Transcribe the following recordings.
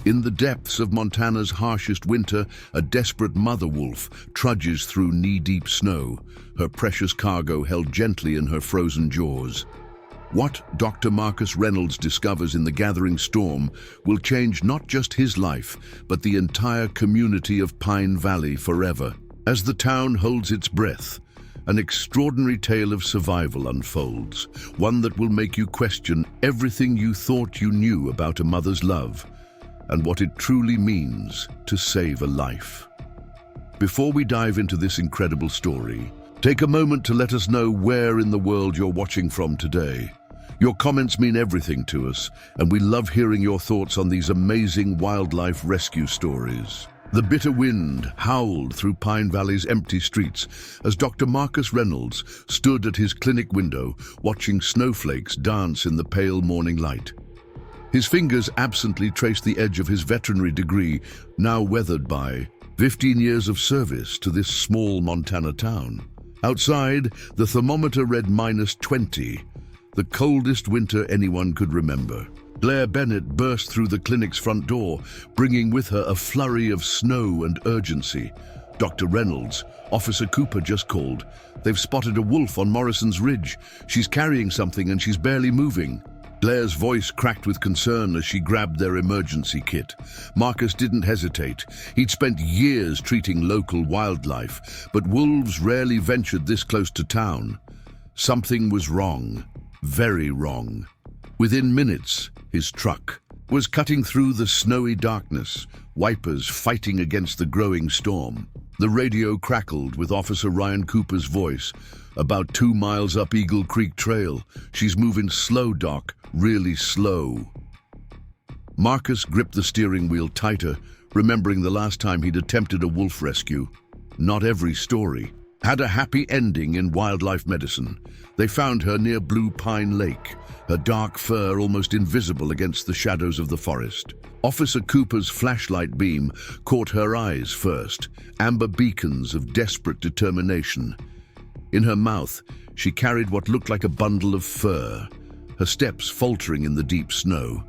In the depths of Montana's harshest winter, a desperate mother wolf trudges through knee-deep snow, her precious cargo held gently in her frozen jaws. What Dr. Marcus Reynolds discovers in the gathering storm will change not just his life, but the entire community of Pine Valley forever. As the town holds its breath, an extraordinary tale of survival unfolds, one that will make you question everything you thought you knew about a mother's love and what it truly means to save a life. Before we dive into this incredible story, take a moment to let us know where in the world you're watching from today. Your comments mean everything to us, and we love hearing your thoughts on these amazing wildlife rescue stories. The bitter wind howled through Pine Valley's empty streets as Dr. Marcus Reynolds stood at his clinic window watching snowflakes dance in the pale morning light. His fingers absently traced the edge of his veterinary degree, now weathered by 15 years of service to this small Montana town. Outside, the thermometer read -20, the coldest winter anyone could remember. Blair Bennett burst through the clinic's front door, bringing with her a flurry of snow and urgency. Dr. Reynolds, Officer Cooper just called. They've spotted a wolf on Morrison's Ridge. She's carrying something and she's barely moving. Blair's voice cracked with concern as she grabbed their emergency kit. Marcus didn't hesitate. He'd spent years treating local wildlife, but wolves rarely ventured this close to town. Something was wrong, very wrong. Within minutes, his truck was cutting through the snowy darkness, wipers fighting against the growing storm. The radio crackled with Officer Ryan Cooper's voice. About 2 miles up Eagle Creek Trail. She's moving slow, Doc, really slow. Marcus gripped the steering wheel tighter, remembering the last time he'd attempted a wolf rescue. Not every story had a happy ending in wildlife medicine. They found her near Blue Pine Lake, her dark fur almost invisible against the shadows of the forest. Officer Cooper's flashlight beam caught her eyes first, amber beacons of desperate determination. In her mouth, she carried what looked like a bundle of fur, her steps faltering in the deep snow.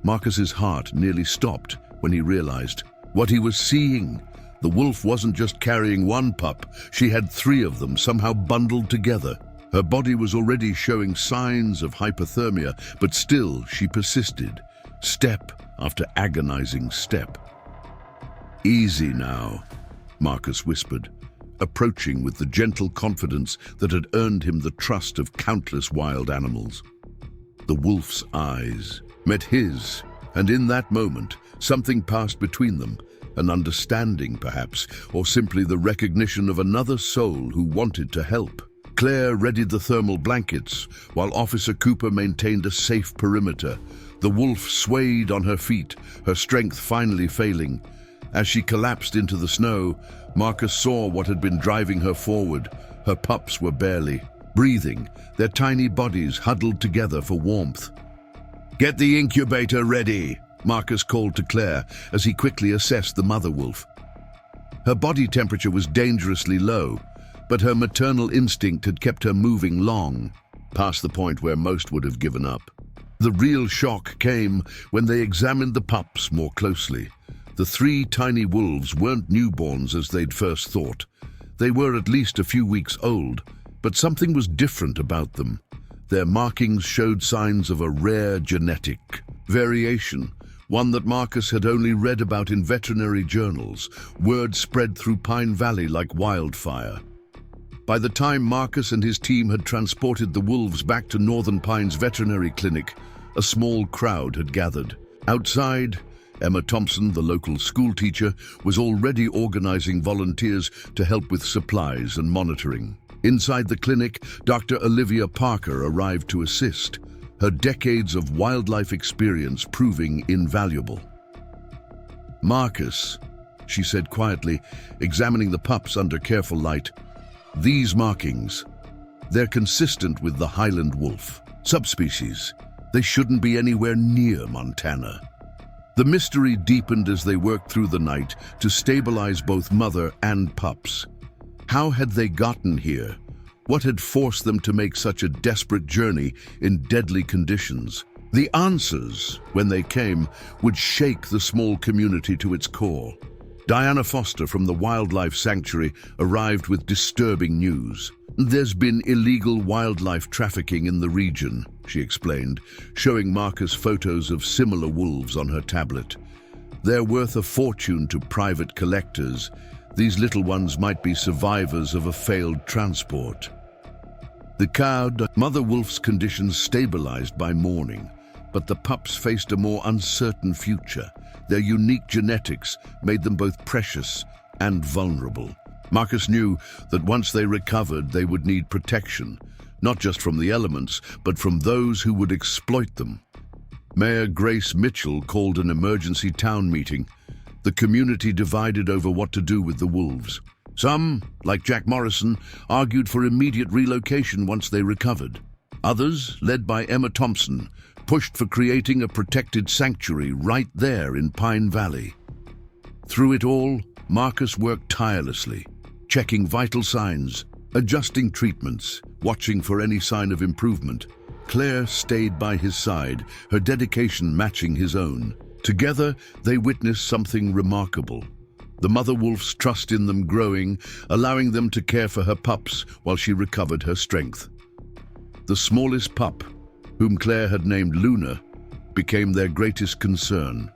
Marcus's heart nearly stopped when he realized what he was seeing. The wolf wasn't just carrying one pup, she had 3 of them somehow bundled together. Her body was already showing signs of hypothermia, but still she persisted, step after agonizing step. "Easy now," Marcus whispered, approaching with the gentle confidence that had earned him the trust of countless wild animals. The wolf's eyes met his, and in that moment, something passed between them, an understanding perhaps, or simply the recognition of another soul who wanted to help. Claire readied the thermal blankets, while Officer Cooper maintained a safe perimeter. The wolf swayed on her feet, her strength finally failing. As she collapsed into the snow, Marcus saw what had been driving her forward. Her pups were barely breathing, their tiny bodies huddled together for warmth. "Get the incubator ready," Marcus called to Claire as he quickly assessed the mother wolf. Her body temperature was dangerously low, but her maternal instinct had kept her moving long, past the point where most would have given up. The real shock came when they examined the pups more closely. The 3 tiny wolves weren't newborns as they'd first thought. They were at least a few weeks old, but something was different about them. Their markings showed signs of a rare genetic variation, one that Marcus had only read about in veterinary journals. Word spread through Pine Valley like wildfire. By the time Marcus and his team had transported the wolves back to Northern Pines Veterinary Clinic, a small crowd had gathered. Outside, Emma Thompson, the local school teacher, was already organizing volunteers to help with supplies and monitoring. Inside the clinic, Dr. Olivia Parker arrived to assist, her decades of wildlife experience proving invaluable. "Marcus," she said quietly, examining the pups under careful light, "these markings, they're consistent with the Highland wolf subspecies. They shouldn't be anywhere near Montana." The mystery deepened as they worked through the night to stabilize both mother and pups. How had they gotten here? What had forced them to make such a desperate journey in deadly conditions? The answers, when they came, would shake the small community to its core. Diana Foster from the Wildlife Sanctuary arrived with disturbing news. "There's been illegal wildlife trafficking in the region," she explained, showing Marcus photos of similar wolves on her tablet. "They're worth a fortune to private collectors. These little ones might be survivors of a failed transport." The cowed mother wolf's conditions stabilized by morning, but the pups faced a more uncertain future. Their unique genetics made them both precious and vulnerable. Marcus knew that once they recovered, they would need protection, not just from the elements, but from those who would exploit them. Mayor Grace Mitchell called an emergency town meeting. The community divided over what to do with the wolves. Some, like Jack Morrison, argued for immediate relocation once they recovered. Others, led by Emma Thompson, pushed for creating a protected sanctuary right there in Pine Valley. Through it all, Marcus worked tirelessly, checking vital signs, adjusting treatments, watching for any sign of improvement. Claire stayed by his side, her dedication matching his own. Together, they witnessed something remarkable. The mother wolf's trust in them growing, allowing them to care for her pups while she recovered her strength. The smallest pup, whom Claire had named Luna, became their greatest concern.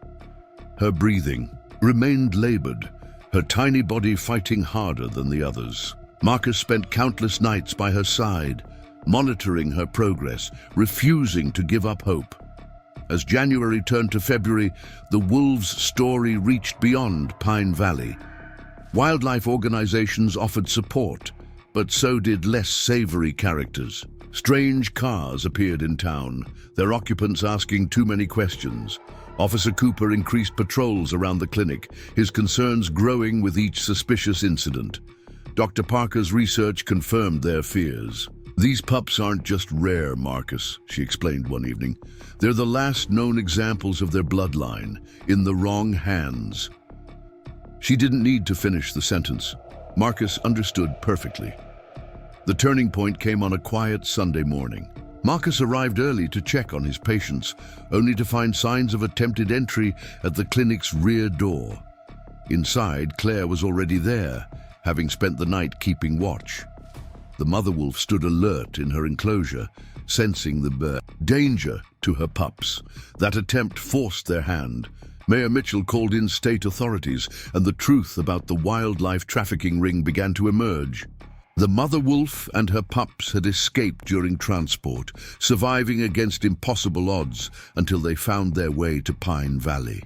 Her breathing remained labored, her tiny body fighting harder than the others. Marcus spent countless nights by her side, monitoring her progress, refusing to give up hope. As January turned to February, the wolves' story reached beyond Pine Valley. Wildlife organizations offered support, but so did less savory characters. Strange cars appeared in town, their occupants asking too many questions. Officer Cooper increased patrols around the clinic, his concerns growing with each suspicious incident. Dr. Parker's research confirmed their fears. "These pups aren't just rare, Marcus," she explained one evening. "They're the last known examples of their bloodline, in the wrong hands." She didn't need to finish the sentence. Marcus understood perfectly. The turning point came on a quiet Sunday morning. Marcus arrived early to check on his patients, only to find signs of attempted entry at the clinic's rear door. Inside, Claire was already there, having spent the night keeping watch. The mother wolf stood alert in her enclosure, sensing the danger to her pups. That attempt forced their hand. Mayor Mitchell called in state authorities, and the truth about the wildlife trafficking ring began to emerge. The mother wolf and her pups had escaped during transport, surviving against impossible odds until they found their way to Pine Valley.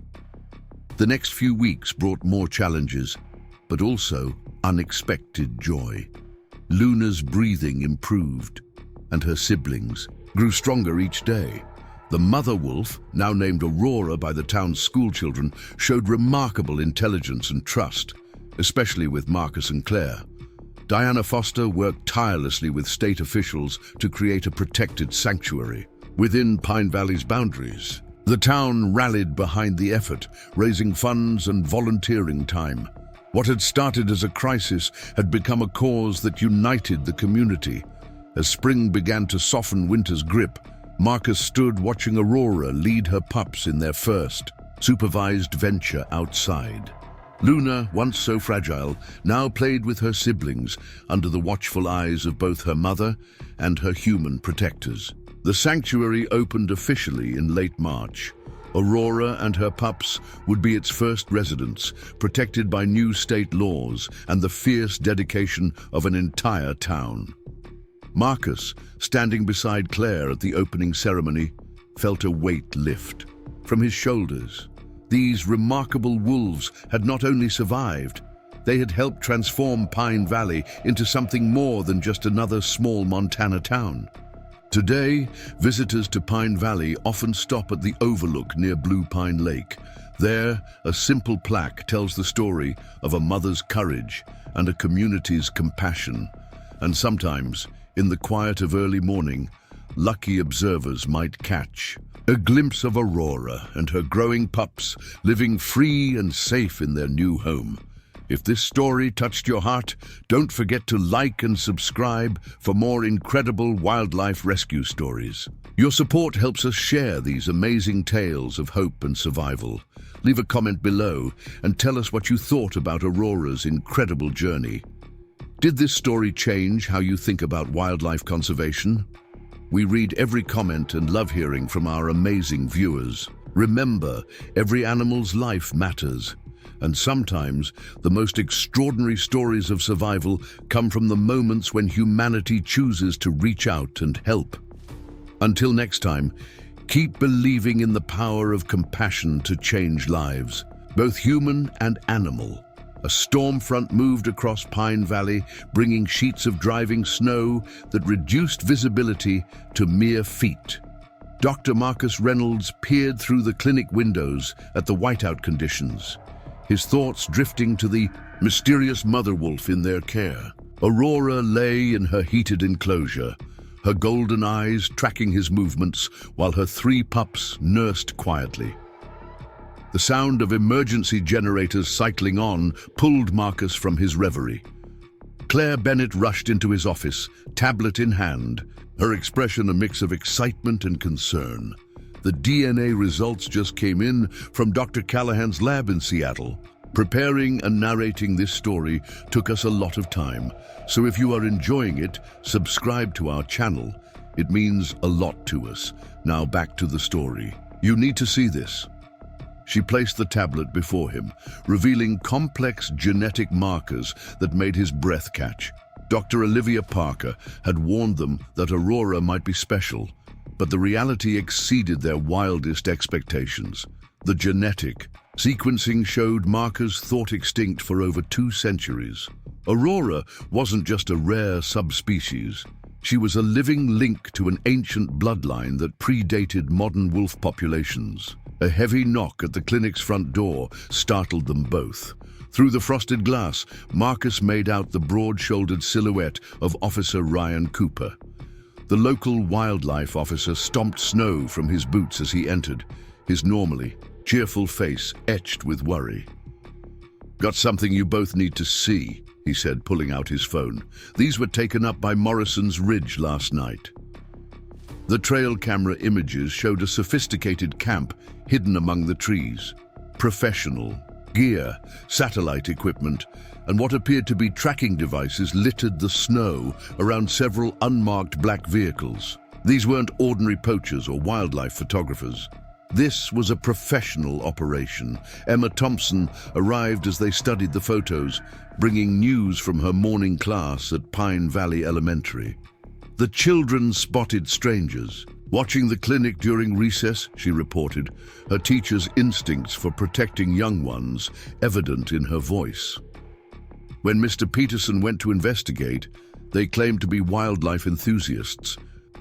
The next few weeks brought more challenges, but also unexpected joy. Luna's breathing improved, and her siblings grew stronger each day. The mother wolf, now named Aurora by the town's schoolchildren, showed remarkable intelligence and trust, especially with Marcus and Claire. Diana Foster worked tirelessly with state officials to create a protected sanctuary within Pine Valley's boundaries. The town rallied behind the effort, raising funds and volunteering time. What had started as a crisis had become a cause that united the community. As spring began to soften winter's grip, Marcus stood watching Aurora lead her pups in their first supervised venture outside. Luna, once so fragile, now played with her siblings under the watchful eyes of both her mother and her human protectors. The sanctuary opened officially in late March. Aurora and her pups would be its first residents, protected by new state laws and the fierce dedication of an entire town. Marcus, standing beside Claire at the opening ceremony, felt a weight lift from his shoulders. These remarkable wolves had not only survived, they had helped transform Pine Valley into something more than just another small Montana town. Today, visitors to Pine Valley often stop at the Overlook near Blue Pine Lake. There, a simple plaque tells the story of a mother's courage and a community's compassion. And sometimes, in the quiet of early morning, lucky observers might catch a glimpse of Aurora and her growing pups living free and safe in their new home. If this story touched your heart, don't forget to like and subscribe for more incredible wildlife rescue stories. Your support helps us share these amazing tales of hope and survival. Leave a comment below and tell us what you thought about Aurora's incredible journey. Did this story change how you think about wildlife conservation? We read every comment and love hearing from our amazing viewers. Remember, every animal's life matters. And sometimes, the most extraordinary stories of survival come from the moments when humanity chooses to reach out and help. Until next time, keep believing in the power of compassion to change lives, both human and animal. A storm front moved across Pine Valley, bringing sheets of driving snow that reduced visibility to mere feet. Dr. Marcus Reynolds peered through the clinic windows at the whiteout conditions, his thoughts drifting to the mysterious mother wolf in their care. Aurora lay in her heated enclosure, her golden eyes tracking his movements while her 3 pups nursed quietly. The sound of emergency generators cycling on pulled Marcus from his reverie. Claire Bennett rushed into his office, tablet in hand, her expression a mix of excitement and concern. The DNA results just came in from Dr. Callahan's lab in Seattle. Preparing and narrating this story took us a lot of time, so if you are enjoying it, subscribe to our channel. It means a lot to us. Now back to the story. You need to see this. She placed the tablet before him, revealing complex genetic markers that made his breath catch. Dr. Olivia Parker had warned them that Aurora might be special, but the reality exceeded their wildest expectations. The genetic sequencing showed markers thought extinct for over 2 centuries. Aurora wasn't just a rare subspecies. She was a living link to an ancient bloodline that predated modern wolf populations. A heavy knock at the clinic's front door startled them both. Through the frosted glass, Marcus made out the broad-shouldered silhouette of Officer Ryan Cooper. The local wildlife officer stomped snow from his boots as he entered, his normally cheerful face etched with worry. "Got something you both need to see," he said, pulling out his phone. "These were taken up by Morrison's Ridge last night." The trail camera images showed a sophisticated camp hidden among the trees. Professional gear, satellite equipment, and what appeared to be tracking devices littered the snow around several unmarked black vehicles. These weren't ordinary poachers or wildlife photographers. This was a professional operation. Emma Thompson arrived as they studied the photos, bringing news from her morning class at Pine Valley Elementary. The children spotted strangers. Watching the clinic during recess, she reported, her teacher's instincts for protecting young ones evident in her voice. When Mr. Peterson went to investigate, they claimed to be wildlife enthusiasts,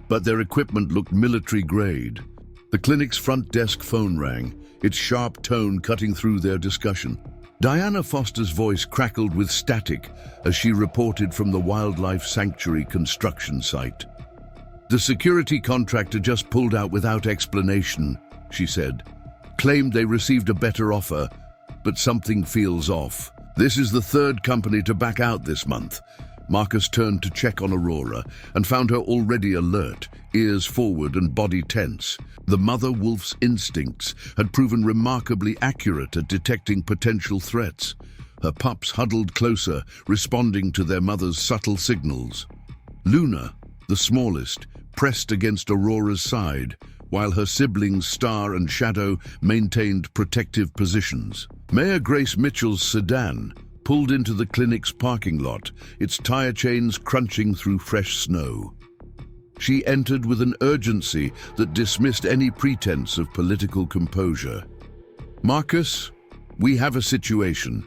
but their equipment looked military-grade. The clinic's front desk phone rang, its sharp tone cutting through their discussion. Diana Foster's voice crackled with static as she reported from the wildlife sanctuary construction site. "The security contractor just pulled out without explanation," she said. "Claimed they received a better offer, but something feels off. This is the 3rd company to back out this month." Marcus turned to check on Aurora and found her already alert, ears forward and body tense. The mother wolf's instincts had proven remarkably accurate at detecting potential threats. Her pups huddled closer, responding to their mother's subtle signals. Luna, the smallest, pressed against Aurora's side, while her siblings Star and Shadow maintained protective positions. Mayor Grace Mitchell's sedan pulled into the clinic's parking lot, its tire chains crunching through fresh snow. She entered with an urgency that dismissed any pretense of political composure. "Marcus, we have a situation.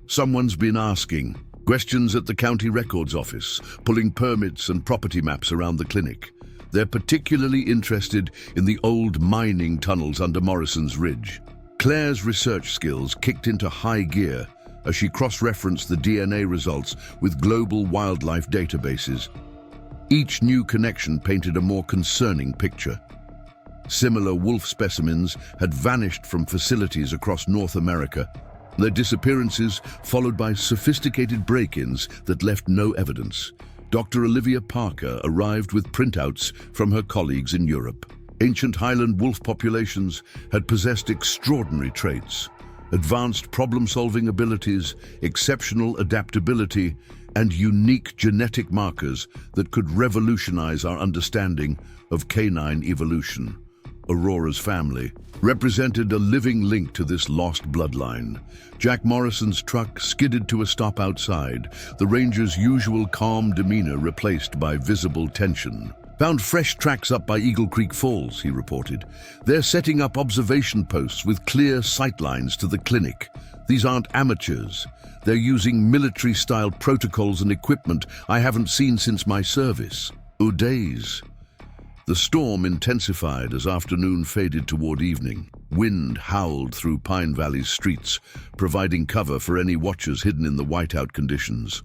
Someone's been asking questions at the county records office, pulling permits and property maps around the clinic. They're particularly interested in the old mining tunnels under Morrison's Ridge." Claire's research skills kicked into high gear as she cross-referenced the DNA results with global wildlife databases. Each new connection painted a more concerning picture. Similar wolf specimens had vanished from facilities across North America, their disappearances followed by sophisticated break-ins that left no evidence. Dr. Olivia Parker arrived with printouts from her colleagues in Europe. Ancient highland wolf populations had possessed extraordinary traits: advanced problem-solving abilities, exceptional adaptability, and unique genetic markers that could revolutionize our understanding of canine evolution. Aurora's family represented a living link to this lost bloodline. Jack Morrison's truck skidded to a stop outside, the ranger's usual calm demeanor replaced by visible tension. "Found fresh tracks up by Eagle Creek Falls," he reported. "They're setting up observation posts with clear sightlines to the clinic. These aren't amateurs. They're using military-style protocols and equipment I haven't seen since my service." Days. The storm intensified as afternoon faded toward evening. Wind howled through Pine Valley's streets, providing cover for any watchers hidden in the whiteout conditions.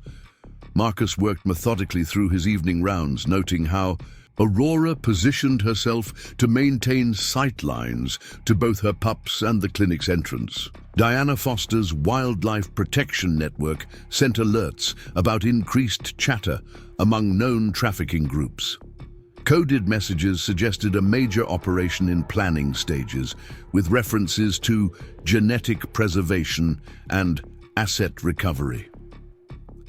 Marcus worked methodically through his evening rounds, noting how Aurora positioned herself to maintain sightlines to both her pups and the clinic's entrance. Diana Foster's Wildlife Protection Network sent alerts about increased chatter among known trafficking groups. Coded messages suggested a major operation in planning stages, with references to genetic preservation and asset recovery.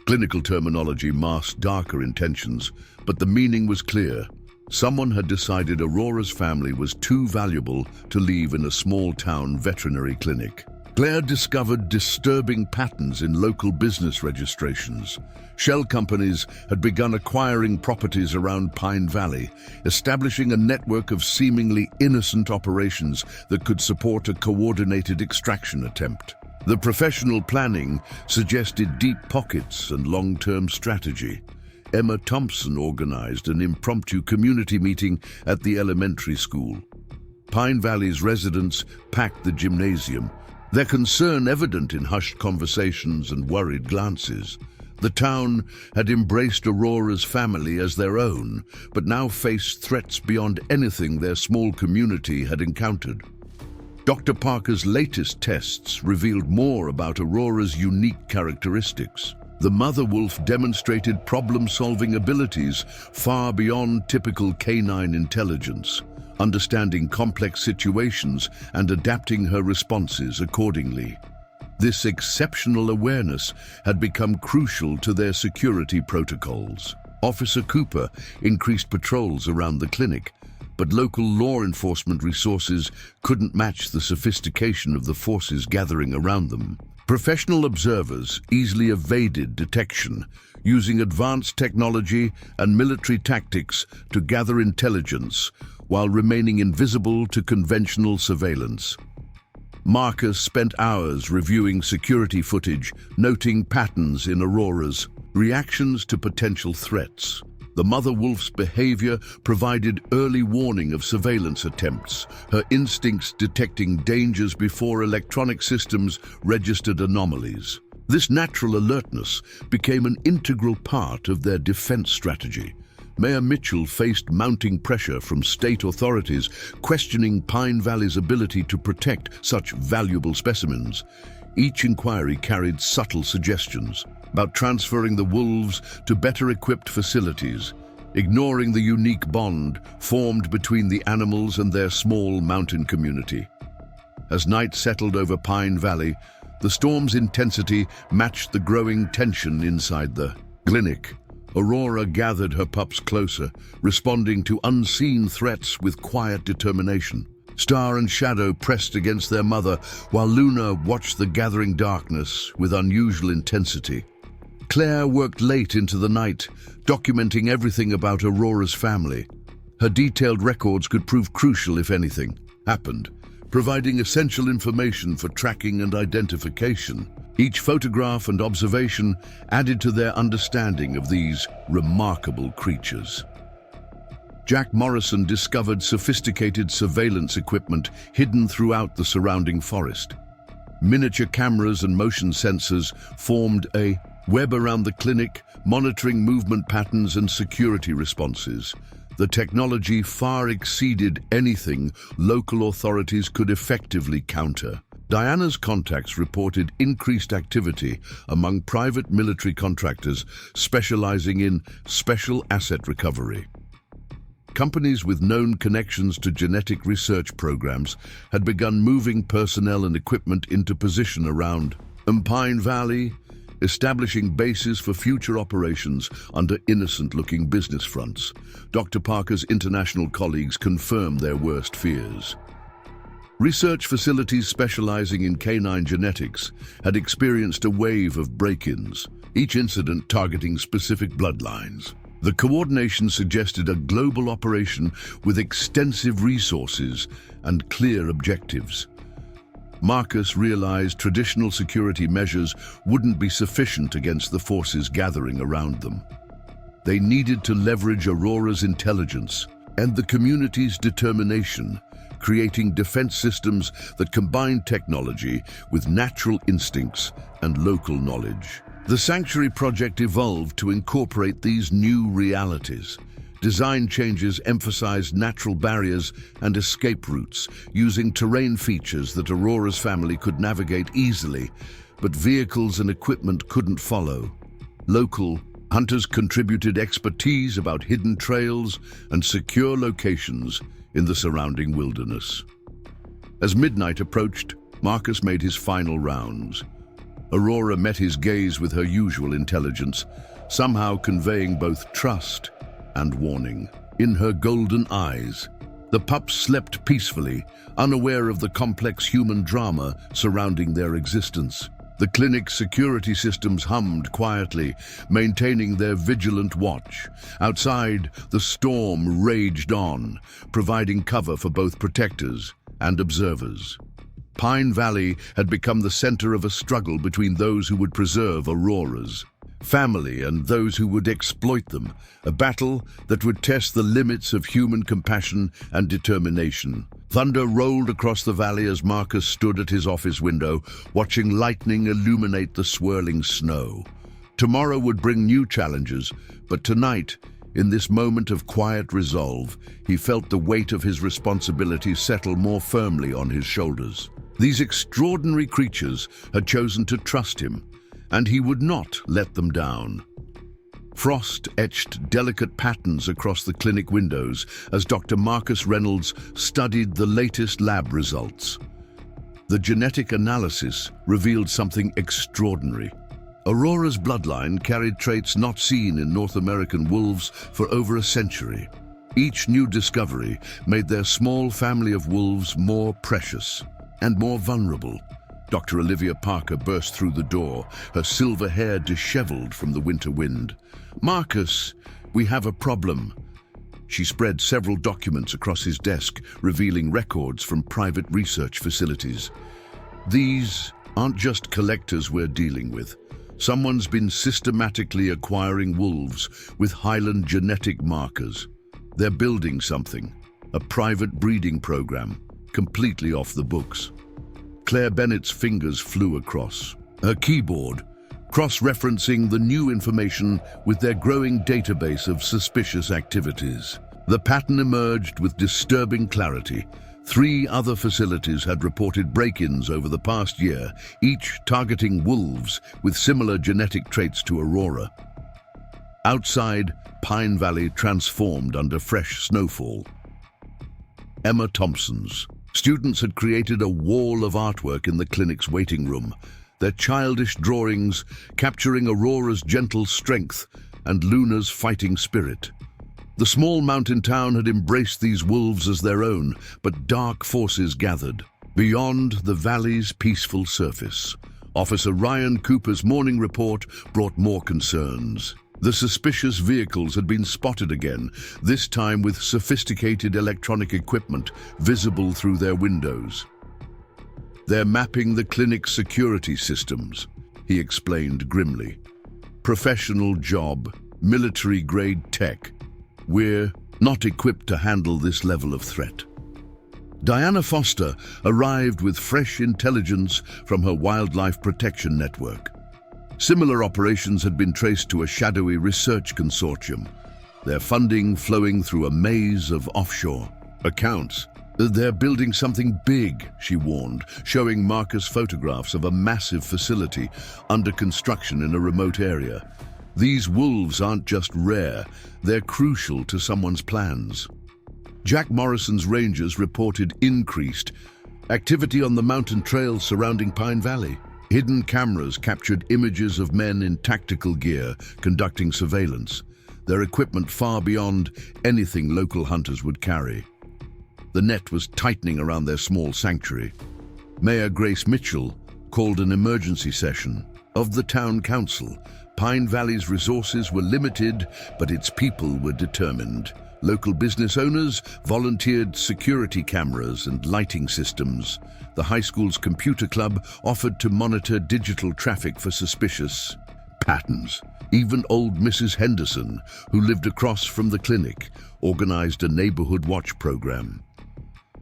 Clinical terminology masked darker intentions, but the meaning was clear. Someone had decided Aurora's family was too valuable to leave in a small-town veterinary clinic. Claire discovered disturbing patterns in local business registrations. Shell companies had begun acquiring properties around Pine Valley, establishing a network of seemingly innocent operations that could support a coordinated extraction attempt. The professional planning suggested deep pockets and long-term strategy. Emma Thompson organized an impromptu community meeting at the elementary school. Pine Valley's residents packed the gymnasium, their concern evident in hushed conversations and worried glances. The town had embraced Aurora's family as their own, but now faced threats beyond anything their small community had encountered. Dr. Parker's latest tests revealed more about Aurora's unique characteristics. The mother wolf demonstrated problem-solving abilities far beyond typical canine intelligence, understanding complex situations and adapting her responses accordingly. This exceptional awareness had become crucial to their security protocols. Officer Cooper increased patrols around the clinic, but local law enforcement resources couldn't match the sophistication of the forces gathering around them. Professional observers easily evaded detection, using advanced technology and military tactics to gather intelligence while remaining invisible to conventional surveillance. Marcus spent hours reviewing security footage, noting patterns in Aurora's reactions to potential threats. The mother wolf's behavior provided early warning of surveillance attempts, her instincts detecting dangers before electronic systems registered anomalies. This natural alertness became an integral part of their defense strategy. Mayor Mitchell faced mounting pressure from state authorities questioning Pine Valley's ability to protect such valuable specimens. Each inquiry carried subtle suggestions about transferring the wolves to better-equipped facilities, ignoring the unique bond formed between the animals and their small mountain community. As night settled over Pine Valley, the storm's intensity matched the growing tension inside the clinic. Aurora gathered her pups closer, responding to unseen threats with quiet determination. Star and Shadow pressed against their mother, while Luna watched the gathering darkness with unusual intensity. Claire worked late into the night, documenting everything about Aurora's family. Her detailed records could prove crucial if anything happened, providing essential information for tracking and identification. Each photograph and observation added to their understanding of these remarkable creatures. Jack Morrison discovered sophisticated surveillance equipment hidden throughout the surrounding forest. Miniature cameras and motion sensors formed a web around the clinic, monitoring movement patterns and security responses. The technology far exceeded anything local authorities could effectively counter. Diana's contacts reported increased activity among private military contractors specializing in special asset recovery. Companies with known connections to genetic research programs had begun moving personnel and equipment into position around Pine Valley, establishing bases for future operations under innocent-looking business fronts. Dr. Parker's international colleagues confirmed their worst fears. Research facilities specializing in canine genetics had experienced a wave of break-ins, each incident targeting specific bloodlines. The coordination suggested a global operation with extensive resources and clear objectives. Marcus realized traditional security measures wouldn't be sufficient against the forces gathering around them. They needed to leverage Aurora's intelligence and the community's determination, creating defense systems that combine technology with natural instincts and local knowledge. The Sanctuary Project evolved to incorporate these new realities. Design changes emphasized natural barriers and escape routes, using terrain features that Aurora's family could navigate easily, but vehicles and equipment couldn't follow. Local hunters contributed expertise about hidden trails and secure locations in the surrounding wilderness. As midnight approached, Marcus made his final rounds. Aurora met his gaze with her usual intelligence, somehow conveying both trust and warning. In her golden eyes, the pups slept peacefully, unaware of the complex human drama surrounding their existence. The clinic's security systems hummed quietly, maintaining their vigilant watch. Outside, the storm raged on, providing cover for both protectors and observers. Pine Valley had become the center of a struggle between those who would preserve Aurora's family and those who would exploit them, a battle that would test the limits of human compassion and determination. Thunder rolled across the valley as Marcus stood at his office window, watching lightning illuminate the swirling snow. Tomorrow would bring new challenges, but tonight, in this moment of quiet resolve, he felt the weight of his responsibility settle more firmly on his shoulders. These extraordinary creatures had chosen to trust him, and he would not let them down. Frost etched delicate patterns across the clinic windows as Dr. Marcus Reynolds studied the latest lab results. The genetic analysis revealed something extraordinary. Aurora's bloodline carried traits not seen in North American wolves for over a century. Each new discovery made their small family of wolves more precious and more vulnerable. Dr. Olivia Parker burst through the door, her silver hair disheveled from the winter wind. "Marcus, we have a problem." She spread several documents across his desk, revealing records from private research facilities. "These aren't just collectors we're dealing with. Someone's been systematically acquiring wolves with Highland genetic markers. They're building something, a private breeding program, completely off the books." Claire Bennett's fingers flew across her keyboard, cross-referencing the new information with their growing database of suspicious activities. The pattern emerged with disturbing clarity. 3 other facilities had reported break-ins over the past year, each targeting wolves with similar genetic traits to Aurora. Outside, Pine Valley transformed under fresh snowfall. Emma Thompson's students had created a wall of artwork in the clinic's waiting room, their childish drawings capturing Aurora's gentle strength and Luna's fighting spirit. The small mountain town had embraced these wolves as their own, but dark forces gathered beyond the valley's peaceful surface. Officer Ryan Cooper's morning report brought more concerns. The suspicious vehicles had been spotted again, this time with sophisticated electronic equipment visible through their windows. "They're mapping the clinic's security systems," he explained grimly. "Professional job, military-grade tech. We're not equipped to handle this level of threat." Diana Foster arrived with fresh intelligence from her wildlife protection network. Similar operations had been traced to a shadowy research consortium, their funding flowing through a maze of offshore accounts. "They're building something big," she warned, showing Marcus photographs of a massive facility under construction in a remote area. "These wolves aren't just rare, they're crucial to someone's plans." Jack Morrison's rangers reported increased activity on the mountain trails surrounding Pine Valley. Hidden cameras captured images of men in tactical gear conducting surveillance, their equipment far beyond anything local hunters would carry. The net was tightening around their small sanctuary. Mayor Grace Mitchell called an emergency session of the town council. Pine Valley's resources were limited, but its people were determined. Local business owners volunteered security cameras and lighting systems. The high school's computer club offered to monitor digital traffic for suspicious patterns. Even old Mrs. Henderson, who lived across from the clinic, organized a neighborhood watch program.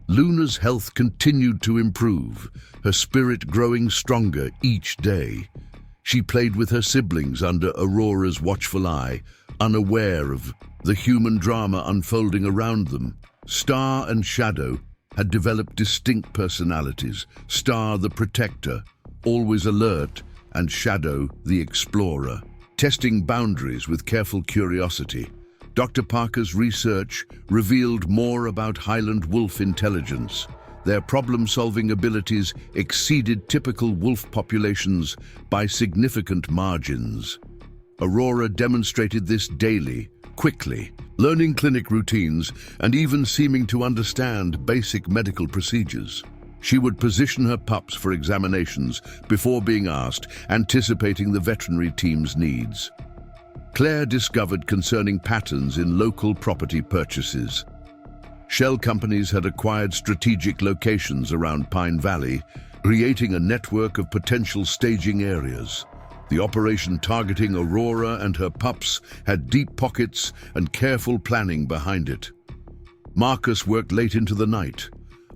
Luna's health continued to improve, her spirit growing stronger each day. She played with her siblings under Aurora's watchful eye, unaware of the human drama unfolding around them. Star and Shadow had developed distinct personalities. Star, the protector, always alert, and Shadow, the explorer, testing boundaries with careful curiosity. Dr. Parker's research revealed more about Highland wolf intelligence. Their problem-solving abilities exceeded typical wolf populations by significant margins. Aurora demonstrated this daily, quickly, learning clinic routines and even seeming to understand basic medical procedures. She would position her pups for examinations before being asked, anticipating the veterinary team's needs. Claire discovered concerning patterns in local property purchases. Shell companies had acquired strategic locations around Pine Valley, creating a network of potential staging areas. The operation targeting Aurora and her pups had deep pockets and careful planning behind it. Marcus worked late into the night,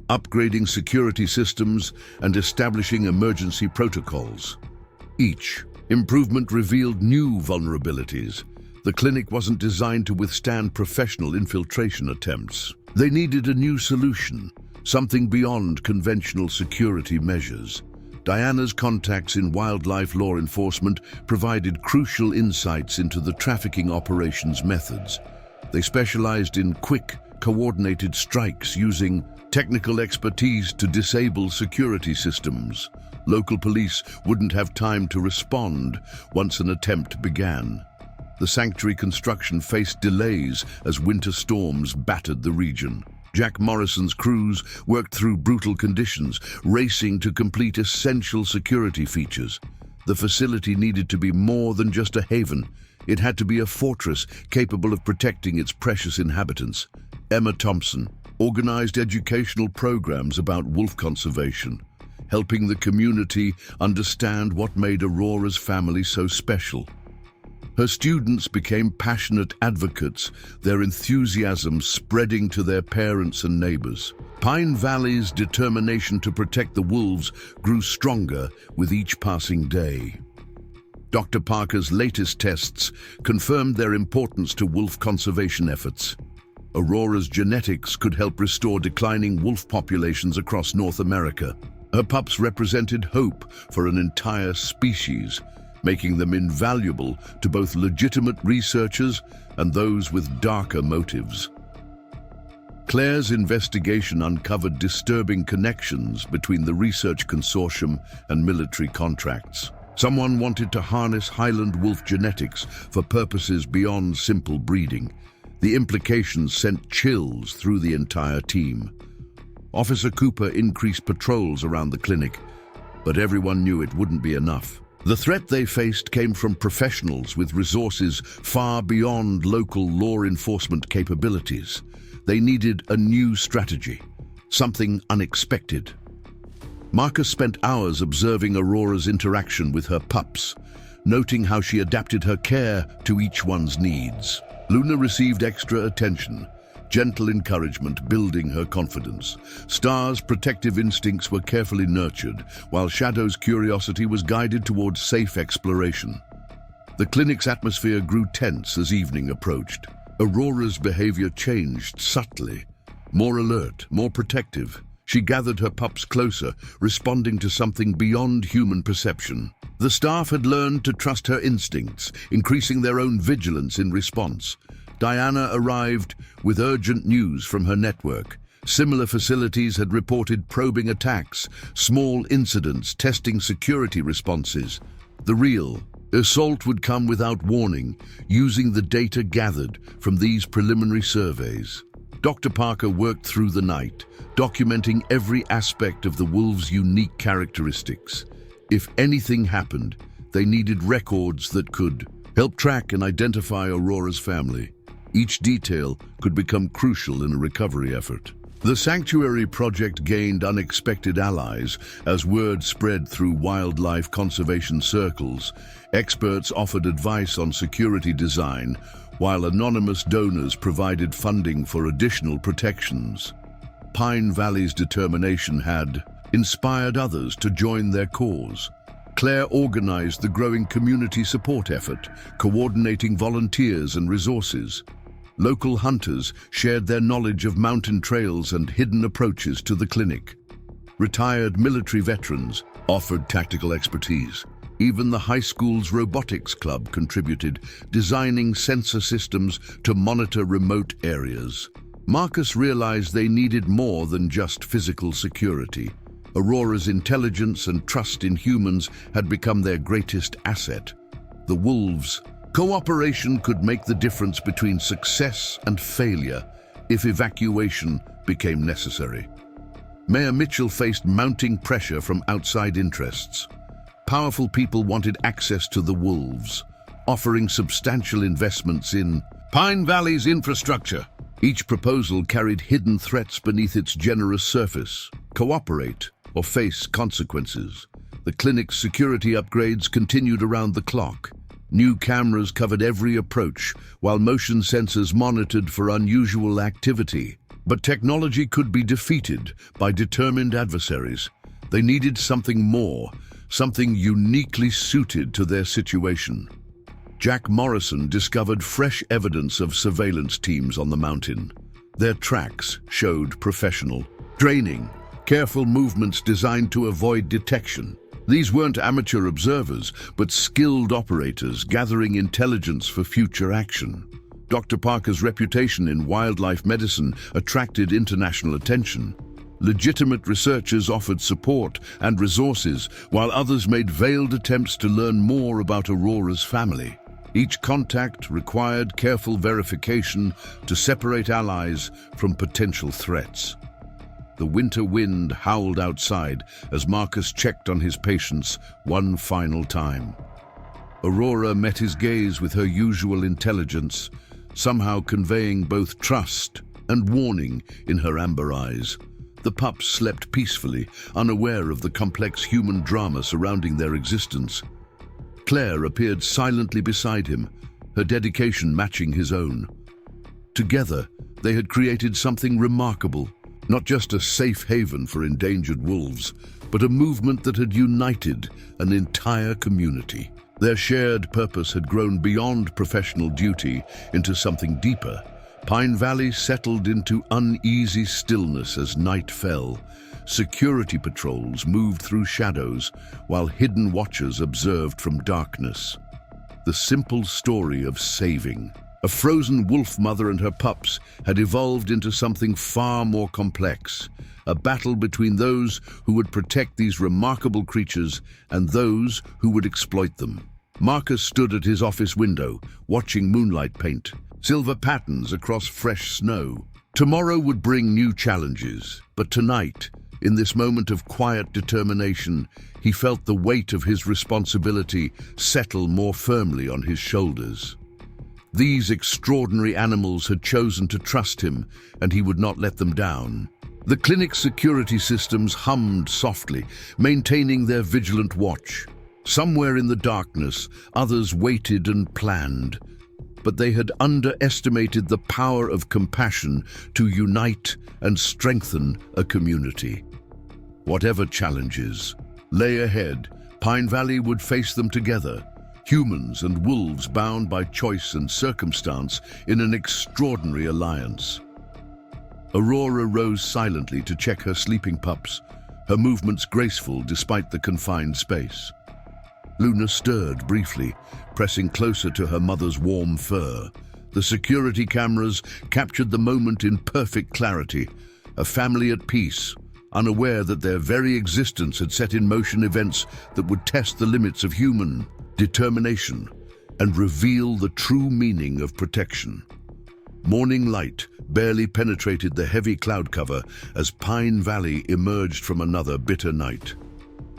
upgrading security systems and establishing emergency protocols. Each improvement revealed new vulnerabilities. The clinic wasn't designed to withstand professional infiltration attempts. They needed a new solution, something beyond conventional security measures. Diana's contacts in wildlife law enforcement provided crucial insights into the trafficking operations methods. They specialized in quick, coordinated strikes using technical expertise to disable security systems. Local police wouldn't have time to respond once an attempt began. The sanctuary construction faced delays as winter storms battered the region. Jack Morrison's crews worked through brutal conditions, racing to complete essential security features. The facility needed to be more than just a haven. It had to be a fortress capable of protecting its precious inhabitants. Emma Thompson organized educational programs about wolf conservation, helping the community understand what made Aurora's family so special. Her students became passionate advocates, their enthusiasm spreading to their parents and neighbors. Pine Valley's determination to protect the wolves grew stronger with each passing day. Dr. Parker's latest tests confirmed their importance to wolf conservation efforts. Aurora's genetics could help restore declining wolf populations across North America. Her pups represented hope for an entire species, making them invaluable to both legitimate researchers and those with darker motives. Claire's investigation uncovered disturbing connections between the research consortium and military contracts. Someone wanted to harness Highland wolf genetics for purposes beyond simple breeding. The implications sent chills through the entire team. Officer Cooper increased patrols around the clinic, but everyone knew it wouldn't be enough. The threat they faced came from professionals with resources far beyond local law enforcement capabilities. They needed a new strategy, something unexpected. Marcus spent hours observing Aurora's interaction with her pups, noting how she adapted her care to each one's needs. Luna received extra attention, gentle encouragement building her confidence. Star's protective instincts were carefully nurtured, while Shadow's curiosity was guided towards safe exploration. The clinic's atmosphere grew tense as evening approached. Aurora's behavior changed subtly, more alert, more protective. She gathered her pups closer, responding to something beyond human perception. The staff had learned to trust her instincts, increasing their own vigilance in response. Diana arrived with urgent news from her network. Similar facilities had reported probing attacks, small incidents, testing security responses. The real assault would come without warning, using the data gathered from these preliminary surveys. Dr. Parker worked through the night, documenting every aspect of the wolves' unique characteristics. If anything happened, they needed records that could help track and identify Aurora's family. Each detail could become crucial in a recovery effort. The Sanctuary Project gained unexpected allies as word spread through wildlife conservation circles. Experts offered advice on security design, while anonymous donors provided funding for additional protections. Pine Valley's determination had inspired others to join their cause. Claire organized the growing community support effort, coordinating volunteers and resources. Local hunters shared their knowledge of mountain trails and hidden approaches to the clinic. Retired military veterans offered tactical expertise. Even the high school's robotics club contributed, designing sensor systems to monitor remote areas. Marcus realized they needed more than just physical security. Aurora's intelligence and trust in humans had become their greatest asset. The wolves' cooperation could make the difference between success and failure if evacuation became necessary. Mayor Mitchell faced mounting pressure from outside interests. Powerful people wanted access to the wolves, offering substantial investments in Pine Valley's infrastructure. Each proposal carried hidden threats beneath its generous surface. Cooperate or face consequences. The clinic's security upgrades continued around the clock. New cameras covered every approach, while motion sensors monitored for unusual activity. But technology could be defeated by determined adversaries. They needed something more, something uniquely suited to their situation. Jack Morrison discovered fresh evidence of surveillance teams on the mountain. Their tracks showed professional, draining, careful movements designed to avoid detection. These weren't amateur observers, but skilled operators gathering intelligence for future action. Dr. Parker's reputation in wildlife medicine attracted international attention. Legitimate researchers offered support and resources, while others made veiled attempts to learn more about Aurora's family. Each contact required careful verification to separate allies from potential threats. The winter wind howled outside as Marcus checked on his patients one final time. Aurora met his gaze with her usual intelligence, somehow conveying both trust and warning in her amber eyes. The pups slept peacefully, unaware of the complex human drama surrounding their existence. Claire appeared silently beside him, her dedication matching his own. Together, they had created something remarkable. Not just a safe haven for endangered wolves, but a movement that had united an entire community. Their shared purpose had grown beyond professional duty into something deeper. Pine Valley settled into uneasy stillness as night fell. Security patrols moved through shadows, while hidden watchers observed from darkness. The simple story of saving a frozen wolf mother and her pups had evolved into something far more complex, a battle between those who would protect these remarkable creatures and those who would exploit them. Marcus stood at his office window, watching moonlight paint, silver patterns across fresh snow. Tomorrow would bring new challenges, but tonight, in this moment of quiet determination, he felt the weight of his responsibility settle more firmly on his shoulders. These extraordinary animals had chosen to trust him, and he would not let them down. The clinic's security systems hummed softly, maintaining their vigilant watch. Somewhere in the darkness, others waited and planned, but they had underestimated the power of compassion to unite and strengthen a community. Whatever challenges lay ahead, Pine Valley would face them together. Humans and wolves bound by choice and circumstance in an extraordinary alliance. Aurora rose silently to check her sleeping pups, her movements graceful despite the confined space. Luna stirred briefly, pressing closer to her mother's warm fur. The security cameras captured the moment in perfect clarity. A family at peace, unaware that their very existence had set in motion events that would test the limits of human determination and reveal the true meaning of protection. Morning light barely penetrated the heavy cloud cover as Pine Valley emerged from another bitter night.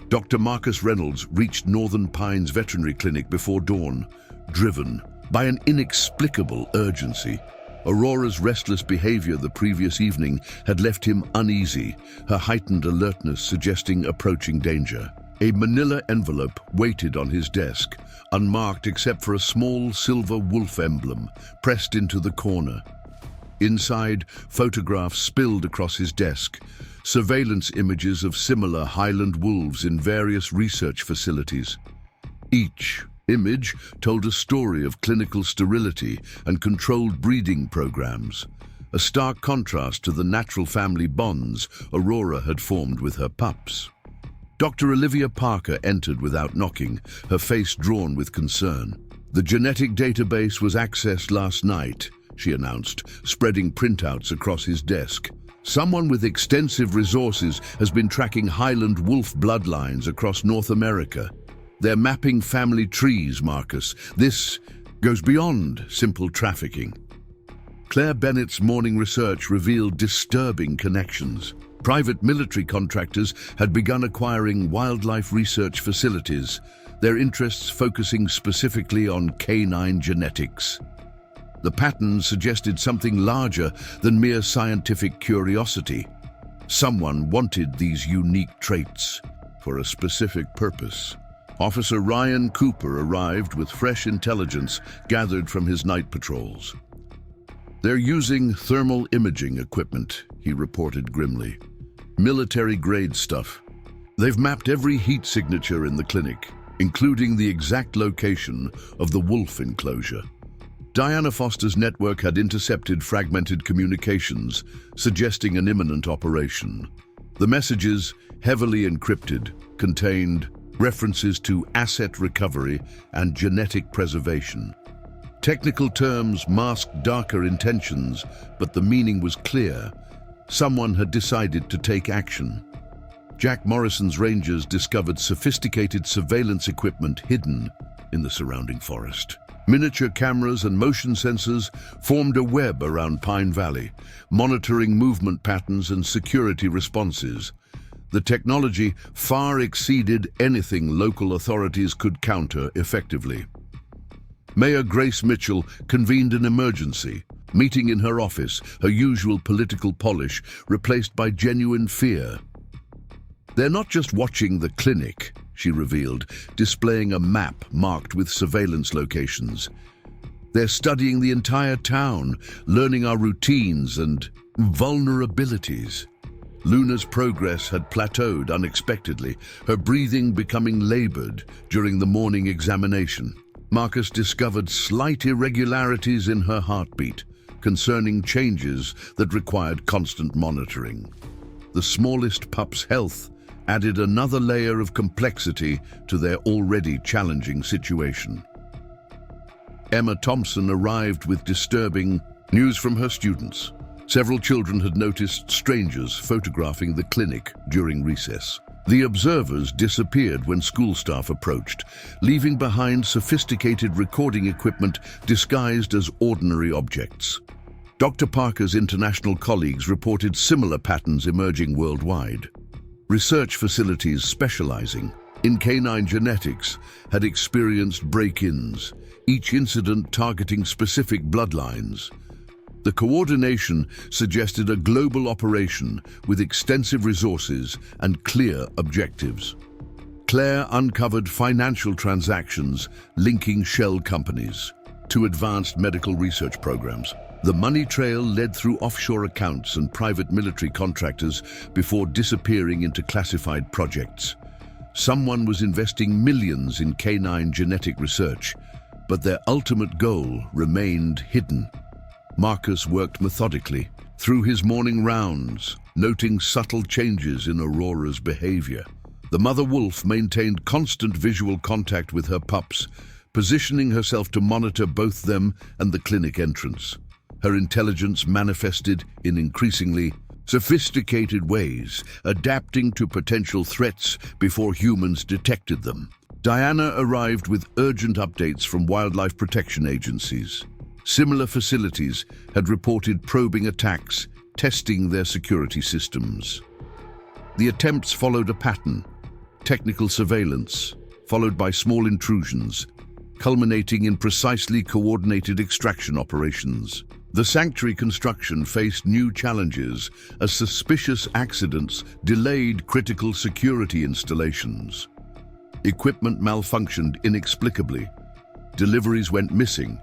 Dr. Marcus Reynolds reached Northern Pines Veterinary Clinic before dawn, driven by an inexplicable urgency. Aurora's restless behavior the previous evening had left him uneasy, her heightened alertness suggesting approaching danger. A manila envelope waited on his desk, unmarked except for a small silver wolf emblem pressed into the corner. Inside, photographs spilled across his desk, surveillance images of similar Highland wolves in various research facilities. Each image told a story of clinical sterility and controlled breeding programs, a stark contrast to the natural family bonds Aurora had formed with her pups. Dr. Olivia Parker entered without knocking, her face drawn with concern. "The genetic database was accessed last night," she announced, spreading printouts across his desk. "Someone with extensive resources has been tracking Highland wolf bloodlines across North America. They're mapping family trees, Marcus. This goes beyond simple trafficking." Claire Bennett's morning research revealed disturbing connections. Private military contractors had begun acquiring wildlife research facilities, their interests focusing specifically on canine genetics. The patterns suggested something larger than mere scientific curiosity. Someone wanted these unique traits for a specific purpose. Officer Ryan Cooper arrived with fresh intelligence gathered from his night patrols. "They're using thermal imaging equipment," he reported grimly. "Military-grade stuff. They've mapped every heat signature in the clinic, including the exact location of the wolf enclosure." Diana Foster's network had intercepted fragmented communications, suggesting an imminent operation. The messages, heavily encrypted, contained references to asset recovery and genetic preservation. Technical terms masked darker intentions, but the meaning was clear. Someone had decided to take action. Jack Morrison's rangers discovered sophisticated surveillance equipment hidden in the surrounding forest. Miniature cameras and motion sensors formed a web around Pine Valley, monitoring movement patterns and security responses. The technology far exceeded anything local authorities could counter effectively. Mayor Grace Mitchell convened an emergency, meeting in her office, her usual political polish replaced by genuine fear. "They're not just watching the clinic," she revealed, displaying a map marked with surveillance locations. "They're studying the entire town, learning our routines and vulnerabilities." Luna's progress had plateaued unexpectedly, her breathing becoming labored during the morning examination. Marcus discovered slight irregularities in her heartbeat, concerning changes that required constant monitoring. The smallest pup's health added another layer of complexity to their already challenging situation. Emma Thompson arrived with disturbing news from her students. Several children had noticed strangers photographing the clinic during recess. The observers disappeared when school staff approached, leaving behind sophisticated recording equipment disguised as ordinary objects. Dr. Parker's international colleagues reported similar patterns emerging worldwide. Research facilities specializing in canine genetics had experienced break-ins, each incident targeting specific bloodlines. The coordination suggested a global operation with extensive resources and clear objectives. Claire uncovered financial transactions linking shell companies to advanced medical research programs. The money trail led through offshore accounts and private military contractors before disappearing into classified projects. Someone was investing millions in canine genetic research, but their ultimate goal remained hidden. Marcus worked methodically through his morning rounds, noting subtle changes in Aurora's behavior. The mother wolf maintained constant visual contact with her pups, positioning herself to monitor both them and the clinic entrance. Her intelligence manifested in increasingly sophisticated ways, adapting to potential threats before humans detected them. Diana arrived with urgent updates from wildlife protection agencies. Similar facilities had reported probing attacks, testing their security systems. The attempts followed a pattern: technical surveillance, followed by small intrusions, culminating in precisely coordinated extraction operations. The sanctuary construction faced new challenges as suspicious accidents delayed critical security installations. Equipment malfunctioned inexplicably, deliveries went missing,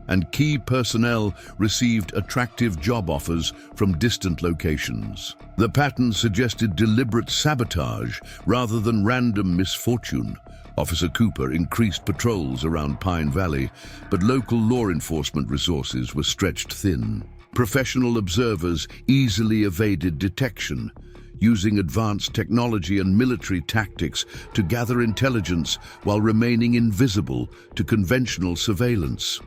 and key personnel received attractive job offers from distant locations. The pattern suggested deliberate sabotage rather than random misfortune. Officer Cooper increased patrols around Pine Valley, but local law enforcement resources were stretched thin. Professional observers easily evaded detection, using advanced technology and military tactics to gather intelligence while remaining invisible to conventional surveillance.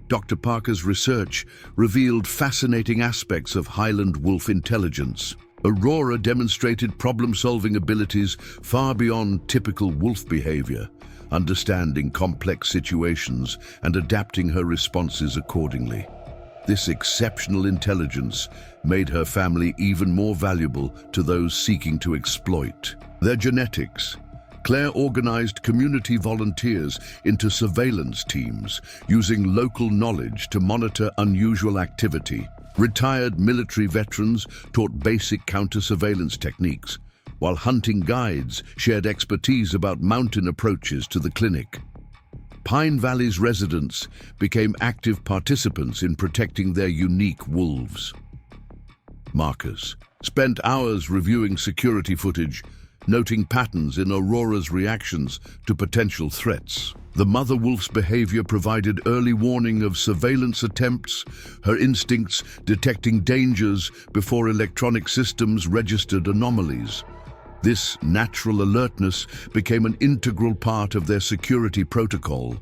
Dr. Parker's research revealed fascinating aspects of Highland wolf intelligence. Aurora demonstrated problem-solving abilities far beyond typical wolf behavior, understanding complex situations and adapting her responses accordingly. This exceptional intelligence made her family even more valuable to those seeking to exploit their genetics. Claire organized community volunteers into surveillance teams, using local knowledge to monitor unusual activity. Retired military veterans taught basic counter-surveillance techniques, while hunting guides shared expertise about mountain approaches to the clinic. Pine Valley's residents became active participants in protecting their unique wolves. Marcus spent hours reviewing security footage, noting patterns in Aurora's reactions to potential threats. The mother wolf's behavior provided early warning of surveillance attempts, her instincts detecting dangers before electronic systems registered anomalies. This natural alertness became an integral part of their security protocol.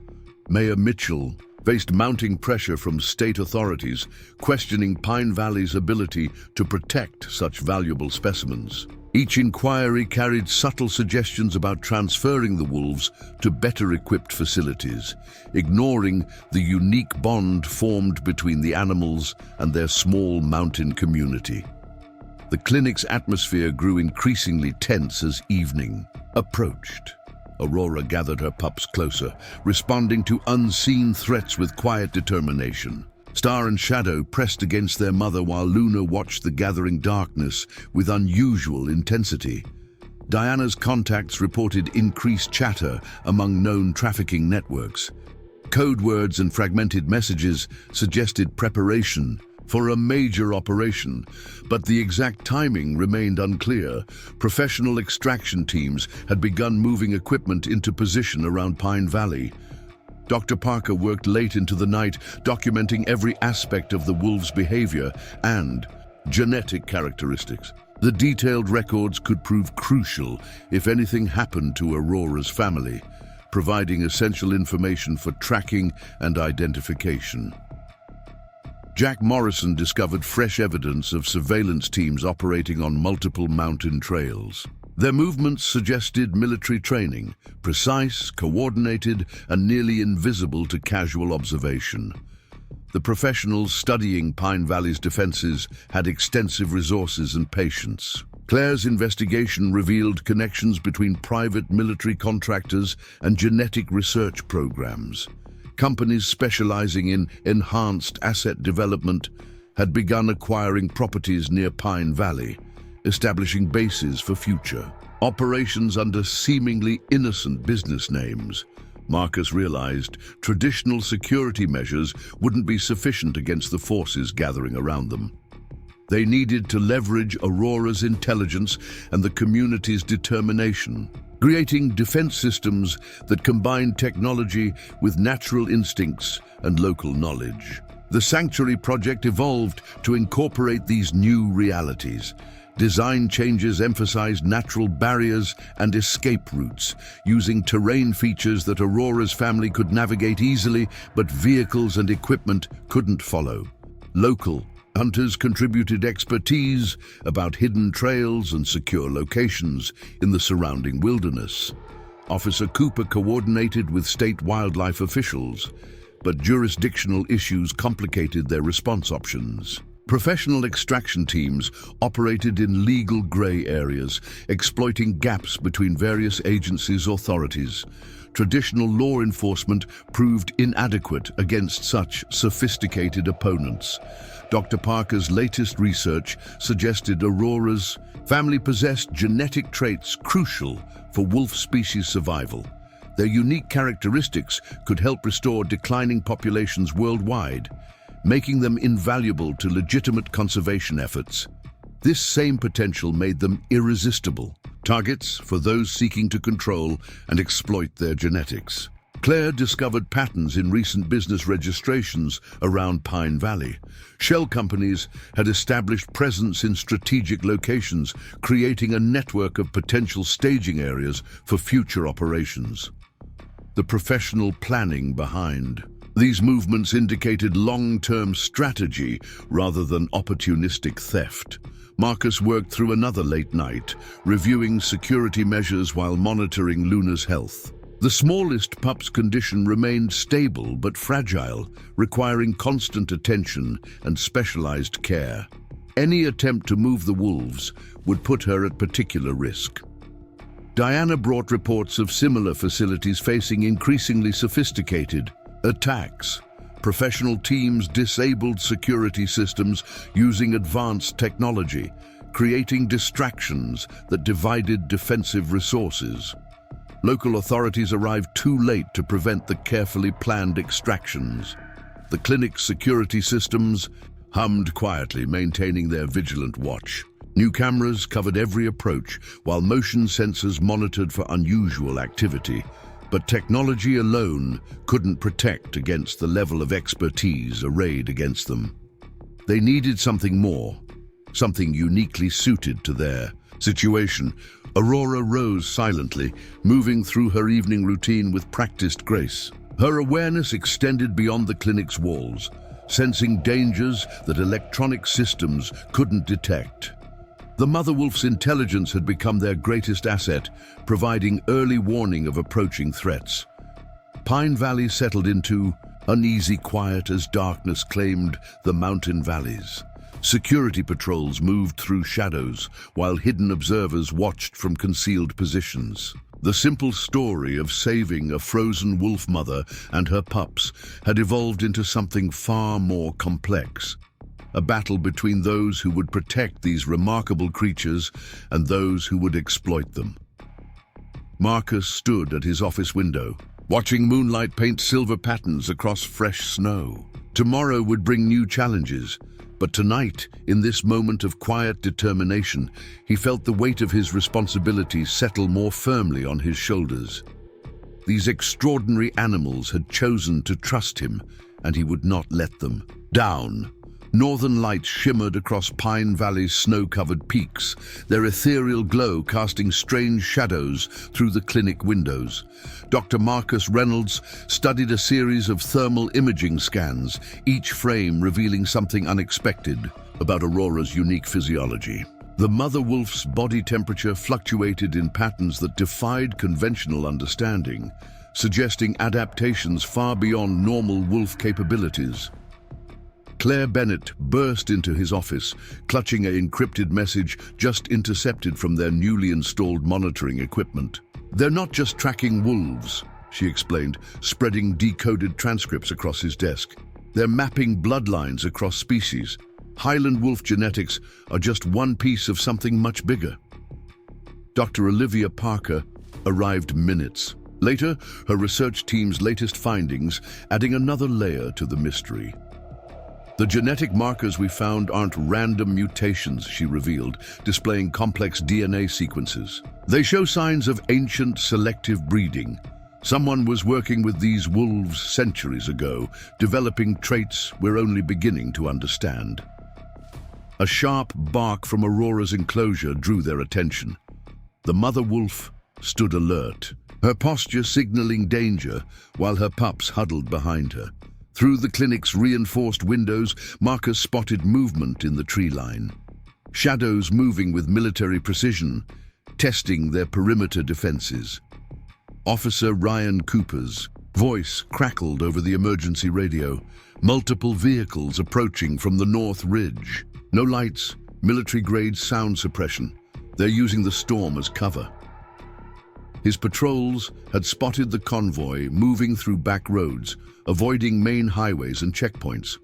Mayor Mitchell faced mounting pressure from state authorities, questioning Pine Valley's ability to protect such valuable specimens. Each inquiry carried subtle suggestions about transferring the wolves to better-equipped facilities, ignoring the unique bond formed between the animals and their small mountain community. The clinic's atmosphere grew increasingly tense as evening approached. Aurora gathered her pups closer, responding to unseen threats with quiet determination. Star and Shadow pressed against their mother while Luna watched the gathering darkness with unusual intensity. Diana's contacts reported increased chatter among known trafficking networks. Code words and fragmented messages suggested preparation for a major operation, but the exact timing remained unclear. Professional extraction teams had begun moving equipment into position around Pine Valley. Dr. Parker worked late into the night, documenting every aspect of the wolves' behavior and genetic characteristics. The detailed records could prove crucial if anything happened to Aurora's family, providing essential information for tracking and identification. Jack Morrison discovered fresh evidence of surveillance teams operating on multiple mountain trails. Their movements suggested military training, precise, coordinated, and nearly invisible to casual observation. The professionals studying Pine Valley's defenses had extensive resources and patience. Claire's investigation revealed connections between private military contractors and genetic research programs. Companies specializing in enhanced asset development had begun acquiring properties near Pine Valley, establishing bases for future operations under seemingly innocent business names. Marcus realized traditional security measures wouldn't be sufficient against the forces gathering around them. They needed to leverage Aurora's intelligence and the community's determination, creating defense systems that combined technology with natural instincts and local knowledge. The Sanctuary Project evolved to incorporate these new realities, Design changes emphasized natural barriers and escape routes, using terrain features that Aurora's family could navigate easily, but vehicles and equipment couldn't follow. Local hunters contributed expertise about hidden trails and secure locations in the surrounding wilderness. Officer Cooper coordinated with state wildlife officials, but jurisdictional issues complicated their response options. Professional extraction teams operated in legal gray areas, exploiting gaps between various agencies' authorities. Traditional law enforcement proved inadequate against such sophisticated opponents. Dr. Parker's latest research suggested Aurora's family possessed genetic traits crucial for wolf species survival. Their unique characteristics could help restore declining populations worldwide, making them invaluable to legitimate conservation efforts. This same potential made them irresistible targets for those seeking to control and exploit their genetics. Claire discovered patterns in recent business registrations around Pine Valley. Shell companies had established presence in strategic locations, creating a network of potential staging areas for future operations. The professional planning behind these movements indicated long-term strategy rather than opportunistic theft. Marcus worked through another late night, reviewing security measures while monitoring Luna's health. The smallest pup's condition remained stable but fragile, requiring constant attention and specialized care. Any attempt to move the wolves would put her at particular risk. Diana brought reports of similar facilities facing increasingly sophisticated attacks. Professional teams disabled security systems using advanced technology, creating distractions that divided defensive resources. Local authorities arrived too late to prevent the carefully planned extractions. The clinic's security systems hummed quietly, maintaining their vigilant watch. New cameras covered every approach, while motion sensors monitored for unusual activity. But technology alone couldn't protect against the level of expertise arrayed against them. They needed something more, something uniquely suited to their situation. Aurora rose silently, moving through her evening routine with practiced grace. Her awareness extended beyond the clinic's walls, sensing dangers that electronic systems couldn't detect. The mother wolf's intelligence had become their greatest asset, providing early warning of approaching threats. Pine Valley settled into uneasy quiet as darkness claimed the mountain valleys. Security patrols moved through shadows, while hidden observers watched from concealed positions. The simple story of saving a frozen wolf mother and her pups had evolved into something far more complex. A battle between those who would protect these remarkable creatures and those who would exploit them. Marcus stood at his office window, watching moonlight paint silver patterns across fresh snow. Tomorrow would bring new challenges, but tonight, in this moment of quiet determination, he felt the weight of his responsibilities settle more firmly on his shoulders. These extraordinary animals had chosen to trust him, and he would not let them down. Northern lights shimmered across Pine Valley's snow-covered peaks, their ethereal glow casting strange shadows through the clinic windows. Dr. Marcus Reynolds studied a series of thermal imaging scans, each frame revealing something unexpected about Aurora's unique physiology. The mother wolf's body temperature fluctuated in patterns that defied conventional understanding, suggesting adaptations far beyond normal wolf capabilities. Claire Bennett burst into his office, clutching an encrypted message just intercepted from their newly installed monitoring equipment. "They're not just tracking wolves," she explained, spreading decoded transcripts across his desk. "They're mapping bloodlines across species. Highland wolf genetics are just one piece of something much bigger." Dr. Olivia Parker arrived minutes later, her research team's latest findings adding another layer to the mystery. "The genetic markers we found aren't random mutations," she revealed, displaying complex DNA sequences. "They show signs of ancient selective breeding. Someone was working with these wolves centuries ago, developing traits we're only beginning to understand." A sharp bark from Aurora's enclosure drew their attention. The mother wolf stood alert, her posture signaling danger while her pups huddled behind her. Through the clinic's reinforced windows, Marcus spotted movement in the tree line. Shadows moving with military precision, testing their perimeter defenses. Officer Ryan Cooper's voice crackled over the emergency radio. Multiple vehicles approaching from the North Ridge. No lights, military-grade sound suppression. They're using the storm as cover. His patrols had spotted the convoy moving through back roads, avoiding main highways and checkpoints.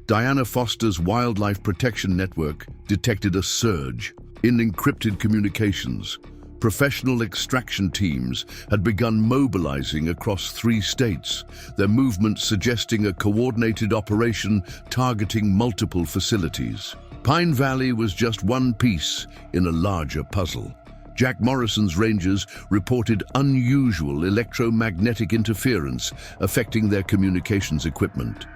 Diana Foster's Wildlife Protection Network detected a surge in encrypted communications. Professional extraction teams had begun mobilizing across 3 states, their movements suggesting a coordinated operation targeting multiple facilities. Pine Valley was just one piece in a larger puzzle. Jack Morrison's rangers reported unusual electromagnetic interference affecting their communications equipment.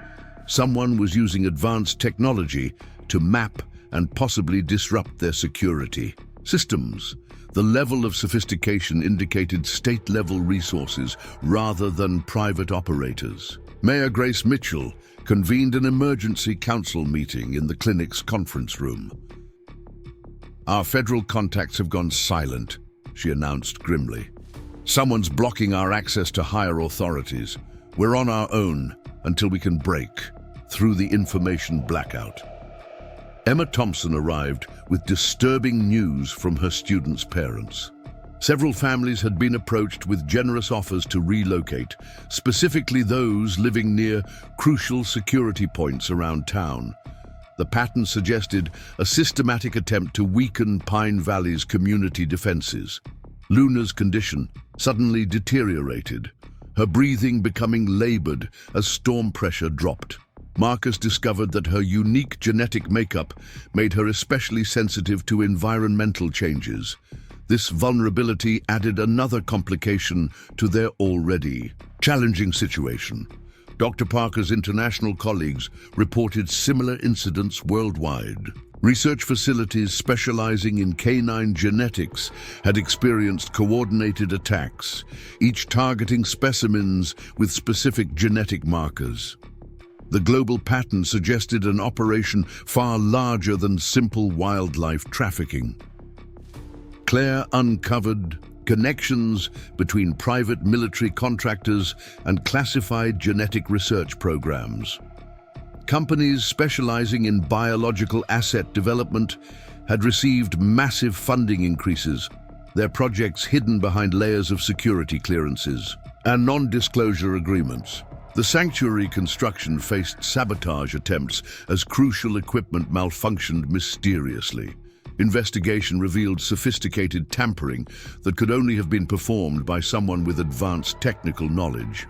Someone was using advanced technology to map and possibly disrupt their security systems. The level of sophistication indicated state-level resources rather than private operators. Mayor Grace Mitchell convened an emergency council meeting in the clinic's conference room. "Our federal contacts have gone silent," she announced grimly. "Someone's blocking our access to higher authorities. We're on our own until we can break through the information blackout." Emma Thompson arrived with disturbing news from her students' parents. Several families had been approached with generous offers to relocate, specifically those living near crucial security points around town. The pattern suggested a systematic attempt to weaken Pine Valley's community defenses. Luna's condition suddenly deteriorated, her breathing becoming labored as storm pressure dropped. Marcus discovered that her unique genetic makeup made her especially sensitive to environmental changes. This vulnerability added another complication to their already challenging situation. Dr. Parker's international colleagues reported similar incidents worldwide. Research facilities specializing in canine genetics had experienced coordinated attacks, each targeting specimens with specific genetic markers. The global pattern suggested an operation far larger than simple wildlife trafficking. Claire uncovered connections between private military contractors and classified genetic research programs. Companies specializing in biological asset development had received massive funding increases, their projects hidden behind layers of security clearances and non-disclosure agreements. The sanctuary construction faced sabotage attempts as crucial equipment malfunctioned mysteriously. Investigation revealed sophisticated tampering that could only have been performed by someone with advanced technical knowledge.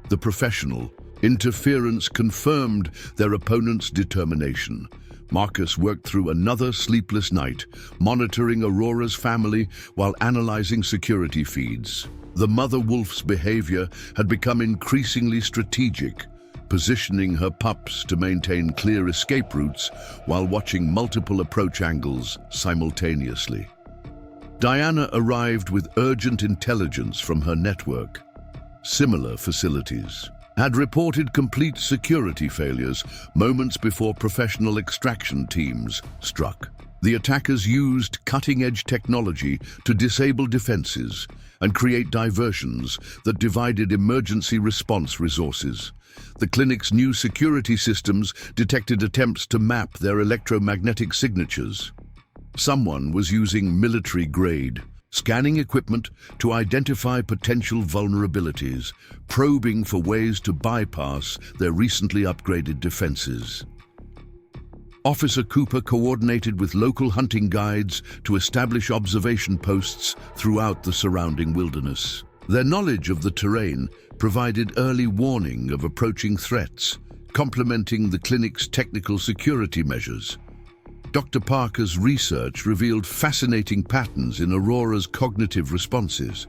The professional interference confirmed their opponent's determination. Marcus worked through another sleepless night, monitoring Aurora's family while analyzing security feeds. The mother wolf's behavior had become increasingly strategic, positioning her pups to maintain clear escape routes while watching multiple approach angles simultaneously. Diana arrived with urgent intelligence from her network. Similar facilities had reported complete security failures moments before professional extraction teams struck. The attackers used cutting-edge technology to disable defenses and create diversions that divided emergency response resources. The clinic's new security systems detected attempts to map their electromagnetic signatures. Someone was using military-grade scanning equipment to identify potential vulnerabilities, probing for ways to bypass their recently upgraded defenses. Officer Cooper coordinated with local hunting guides to establish observation posts throughout the surrounding wilderness. Their knowledge of the terrain provided early warning of approaching threats, complementing the clinic's technical security measures. Dr. Parker's research revealed fascinating patterns in Aurora's cognitive responses.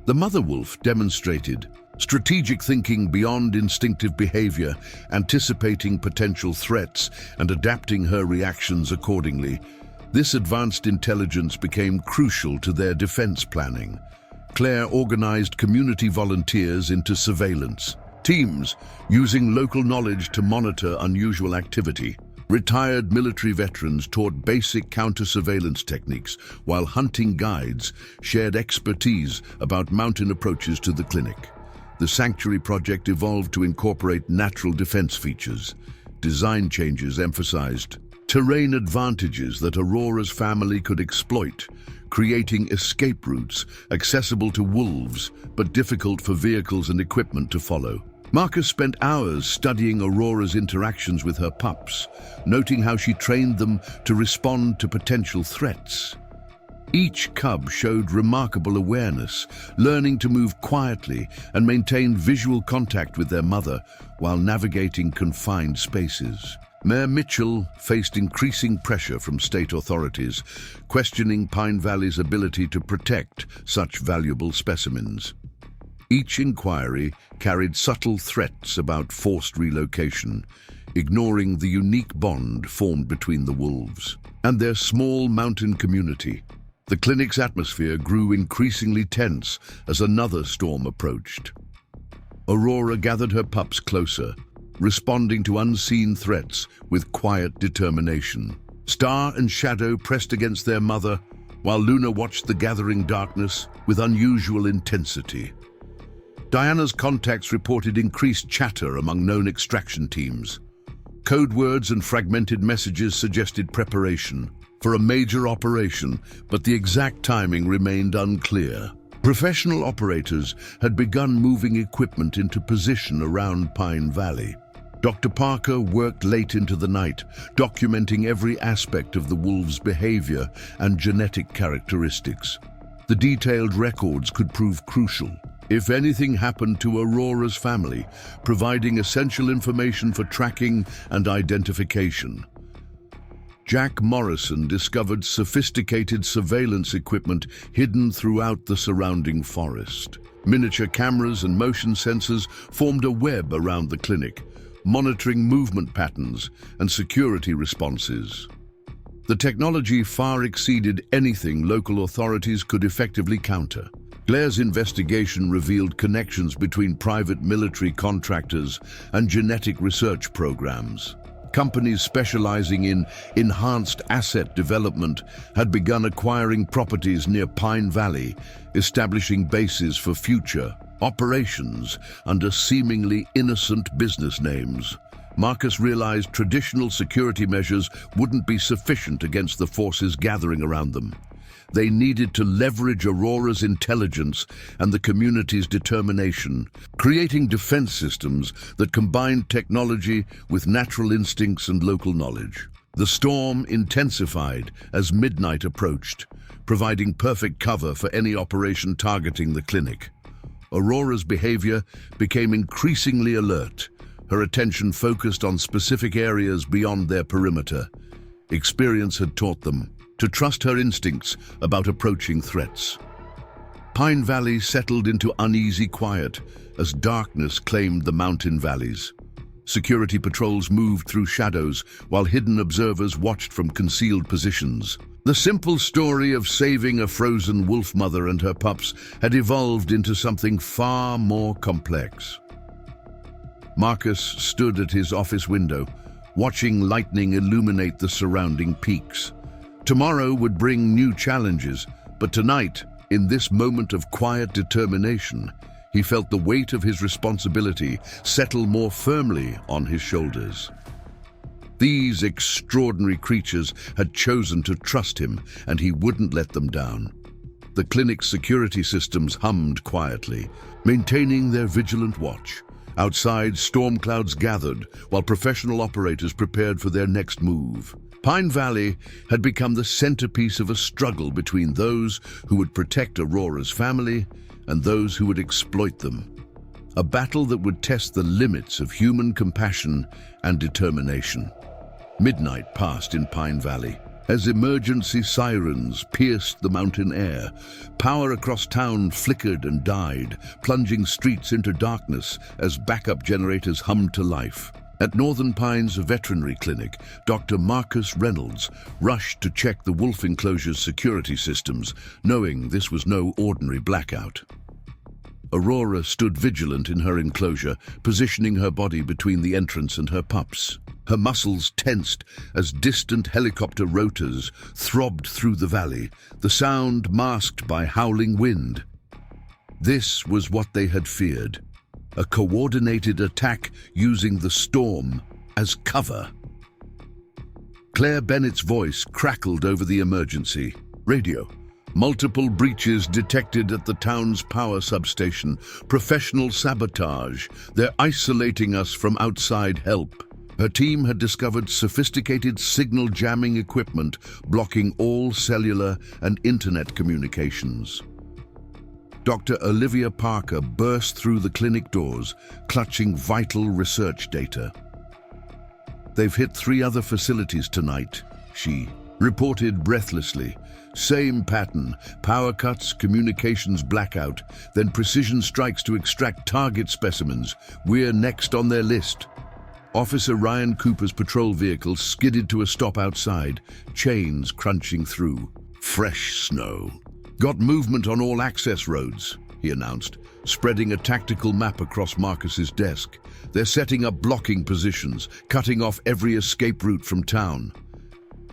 The mother wolf demonstrated Strategic thinking beyond instinctive behavior, anticipating potential threats and adapting her reactions accordingly. This advanced intelligence became crucial to their defense planning. Claire organized community volunteers into surveillance teams, using local knowledge to monitor unusual activity. Retired military veterans taught basic counter-surveillance techniques, while hunting guides shared expertise about mountain approaches to the clinic. The Sanctuary project evolved to incorporate natural defense features. Design changes emphasized terrain advantages that Aurora's family could exploit, creating escape routes accessible to wolves but difficult for vehicles and equipment to follow. Marcus spent hours studying Aurora's interactions with her pups, noting how she trained them to respond to potential threats. Each cub showed remarkable awareness, learning to move quietly and maintain visual contact with their mother while navigating confined spaces. Mayor Mitchell faced increasing pressure from state authorities, questioning Pine Valley's ability to protect such valuable specimens. Each inquiry carried subtle threats about forced relocation, ignoring the unique bond formed between the wolves and their small mountain community. The clinic's atmosphere grew increasingly tense as another storm approached. Aurora gathered her pups closer, responding to unseen threats with quiet determination. Star and Shadow pressed against their mother, while Luna watched the gathering darkness with unusual intensity. Diana's contacts reported increased chatter among known extraction teams. Code words and fragmented messages suggested preparation for a major operation, but the exact timing remained unclear. Professional operators had begun moving equipment into position around Pine Valley. Dr. Parker worked late into the night, documenting every aspect of the wolves' behavior and genetic characteristics. The detailed records could prove crucial if anything happened to Aurora's family, providing essential information for tracking and identification. Jack Morrison discovered sophisticated surveillance equipment hidden throughout the surrounding forest. Miniature cameras and motion sensors formed a web around the clinic, monitoring movement patterns and security responses. The technology far exceeded anything local authorities could effectively counter. Claire's investigation revealed connections between private military contractors and genetic research programs. Companies specializing in enhanced asset development had begun acquiring properties near Pine Valley, establishing bases for future operations under seemingly innocent business names. Marcus realized traditional security measures wouldn't be sufficient against the forces gathering around them. They needed to leverage Aurora's intelligence and the community's determination, creating defense systems that combined technology with natural instincts and local knowledge. The storm intensified as midnight approached, providing perfect cover for any operation targeting the clinic. Aurora's behavior became increasingly alert, her attention focused on specific areas beyond their perimeter. Experience had taught them to trust her instincts about approaching threats. Pine Valley settled into uneasy quiet as darkness claimed the mountain valleys. Security patrols moved through shadows while hidden observers watched from concealed positions. The simple story of saving a frozen wolf mother and her pups had evolved into something far more complex. Marcus stood at his office window, watching lightning illuminate the surrounding peaks. Tomorrow would bring new challenges, but tonight, in this moment of quiet determination, he felt the weight of his responsibility settle more firmly on his shoulders. These extraordinary creatures had chosen to trust him, and he wouldn't let them down. The clinic's security systems hummed quietly, maintaining their vigilant watch. Outside, storm clouds gathered, while professional operators prepared for their next move. Pine Valley had become the centerpiece of a struggle between those who would protect Aurora's family and those who would exploit them. A battle that would test the limits of human compassion and determination. Midnight passed in Pine Valley, As emergency sirens pierced the mountain air, power across town flickered and died, plunging streets into darkness as backup generators hummed to life. At Northern Pines Veterinary Clinic, Dr. Marcus Reynolds rushed to check the wolf enclosure's security systems, knowing this was no ordinary blackout. Aurora stood vigilant in her enclosure, positioning her body between the entrance and her pups. Her muscles tensed as distant helicopter rotors throbbed through the valley, the sound masked by howling wind. This was what they had feared, a coordinated attack using the storm as cover. Claire Bennett's voice crackled over the emergency radio. Multiple breaches detected at the town's power substation. Professional sabotage. They're isolating us from outside help. Her team had discovered sophisticated signal jamming equipment blocking all cellular and internet communications. Dr. Olivia Parker burst through the clinic doors, clutching vital research data. "They've hit 3 other facilities tonight," she reported breathlessly. "Same pattern, power cuts, communications blackout, then precision strikes to extract target specimens. We're next on their list." Officer Ryan Cooper's patrol vehicle skidded to a stop outside, chains crunching through. "Fresh snow. Got movement on all access roads," he announced, spreading a tactical map across Marcus's desk. "They're setting up blocking positions, cutting off every escape route from town."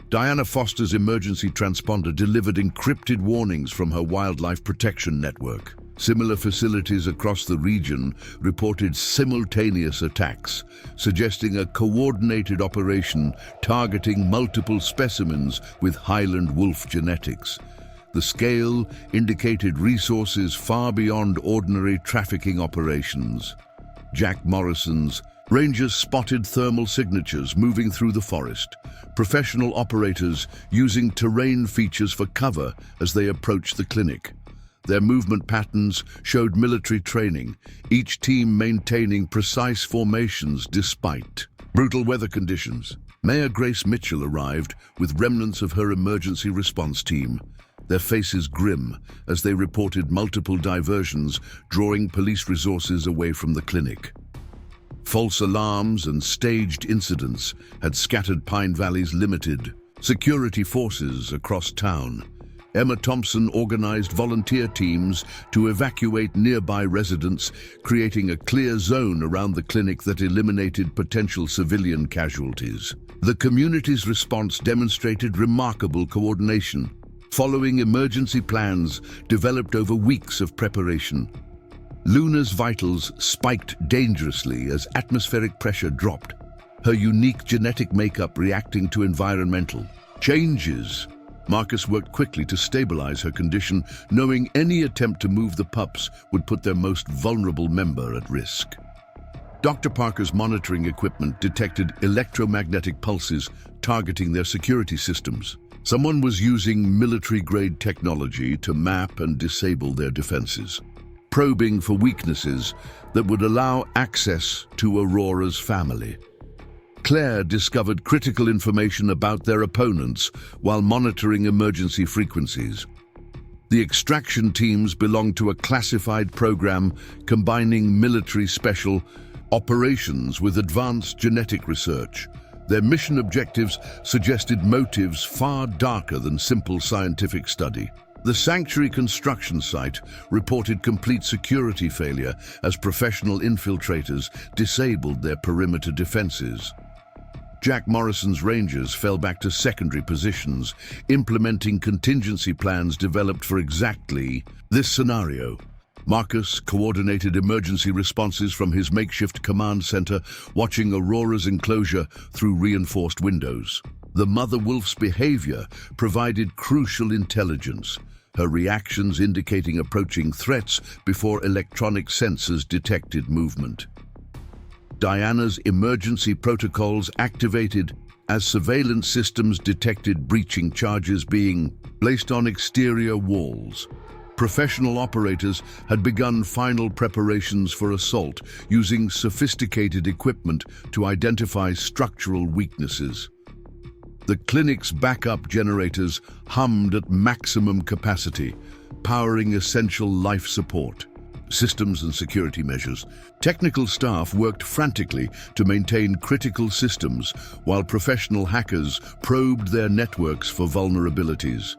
Diana Foster's emergency transponder delivered encrypted warnings from her wildlife protection network. Similar facilities across the region reported simultaneous attacks, suggesting a coordinated operation targeting multiple specimens with Highland wolf genetics. The scale indicated resources far beyond ordinary trafficking operations. Jack Morrison's rangers spotted thermal signatures moving through the forest, professional operators using terrain features for cover as they approached the clinic. Their movement patterns showed military training, each team maintaining precise formations despite brutal weather conditions. Mayor Grace Mitchell arrived with remnants of her emergency response team, their faces grim as they reported multiple diversions, drawing police resources away from the clinic. False alarms and staged incidents had scattered Pine Valley's limited security forces across town. Emma Thompson organized volunteer teams to evacuate nearby residents, creating a clear zone around the clinic that eliminated potential civilian casualties. The community's response demonstrated remarkable coordination, following emergency plans developed over weeks of preparation. Luna's vitals spiked dangerously as atmospheric pressure dropped, her unique genetic makeup reacting to environmental changes. Marcus worked quickly to stabilize her condition, knowing any attempt to move the pups would put their most vulnerable member at risk. Dr. Parker's monitoring equipment detected electromagnetic pulses targeting their security systems. Someone was using military-grade technology to map and disable their defenses, probing for weaknesses that would allow access to Aurora's family. Claire discovered critical information about their opponents while monitoring emergency frequencies. The extraction teams belonged to a classified program combining military special operations with advanced genetic research. Their mission objectives suggested motives far darker than simple scientific study. The sanctuary construction site reported complete security failure as professional infiltrators disabled their perimeter defenses. Jack Morrison's rangers fell back to secondary positions, implementing contingency plans developed for exactly this scenario. Marcus coordinated emergency responses from his makeshift command center, watching Aurora's enclosure through reinforced windows. The mother wolf's behavior provided crucial intelligence, her reactions indicating approaching threats before electronic sensors detected movement. Diana's emergency protocols activated as surveillance systems detected breaching charges being placed on exterior walls. Professional operators had begun final preparations for assault, using sophisticated equipment to identify structural weaknesses. The clinic's backup generators hummed at maximum capacity, powering essential life support. Systems and security measures. Technical staff worked frantically to maintain critical systems, while professional hackers probed their networks for vulnerabilities.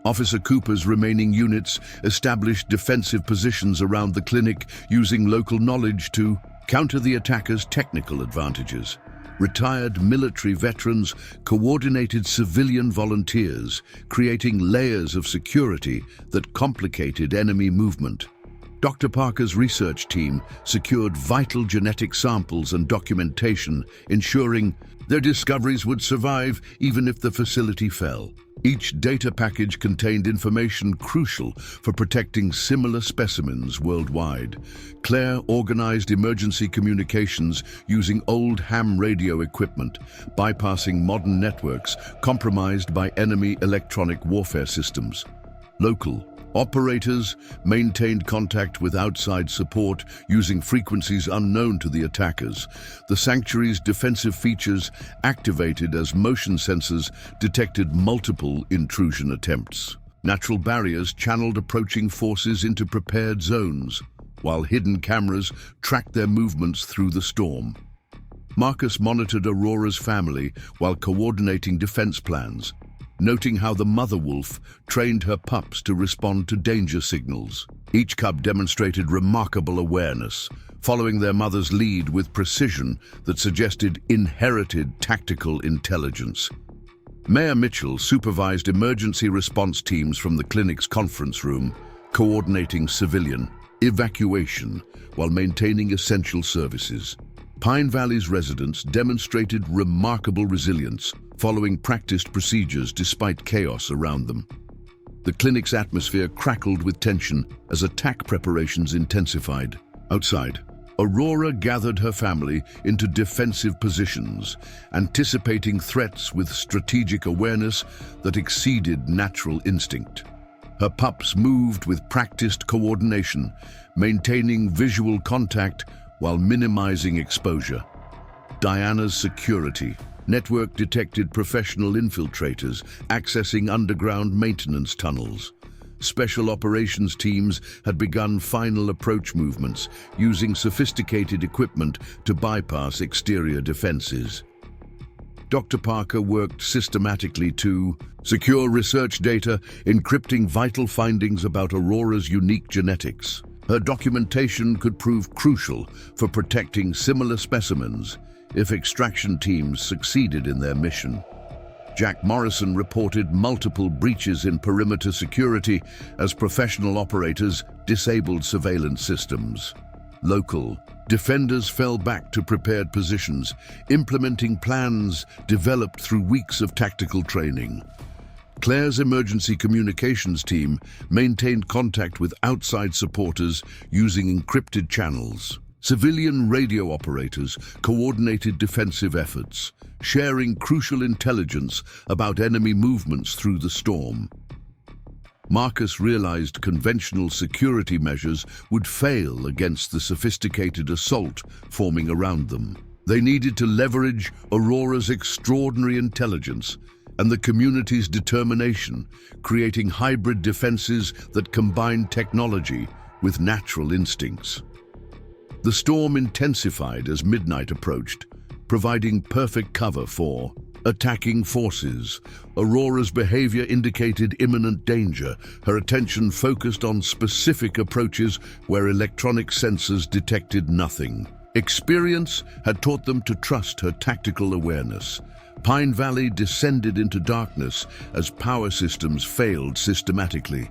Officer Cooper's remaining units established defensive positions around the clinic using local knowledge to counter the attackers' technical advantages. Retired military veterans coordinated civilian volunteers, creating layers of security that complicated enemy movement. Dr. Parker's research team secured vital genetic samples and documentation, ensuring their discoveries would survive even if the facility fell. Each data package contained information crucial for protecting similar specimens worldwide. Claire organized emergency communications using old ham radio equipment, bypassing modern networks compromised by enemy electronic warfare systems. Local operators maintained contact with outside support using frequencies unknown to the attackers. The sanctuary's defensive features activated as motion sensors detected multiple intrusion attempts. Natural barriers channeled approaching forces into prepared zones, while hidden cameras tracked their movements through the storm. Marcus monitored Aurora's family while coordinating defense plans, noting how the mother wolf trained her pups to respond to danger signals. Each cub demonstrated remarkable awareness, following their mother's lead with precision that suggested inherited tactical intelligence. Mayor Mitchell supervised emergency response teams from the clinic's conference room, coordinating civilian evacuation while maintaining essential services. Pine Valley's residents demonstrated remarkable resilience, following practiced procedures despite chaos around them. The clinic's atmosphere crackled with tension as attack preparations intensified. Outside, Aurora gathered her family into defensive positions, anticipating threats with strategic awareness that exceeded natural instinct. Her pups moved with practiced coordination, maintaining visual contact while minimizing exposure. Diana's security network detected professional infiltrators accessing underground maintenance tunnels. Special operations teams had begun final approach movements, using sophisticated equipment to bypass exterior defenses. Dr. Parker worked systematically to secure research data, encrypting vital findings about Aurora's unique genetics. Her documentation could prove crucial for protecting similar specimens if extraction teams succeeded in their mission. Jack Morrison reported multiple breaches in perimeter security as professional operators disabled surveillance systems. Local defenders fell back to prepared positions, implementing plans developed through weeks of tactical training. Claire's emergency communications team maintained contact with outside supporters using encrypted channels. Civilian radio operators coordinated defensive efforts, sharing crucial intelligence about enemy movements through the storm. Marcus realized conventional security measures would fail against the sophisticated assault forming around them. They needed to leverage Aurora's extraordinary intelligence and the community's determination, creating hybrid defenses that combined technology with natural instincts. The storm intensified as midnight approached, providing perfect cover for attacking forces. Aurora's behavior indicated imminent danger, her attention focused on specific approaches where electronic sensors detected nothing. Experience had taught them to trust her tactical awareness. Pine Valley descended into darkness as power systems failed systematically.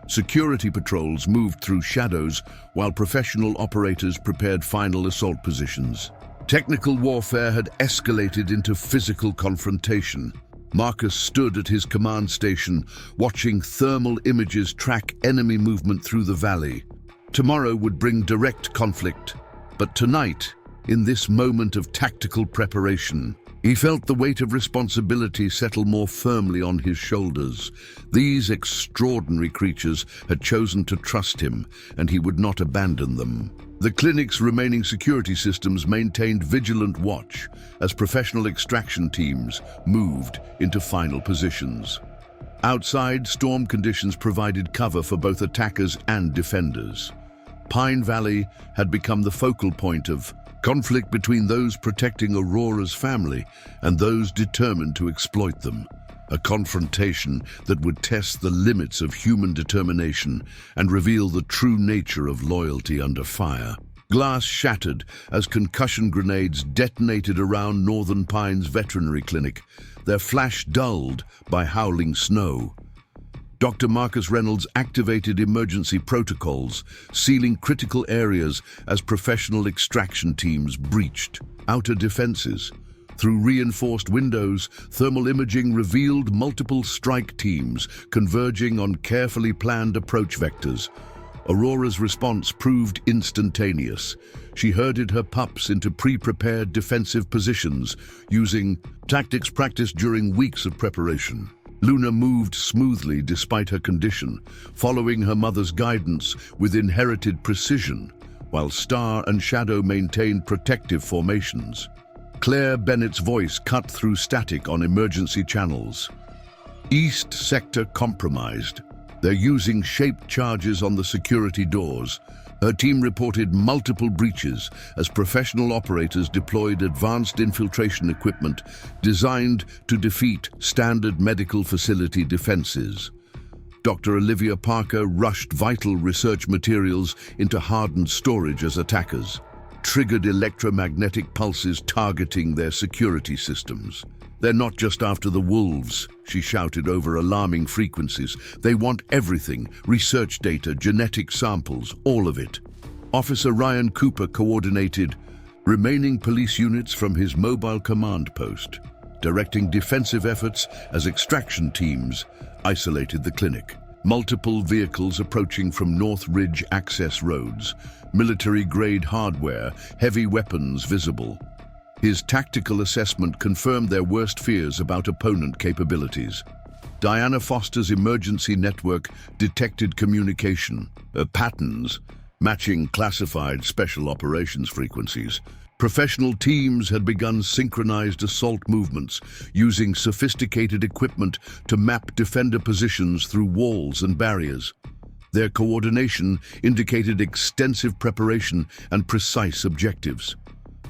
Security patrols moved through shadows while professional operators prepared final assault positions. Technical warfare had escalated into physical confrontation. Marcus stood at his command station, watching thermal images track enemy movement through the valley. Tomorrow would bring direct conflict, but tonight, in this moment of tactical preparation, he felt the weight of responsibility settle more firmly on his shoulders. These extraordinary creatures had chosen to trust him, and he would not abandon them. The clinic's remaining security systems maintained vigilant watch as professional extraction teams moved into final positions. Outside, storm conditions provided cover for both attackers and defenders. Pine Valley had become the focal point of conflict between those protecting Aurora's family and those determined to exploit them. A confrontation that would test the limits of human determination and reveal the true nature of loyalty under fire. Glass shattered as concussion grenades detonated around Northern Pines Veterinary Clinic, their flash dulled by howling snow. Dr. Marcus Reynolds activated emergency protocols, sealing critical areas as professional extraction teams breached outer defenses. Through reinforced windows, thermal imaging revealed multiple strike teams converging on carefully planned approach vectors. Aurora's response proved instantaneous. She herded her pups into pre-prepared defensive positions, using tactics practiced during weeks of preparation. Luna moved smoothly despite her condition, following her mother's guidance with inherited precision, while Star and Shadow maintained protective formations. Claire Bennett's voice cut through static on emergency channels. East sector compromised. They're using shaped charges on the security doors. Her team reported multiple breaches as professional operators deployed advanced infiltration equipment designed to defeat standard medical facility defenses. Dr. Olivia Parker rushed vital research materials into hardened storage as attackers triggered electromagnetic pulses targeting their security systems. They're not just after the wolves, she shouted over alarming frequencies. They want everything, research data, genetic samples, all of it. Officer Ryan Cooper coordinated remaining police units from his mobile command post, directing defensive efforts as extraction teams isolated the clinic. Multiple vehicles approaching from North Ridge access roads, military-grade hardware, heavy weapons visible. His tactical assessment confirmed their worst fears about opponent capabilities. Diana Foster's emergency network detected communication patterns matching classified special operations frequencies. Professional teams had begun synchronized assault movements, using sophisticated equipment to map defender positions through walls and barriers. Their coordination indicated extensive preparation and precise objectives.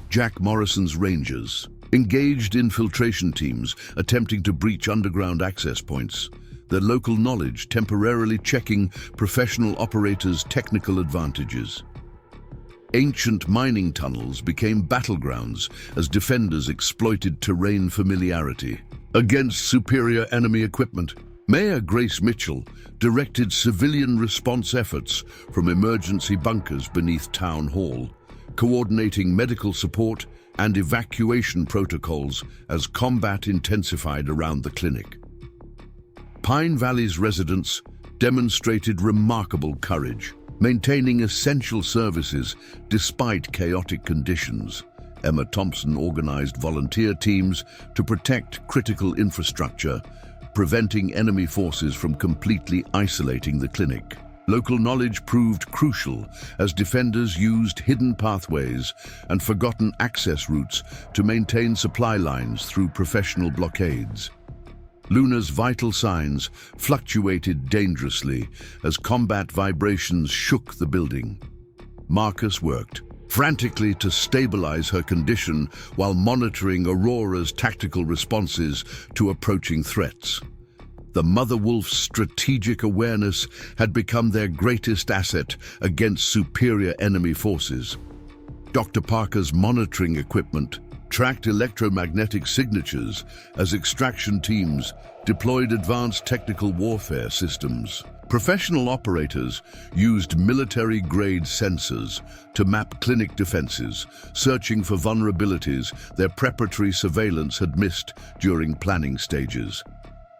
Jack Morrison's Rangers engaged infiltration teams attempting to breach underground access points, their local knowledge temporarily checking professional operators' technical advantages. Ancient mining tunnels became battlegrounds as defenders exploited terrain familiarity against superior enemy equipment. Mayor Grace Mitchell directed civilian response efforts from emergency bunkers beneath Town Hall, coordinating medical support and evacuation protocols as combat intensified around the clinic. Pine Valley's residents demonstrated remarkable courage, maintaining essential services despite chaotic conditions. Emma Thompson organized volunteer teams to protect critical infrastructure, preventing enemy forces from completely isolating the clinic. Local knowledge proved crucial as defenders used hidden pathways and forgotten access routes to maintain supply lines through professional blockades. Luna's vital signs fluctuated dangerously as combat vibrations shook the building. Marcus worked frantically to stabilize her condition while monitoring Aurora's tactical responses to approaching threats. The mother wolf's strategic awareness had become their greatest asset against superior enemy forces. Dr. Parker's monitoring equipment tracked electromagnetic signatures as extraction teams deployed advanced technical warfare systems. Professional operators used military-grade sensors to map clinic defenses, searching for vulnerabilities their preparatory surveillance had missed during planning stages.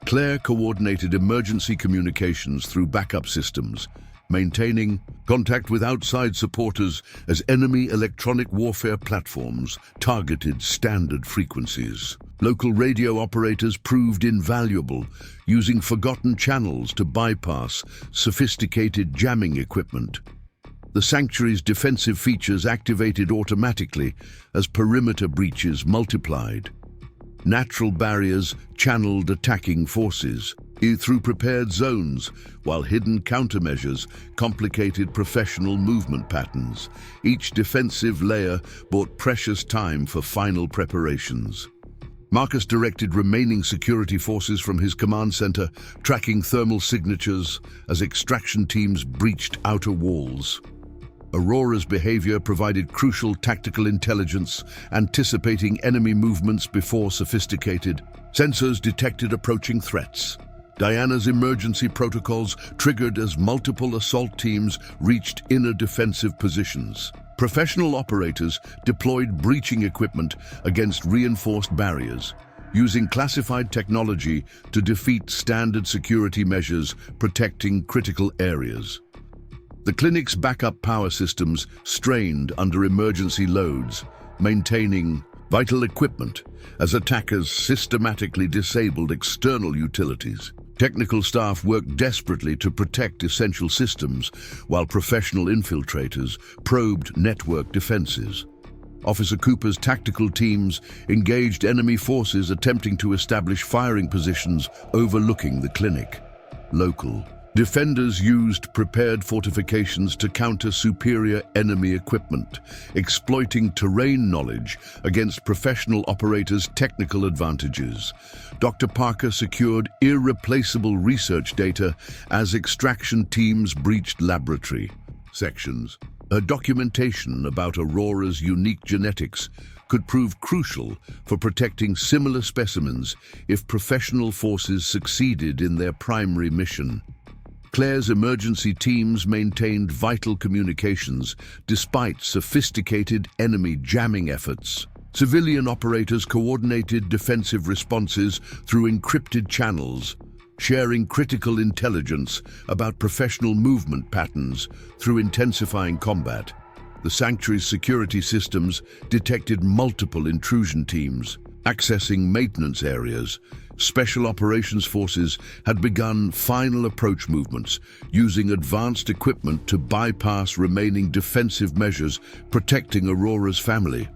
Claire coordinated emergency communications through backup systems, maintaining contact with outside supporters as enemy electronic warfare platforms targeted standard frequencies. Local radio operators proved invaluable, using forgotten channels to bypass sophisticated jamming equipment. The sanctuary's defensive features activated automatically as perimeter breaches multiplied. Natural barriers channeled attacking forces through prepared zones, while hidden countermeasures complicated professional movement patterns. Each defensive layer bought precious time for final preparations. Marcus directed remaining security forces from his command center, tracking thermal signatures as extraction teams breached outer walls. Aurora's behavior provided crucial tactical intelligence, anticipating enemy movements before sophisticated sensors detected approaching threats. Diana's emergency protocols triggered as multiple assault teams reached inner defensive positions. Professional operators deployed breaching equipment against reinforced barriers, using classified technology to defeat standard security measures protecting critical areas. The clinic's backup power systems strained under emergency loads, maintaining vital equipment as attackers systematically disabled external utilities. Technical staff worked desperately to protect essential systems, while professional infiltrators probed network defenses. Officer Cooper's tactical teams engaged enemy forces attempting to establish firing positions overlooking the clinic. Local defenders used prepared fortifications to counter superior enemy equipment, exploiting terrain knowledge against professional operators' technical advantages. Dr. Parker secured irreplaceable research data as extraction teams breached laboratory sections. Her documentation about Aurora's unique genetics could prove crucial for protecting similar specimens if professional forces succeeded in their primary mission. Claire's emergency teams maintained vital communications despite sophisticated enemy jamming efforts. Civilian operators coordinated defensive responses through encrypted channels, sharing critical intelligence about professional movement patterns through intensifying combat. The sanctuary's security systems detected multiple intrusion teams, accessing maintenance areas. Special operations forces had begun final approach movements, using advanced equipment to bypass remaining defensive measures protecting Aurora's family.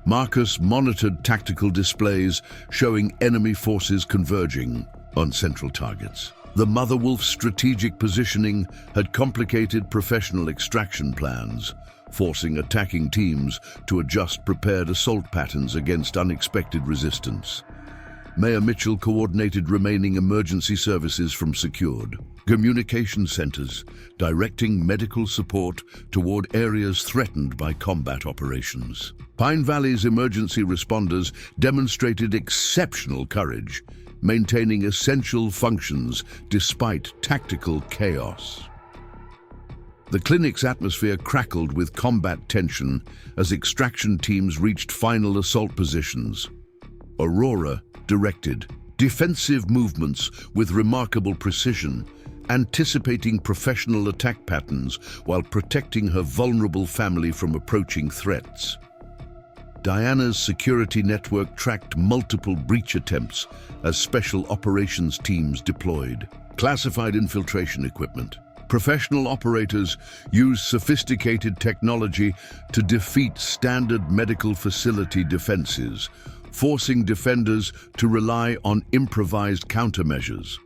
Marcus monitored tactical displays showing enemy forces converging on central targets. The Mother Wolf's strategic positioning had complicated professional extraction plans, forcing attacking teams to adjust prepared assault patterns against unexpected resistance. Mayor Mitchell coordinated remaining emergency services from secured communication centers, directing medical support toward areas threatened by combat operations. Pine Valley's emergency responders demonstrated exceptional courage, maintaining essential functions despite tactical chaos. The clinic's atmosphere crackled with combat tension as extraction teams reached final assault positions. Aurora directed defensive movements with remarkable precision, anticipating professional attack patterns while protecting her vulnerable family from approaching threats. Diana's security network tracked multiple breach attempts as special operations teams deployed. Classified infiltration equipment. Professional operators used sophisticated technology to defeat standard medical facility defenses, forcing defenders to rely on improvised countermeasures.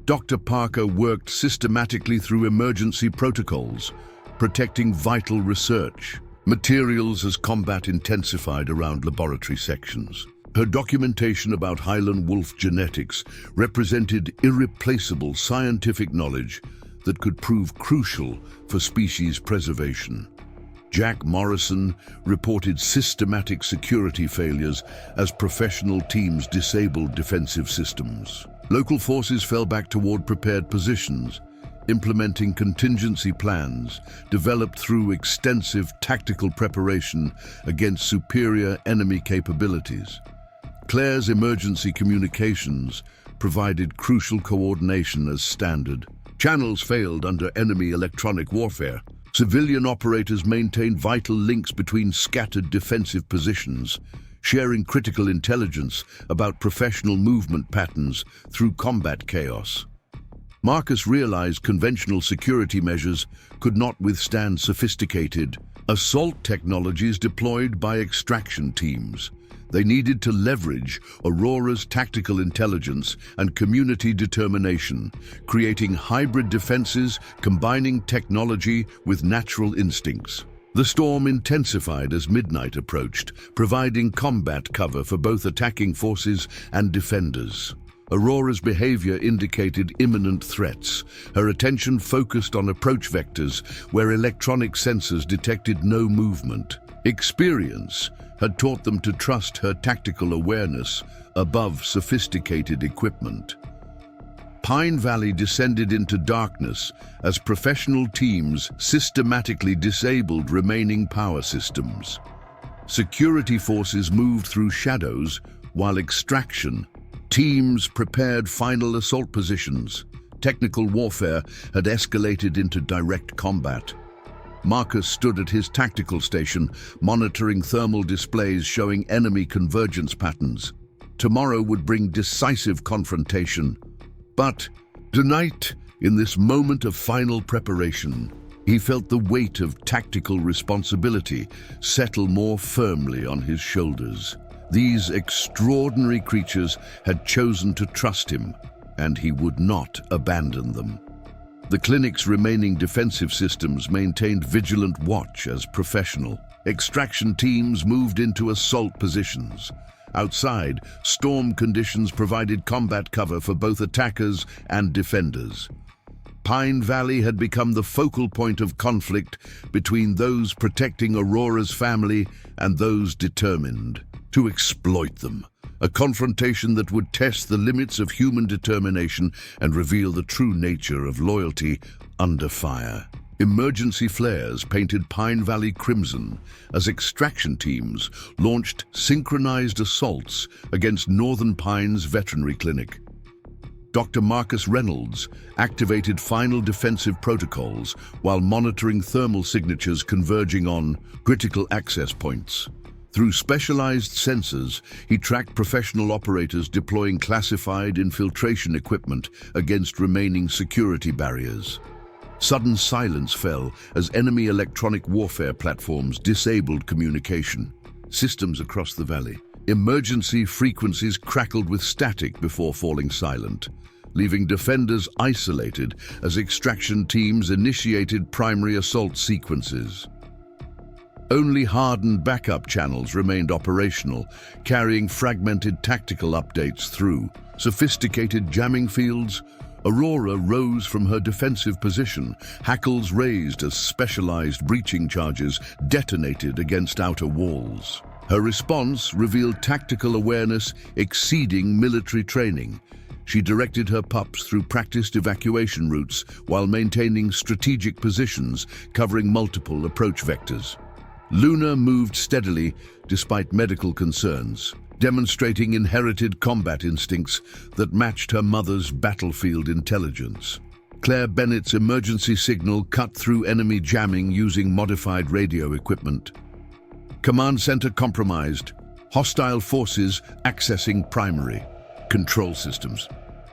Dr. Parker worked systematically through emergency protocols, protecting vital research materials as combat intensified around laboratory sections. Her documentation about Highland wolf genetics represented irreplaceable scientific knowledge that could prove crucial for species preservation. Jack Morrison reported systematic security failures as professional teams disabled defensive systems. Local forces fell back toward prepared positions, implementing contingency plans developed through extensive tactical preparation against superior enemy capabilities. Claire's emergency communications provided crucial coordination as standard. Channels failed under enemy electronic warfare. Civilian operators maintained vital links between scattered defensive positions, sharing critical intelligence about professional movement patterns through combat chaos. Marcus realized conventional security measures could not withstand sophisticated assault technologies deployed by extraction teams. They needed to leverage Aurora's tactical intelligence and community determination, creating hybrid defenses combining technology with natural instincts. The storm intensified as midnight approached, providing combat cover for both attacking forces and defenders. Aurora's behavior indicated imminent threats. Her attention focused on approach vectors where electronic sensors detected no movement. Experience had taught them to trust her tactical awareness above sophisticated equipment. Pine Valley descended into darkness as professional teams systematically disabled remaining power systems. Security forces moved through shadows while extraction teams prepared final assault positions. Technical warfare had escalated into direct combat. Marcus stood at his tactical station, monitoring thermal displays showing enemy convergence patterns. Tomorrow would bring decisive confrontation. But tonight, in this moment of final preparation, he felt the weight of tactical responsibility settle more firmly on his shoulders. These extraordinary creatures had chosen to trust him, and he would not abandon them. The clinic's remaining defensive systems maintained vigilant watch as professional. Extraction teams moved into assault positions. Outside, storm conditions provided combat cover for both attackers and defenders. Pine Valley had become the focal point of conflict between those protecting Aurora's family and those determined to exploit them. A confrontation that would test the limits of human determination and reveal the true nature of loyalty under fire. Emergency flares painted Pine Valley crimson as extraction teams launched synchronized assaults against Northern Pines Veterinary Clinic. Dr. Marcus Reynolds activated final defensive protocols while monitoring thermal signatures converging on critical access points. Through specialized sensors, he tracked professional operators deploying classified infiltration equipment against remaining security barriers. Sudden silence fell as enemy electronic warfare platforms disabled communication. Systems across the valley. Emergency frequencies crackled with static before falling silent, leaving defenders isolated as extraction teams initiated primary assault sequences. Only hardened backup channels remained operational, carrying fragmented tactical updates through sophisticated jamming fields. Aurora rose from her defensive position, hackles raised as specialized breaching charges detonated against outer walls. Her response revealed tactical awareness exceeding military training. She directed her pups through practiced evacuation routes while maintaining strategic positions covering multiple approach vectors. Luna moved steadily despite medical concerns, demonstrating inherited combat instincts that matched her mother's battlefield intelligence. Claire Bennett's emergency signal cut through enemy jamming using modified radio equipment. Command center compromised. Hostile forces accessing primary control systems.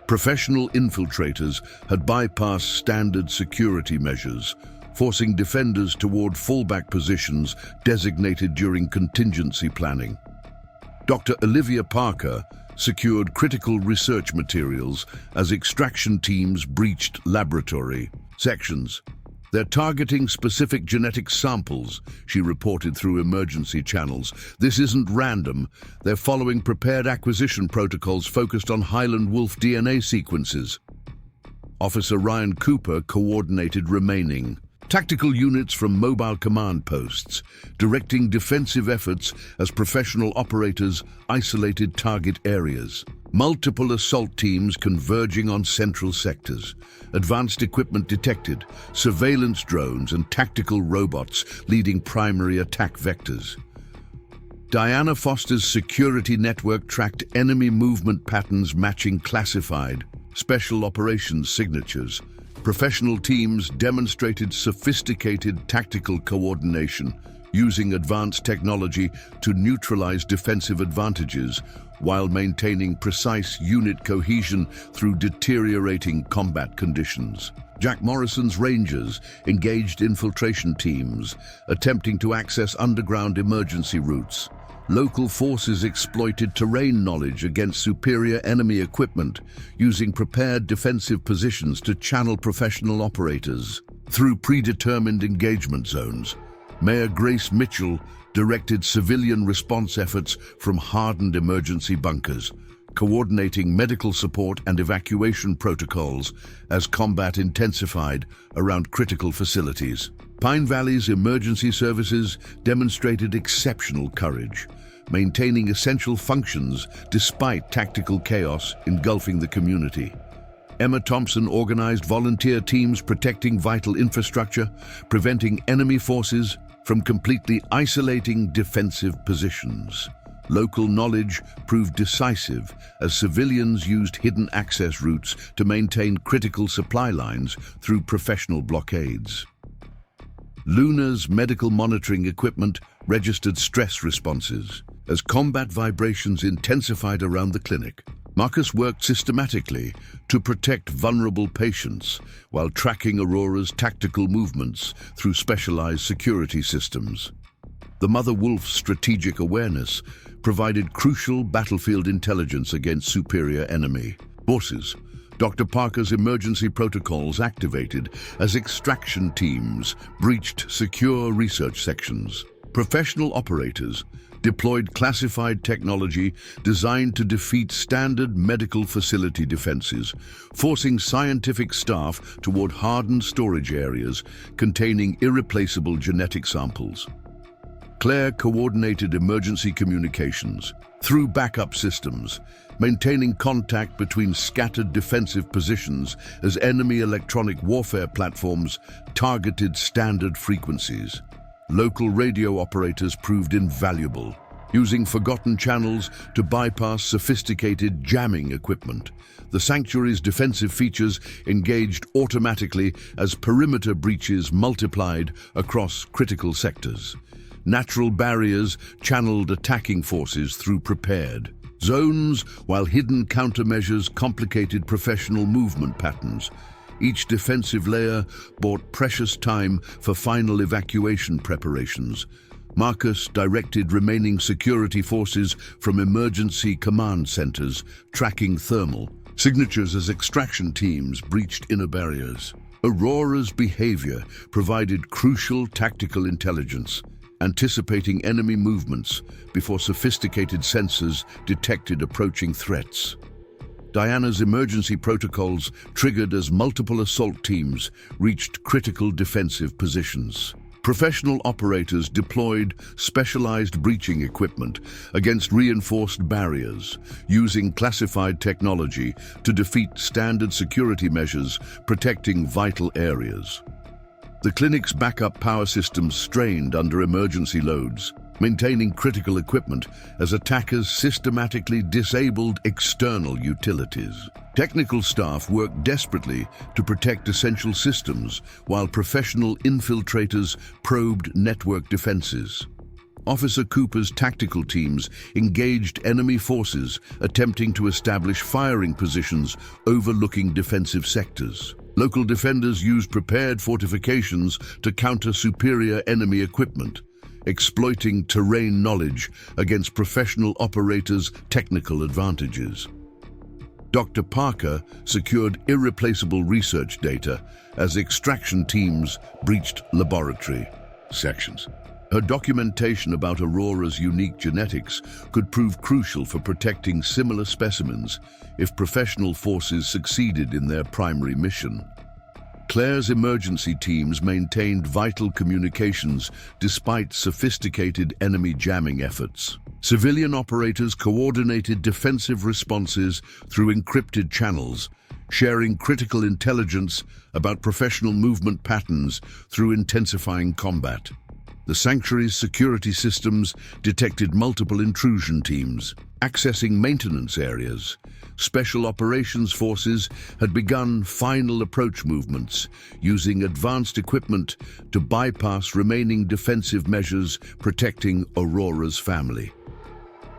Professional infiltrators had bypassed standard security measures, forcing defenders toward fallback positions designated during contingency planning. Dr. Olivia Parker secured critical research materials as extraction teams breached laboratory sections. They're targeting specific genetic samples, she reported through emergency channels. This isn't random. They're following prepared acquisition protocols focused on Highland wolf DNA sequences. Officer Ryan Cooper coordinated remaining tactical units from mobile command posts, directing defensive efforts as professional operators isolated target areas. Multiple assault teams converging on central sectors. Advanced equipment detected, surveillance drones and tactical robots leading primary attack vectors. Diana Foster's security network tracked enemy movement patterns matching classified special operations signatures. Professional teams demonstrated sophisticated tactical coordination, using advanced technology to neutralize defensive advantages while maintaining precise unit cohesion through deteriorating combat conditions. Jack Morrison's Rangers engaged infiltration teams, attempting to access underground emergency routes. Local forces exploited terrain knowledge against superior enemy equipment, using prepared defensive positions to channel professional operators. Through predetermined engagement zones, Mayor Grace Mitchell directed civilian response efforts from hardened emergency bunkers, coordinating medical support and evacuation protocols as combat intensified around critical facilities. Pine Valley's emergency services demonstrated exceptional courage, maintaining essential functions despite tactical chaos engulfing the community. Emma Thompson organized volunteer teams protecting vital infrastructure, preventing enemy forces from completely isolating defensive positions. Local knowledge proved decisive as civilians used hidden access routes to maintain critical supply lines through professional blockades. Luna's medical monitoring equipment registered stress responses as combat vibrations intensified around the clinic. Marcus worked systematically to protect vulnerable patients while tracking Aurora's tactical movements through specialized security systems. The Mother Wolf's strategic awareness provided crucial battlefield intelligence against superior enemy forces. Dr. Parker's emergency protocols activated as extraction teams breached secure research sections. Professional operators deployed classified technology designed to defeat standard medical facility defenses, forcing scientific staff toward hardened storage areas containing irreplaceable genetic samples. Claire coordinated emergency communications through backup systems, maintaining contact between scattered defensive positions as enemy electronic warfare platforms targeted standard frequencies. Local radio operators proved invaluable, using forgotten channels to bypass sophisticated jamming equipment. The sanctuary's defensive features engaged automatically as perimeter breaches multiplied across critical sectors. Natural barriers channeled attacking forces through prepared zones, while hidden countermeasures complicated professional movement patterns. Each defensive layer bought precious time for final evacuation preparations. Marcus directed remaining security forces from emergency command centers, tracking thermal signatures as extraction teams breached inner barriers. Aurora's behavior provided crucial tactical intelligence, anticipating enemy movements before sophisticated sensors detected approaching threats. Diana's emergency protocols triggered as multiple assault teams reached critical defensive positions. Professional operators deployed specialized breaching equipment against reinforced barriers, using classified technology to defeat standard security measures protecting vital areas. The clinic's backup power systems strained under emergency loads, maintaining critical equipment as attackers systematically disabled external utilities. Technical staff worked desperately to protect essential systems, while professional infiltrators probed network defenses. Officer Cooper's tactical teams engaged enemy forces attempting to establish firing positions overlooking defensive sectors. Local defenders used prepared fortifications to counter superior enemy equipment, exploiting terrain knowledge against professional operators' technical advantages. Dr. Parker secured irreplaceable research data as extraction teams breached laboratory sections. Her documentation about Aurora's unique genetics could prove crucial for protecting similar specimens if professional forces succeeded in their primary mission. Claire's emergency teams maintained vital communications despite sophisticated enemy jamming efforts. Civilian operators coordinated defensive responses through encrypted channels, sharing critical intelligence about professional movement patterns through intensifying combat. The sanctuary's security systems detected multiple intrusion teams, accessing maintenance areas. Special operations forces had begun final approach movements, using advanced equipment to bypass remaining defensive measures protecting Aurora's family.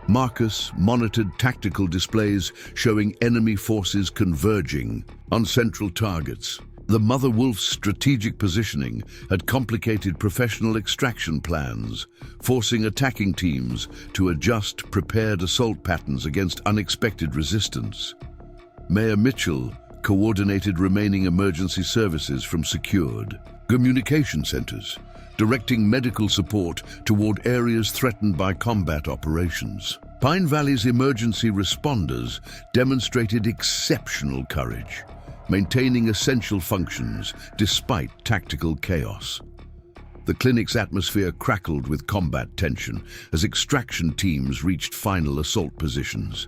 Marcus monitored tactical displays showing enemy forces converging on central targets. The mother wolf's strategic positioning had complicated professional extraction plans, forcing attacking teams to adjust prepared assault patterns against unexpected resistance. Mayor Mitchell coordinated remaining emergency services from secured communication centers, directing medical support toward areas threatened by combat operations. Pine Valley's emergency responders demonstrated exceptional courage, maintaining essential functions despite tactical chaos. The clinic's atmosphere crackled with combat tension as extraction teams reached final assault positions.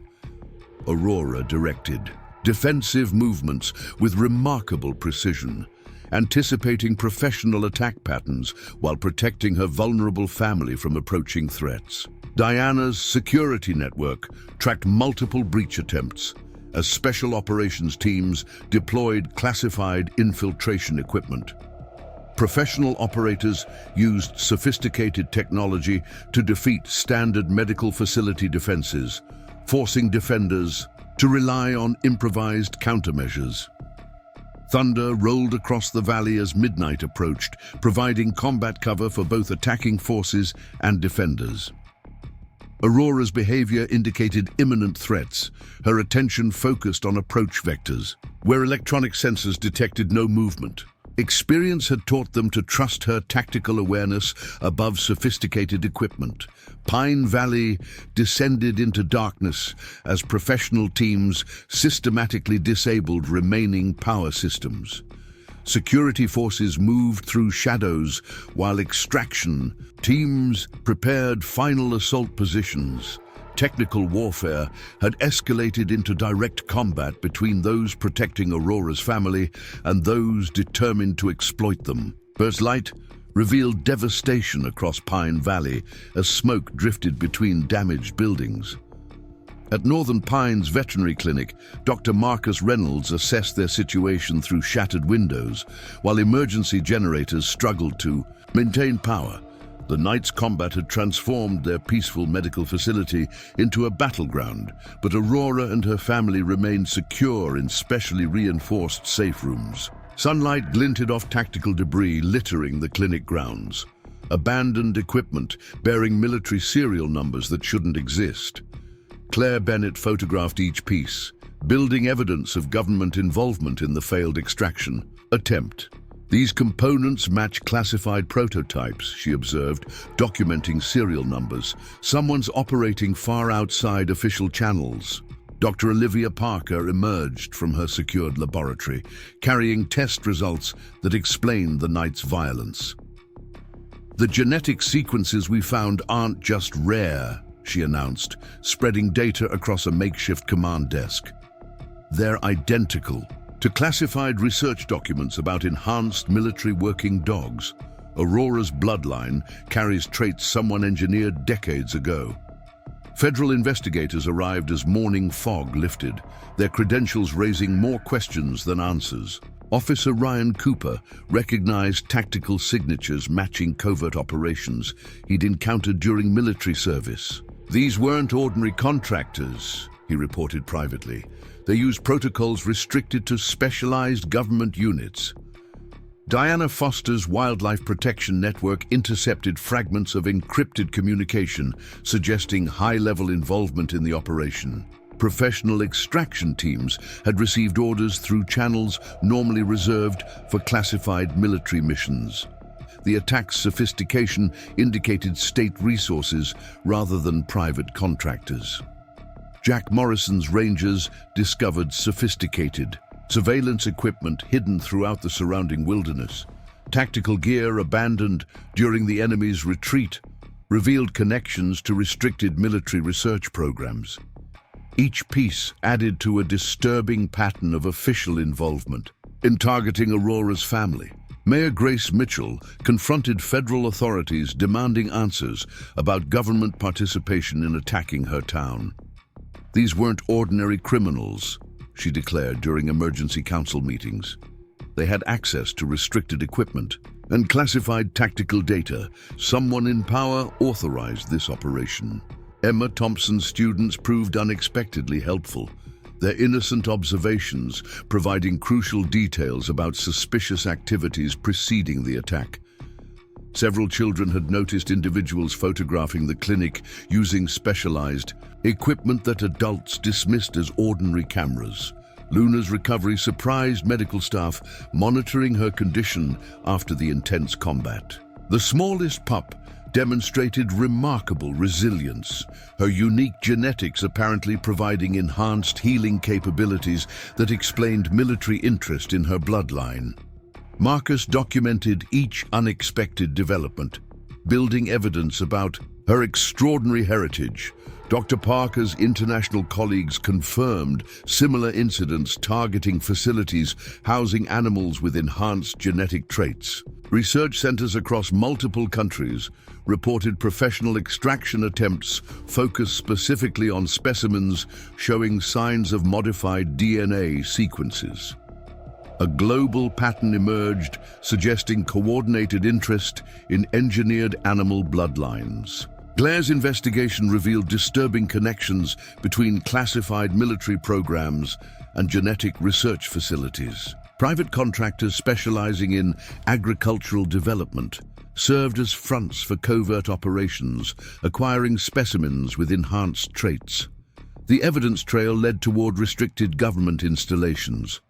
Aurora directed defensive movements with remarkable precision, anticipating professional attack patterns while protecting her vulnerable family from approaching threats. Diana's security network tracked multiple breach attempts as special operations teams deployed classified infiltration equipment. Professional operators used sophisticated technology to defeat standard medical facility defenses, forcing defenders to rely on improvised countermeasures. Thunder rolled across the valley as midnight approached, providing combat cover for both attacking forces and defenders. Aurora's behavior indicated imminent threats, her attention focused on approach vectors, where electronic sensors detected no movement. Experience had taught them to trust her tactical awareness above sophisticated equipment. Pine Valley descended into darkness as professional teams systematically disabled remaining power systems. Security forces moved through shadows while extraction teams prepared final assault positions. Technical warfare had escalated into direct combat between those protecting Aurora's family and those determined to exploit them. First light revealed devastation across Pine Valley as smoke drifted between damaged buildings. At Northern Pines Veterinary Clinic, Dr. Marcus Reynolds assessed their situation through shattered windows, while emergency generators struggled to maintain power. The night's combat had transformed their peaceful medical facility into a battleground, but Aurora and her family remained secure in specially reinforced safe rooms. Sunlight glinted off tactical debris littering the clinic grounds, abandoned equipment bearing military serial numbers that shouldn't exist. Claire Bennett photographed each piece, building evidence of government involvement in the failed extraction attempt. These components match classified prototypes, she observed, documenting serial numbers. Someone's operating far outside official channels. Dr. Olivia Parker emerged from her secured laboratory, carrying test results that explained the night's violence. "The genetic sequences we found aren't just rare," she announced, spreading data across a makeshift command desk. "They're identical to classified research documents about enhanced military working dogs. Aurora's bloodline carries traits someone engineered decades ago." Federal investigators arrived as morning fog lifted, their credentials raising more questions than answers. Officer Ryan Cooper recognized tactical signatures matching covert operations he'd encountered during military service. "These weren't ordinary contractors," he reported privately. "They used protocols restricted to specialized government units." Diana Foster's Wildlife Protection Network intercepted fragments of encrypted communication, suggesting high-level involvement in the operation. Professional extraction teams had received orders through channels normally reserved for classified military missions. The attack's sophistication indicated state resources rather than private contractors. Jack Morrison's Rangers discovered sophisticated surveillance equipment hidden throughout the surrounding wilderness. Tactical gear abandoned during the enemy's retreat revealed connections to restricted military research programs. Each piece added to a disturbing pattern of official involvement in targeting Aurora's family. Mayor Grace Mitchell confronted federal authorities demanding answers about government participation in attacking her town. "These weren't ordinary criminals," she declared during emergency council meetings. "They had access to restricted equipment and classified tactical data. Someone in power authorized this operation." Emma Thompson's students proved unexpectedly helpful, their innocent observations providing crucial details about suspicious activities preceding the attack. Several children had noticed individuals photographing the clinic using specialized equipment that adults dismissed as ordinary cameras. Luna's recovery surprised medical staff monitoring her condition after the intense combat. The smallest pup demonstrated remarkable resilience, her unique genetics apparently providing enhanced healing capabilities that explained military interest in her bloodline. Marcus documented each unexpected development, building evidence about her extraordinary heritage. Dr. Parker's international colleagues confirmed similar incidents targeting facilities housing animals with enhanced genetic traits. Research centers across multiple countries reported professional extraction attempts focused specifically on specimens showing signs of modified DNA sequences. A global pattern emerged suggesting coordinated interest in engineered animal bloodlines. Blair's investigation revealed disturbing connections between classified military programs and genetic research facilities. Private contractors specializing in agricultural development served as fronts for covert operations, acquiring specimens with enhanced traits. The evidence trail led toward restricted government installations.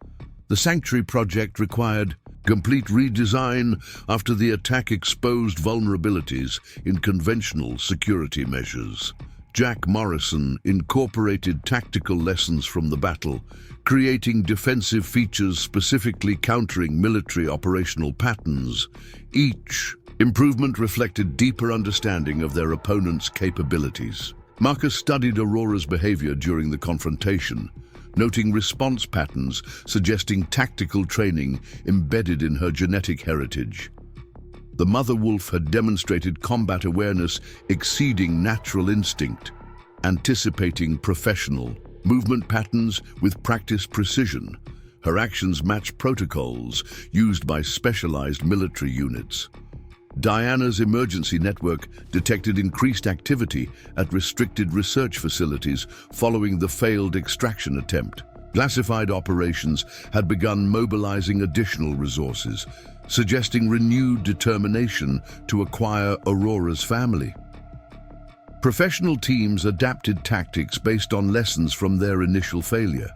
The Sanctuary project required complete redesign after the attack exposed vulnerabilities in conventional security measures. Jack Morrison incorporated tactical lessons from the battle, creating defensive features specifically countering military operational patterns. Each improvement reflected deeper understanding of their opponent's capabilities. Marcus studied Aurora's behavior during the confrontation, noting response patterns suggesting tactical training embedded in her genetic heritage. The mother wolf had demonstrated combat awareness exceeding natural instinct, anticipating professional movement patterns with practiced precision. Her actions matched protocols used by specialized military units. Diana's emergency network detected increased activity at restricted research facilities following the failed extraction attempt. Classified operations had begun mobilizing additional resources, suggesting renewed determination to acquire Aurora's family. Professional teams adapted tactics based on lessons from their initial failure.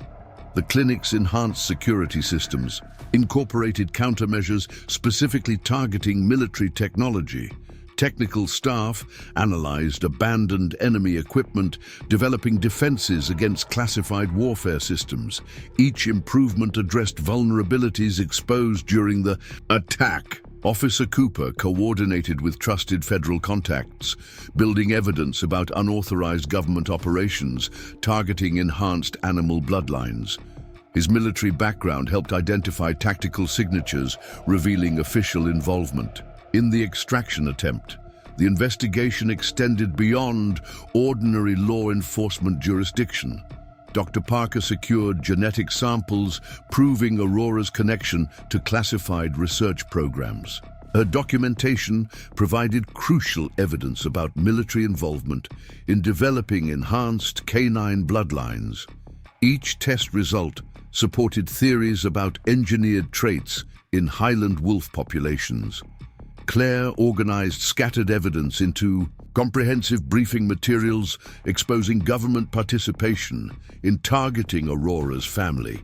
The clinic's enhanced security systems incorporated countermeasures specifically targeting military technology. Technical staff analyzed abandoned enemy equipment, developing defenses against classified warfare systems. Each improvement addressed vulnerabilities exposed during the attack. Officer Cooper coordinated with trusted federal contacts, building evidence about unauthorized government operations targeting enhanced animal bloodlines. His military background helped identify tactical signatures, revealing official involvement. In the extraction attempt, the investigation extended beyond ordinary law enforcement jurisdiction. Dr. Parker secured genetic samples proving Aurora's connection to classified research programs. Her documentation provided crucial evidence about military involvement in developing enhanced canine bloodlines. Each test result supported theories about engineered traits in Highland wolf populations. Claire organized scattered evidence into comprehensive briefing materials exposing government participation in targeting Aurora's family.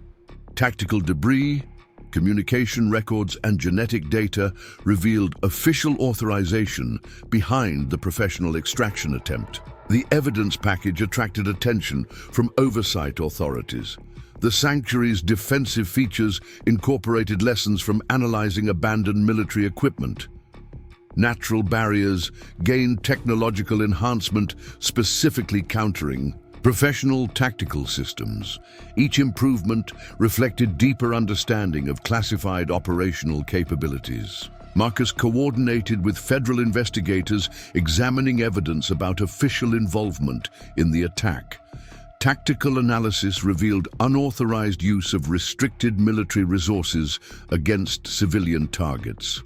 Tactical debris, communication records, and genetic data revealed official authorization behind the professional extraction attempt. The evidence package attracted attention from oversight authorities. The sanctuary's defensive features incorporated lessons from analyzing abandoned military equipment. Natural barriers gained technological enhancement, specifically countering Professional tactical systems. Each improvement reflected deeper understanding of classified operational capabilities. Marcus coordinated with federal investigators examining evidence about official involvement in the attack. Tactical analysis revealed unauthorized use of restricted military resources against civilian targets.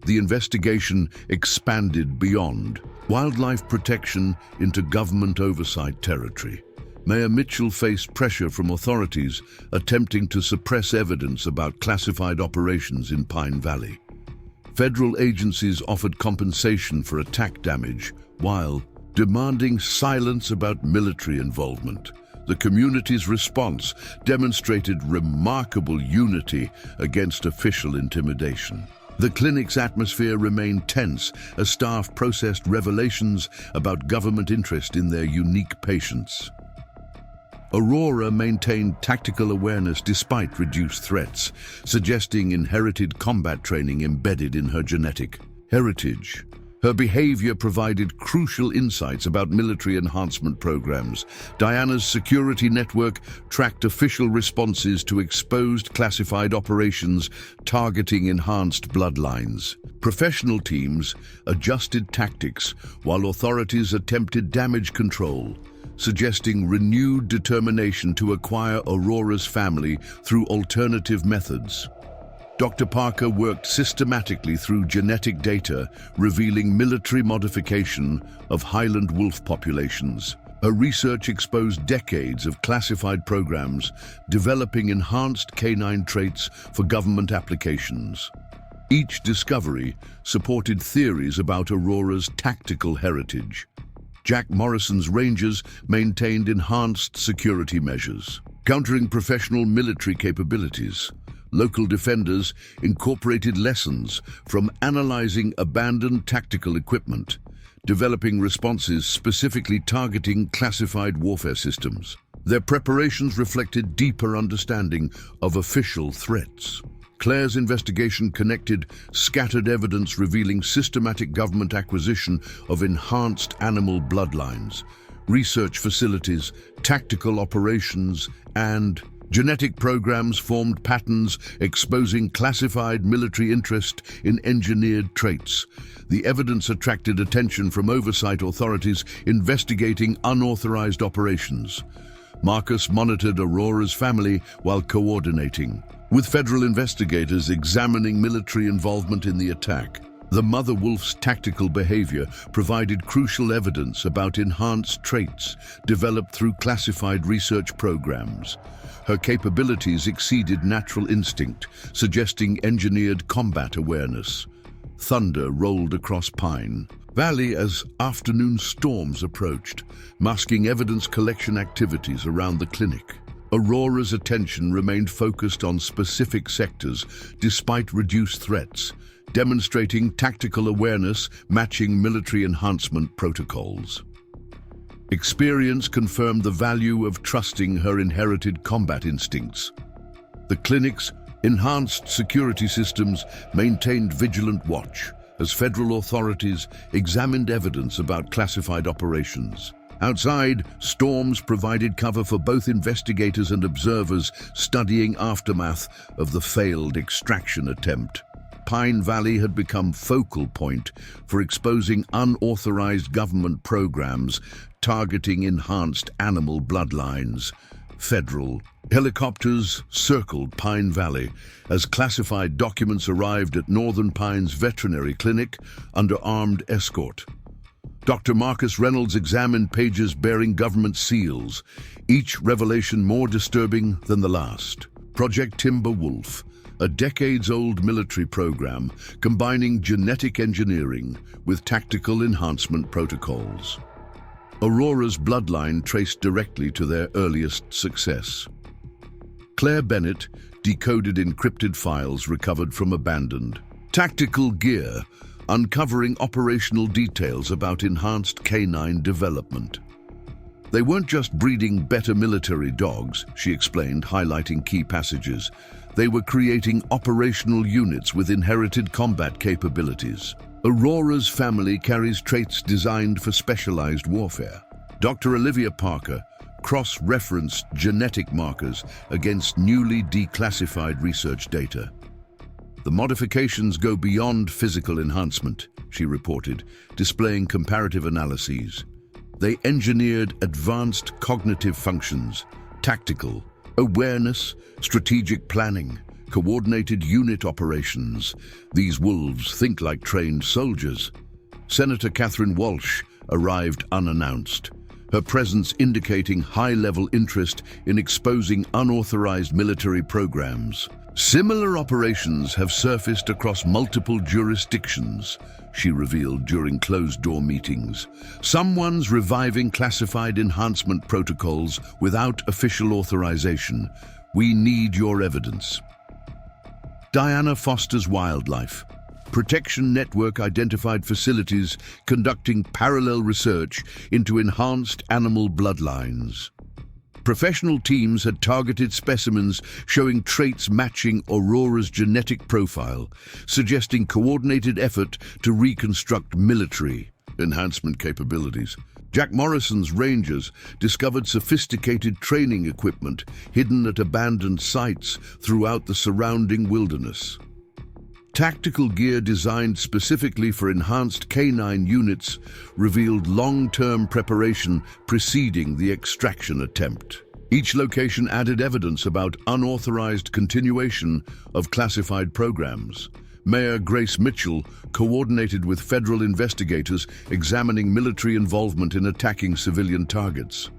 The investigation expanded beyond wildlife protection into government oversight territory. Mayor Mitchell faced pressure from authorities attempting to suppress evidence about classified operations in Pine Valley. Federal agencies offered compensation for attack damage while demanding silence about military involvement. The community's response demonstrated remarkable unity against official intimidation. The clinic's atmosphere remained tense as staff processed revelations about government interest in their unique patients. Aurora maintained tactical awareness despite reduced threats, suggesting inherited combat training embedded in her genetic heritage. Her behavior provided crucial insights about military enhancement programs. Diana's security network tracked official responses to exposed classified operations targeting enhanced bloodlines. Professional teams adjusted tactics while authorities attempted damage control, suggesting renewed determination to acquire Aurora's family through alternative methods. Dr. Parker worked systematically through genetic data revealing military modification of Highland wolf populations. Her research exposed decades of classified programs developing enhanced canine traits for government applications. Each discovery supported theories about Aurora's tactical heritage. Jack Morrison's Rangers maintained enhanced security measures, countering professional military capabilities. Local defenders incorporated lessons from analyzing abandoned tactical equipment, developing responses specifically targeting classified warfare systems. Their preparations reflected deeper understanding of official threats. Claire's investigation connected scattered evidence revealing systematic government acquisition of enhanced animal bloodlines, research facilities, tactical operations, and genetic programs formed patterns exposing classified military interest in engineered traits. The evidence attracted attention from oversight authorities investigating unauthorized operations. Marcus monitored Aurora's family while coordinating, with federal investigators examining military involvement in the attack. The mother wolf's tactical behavior provided crucial evidence about enhanced traits developed through classified research programs. Her capabilities exceeded natural instinct, suggesting engineered combat awareness. Thunder rolled across Pine Valley as afternoon storms approached, masking evidence collection activities around the clinic. Aurora's attention remained focused on specific sectors despite reduced threats, demonstrating tactical awareness matching military enhancement protocols. Experience confirmed the value of trusting her inherited combat instincts. The clinic's enhanced security systems maintained vigilant watch as federal authorities examined evidence about classified operations. Outside, storms provided cover for both investigators and observers studying aftermath of the failed extraction attempt. Pine Valley had become focal point for exposing unauthorized government programs targeting enhanced animal bloodlines. Federal helicopters circled Pine Valley as classified documents arrived at Northern Pines Veterinary Clinic under armed escort. Dr. Marcus Reynolds examined pages bearing government seals, each revelation more disturbing than the last. Project Timber Wolf, a decades-old military program combining genetic engineering with tactical enhancement protocols. Aurora's bloodline traced directly to their earliest success. Claire Bennett decoded encrypted files recovered from abandoned tactical gear, uncovering operational details about enhanced canine development. They weren't just breeding better military dogs, she explained, highlighting key passages. They were creating operational units with inherited combat capabilities. Aurora's family carries traits designed for specialized warfare. Dr. Olivia Parker, cross-referenced genetic markers against newly declassified research data. The modifications go beyond physical enhancement, she reported, displaying comparative analyses. They engineered advanced cognitive functions, tactical, awareness, strategic planning, coordinated unit operations. These wolves think like trained soldiers. Senator Catherine Walsh arrived unannounced, her presence indicating high-level interest in exposing unauthorized military programs. Similar operations have surfaced across multiple jurisdictions, she revealed during closed-door meetings. Someone's reviving classified enhancement protocols without official authorization. We need your evidence. Diana fosters wildlife. Protection Network identified facilities conducting parallel research into enhanced animal bloodlines. Professional teams had targeted specimens showing traits matching Aurora's genetic profile, suggesting coordinated effort to reconstruct military enhancement capabilities. Jack Morrison's rangers discovered sophisticated training equipment hidden at abandoned sites throughout the surrounding wilderness. Tactical gear designed specifically for enhanced canine units revealed long-term preparation preceding the extraction attempt. Each location added evidence about unauthorized continuation of classified programs. Mayor Grace Mitchell coordinated with federal investigators examining military involvement in attacking civilian targets.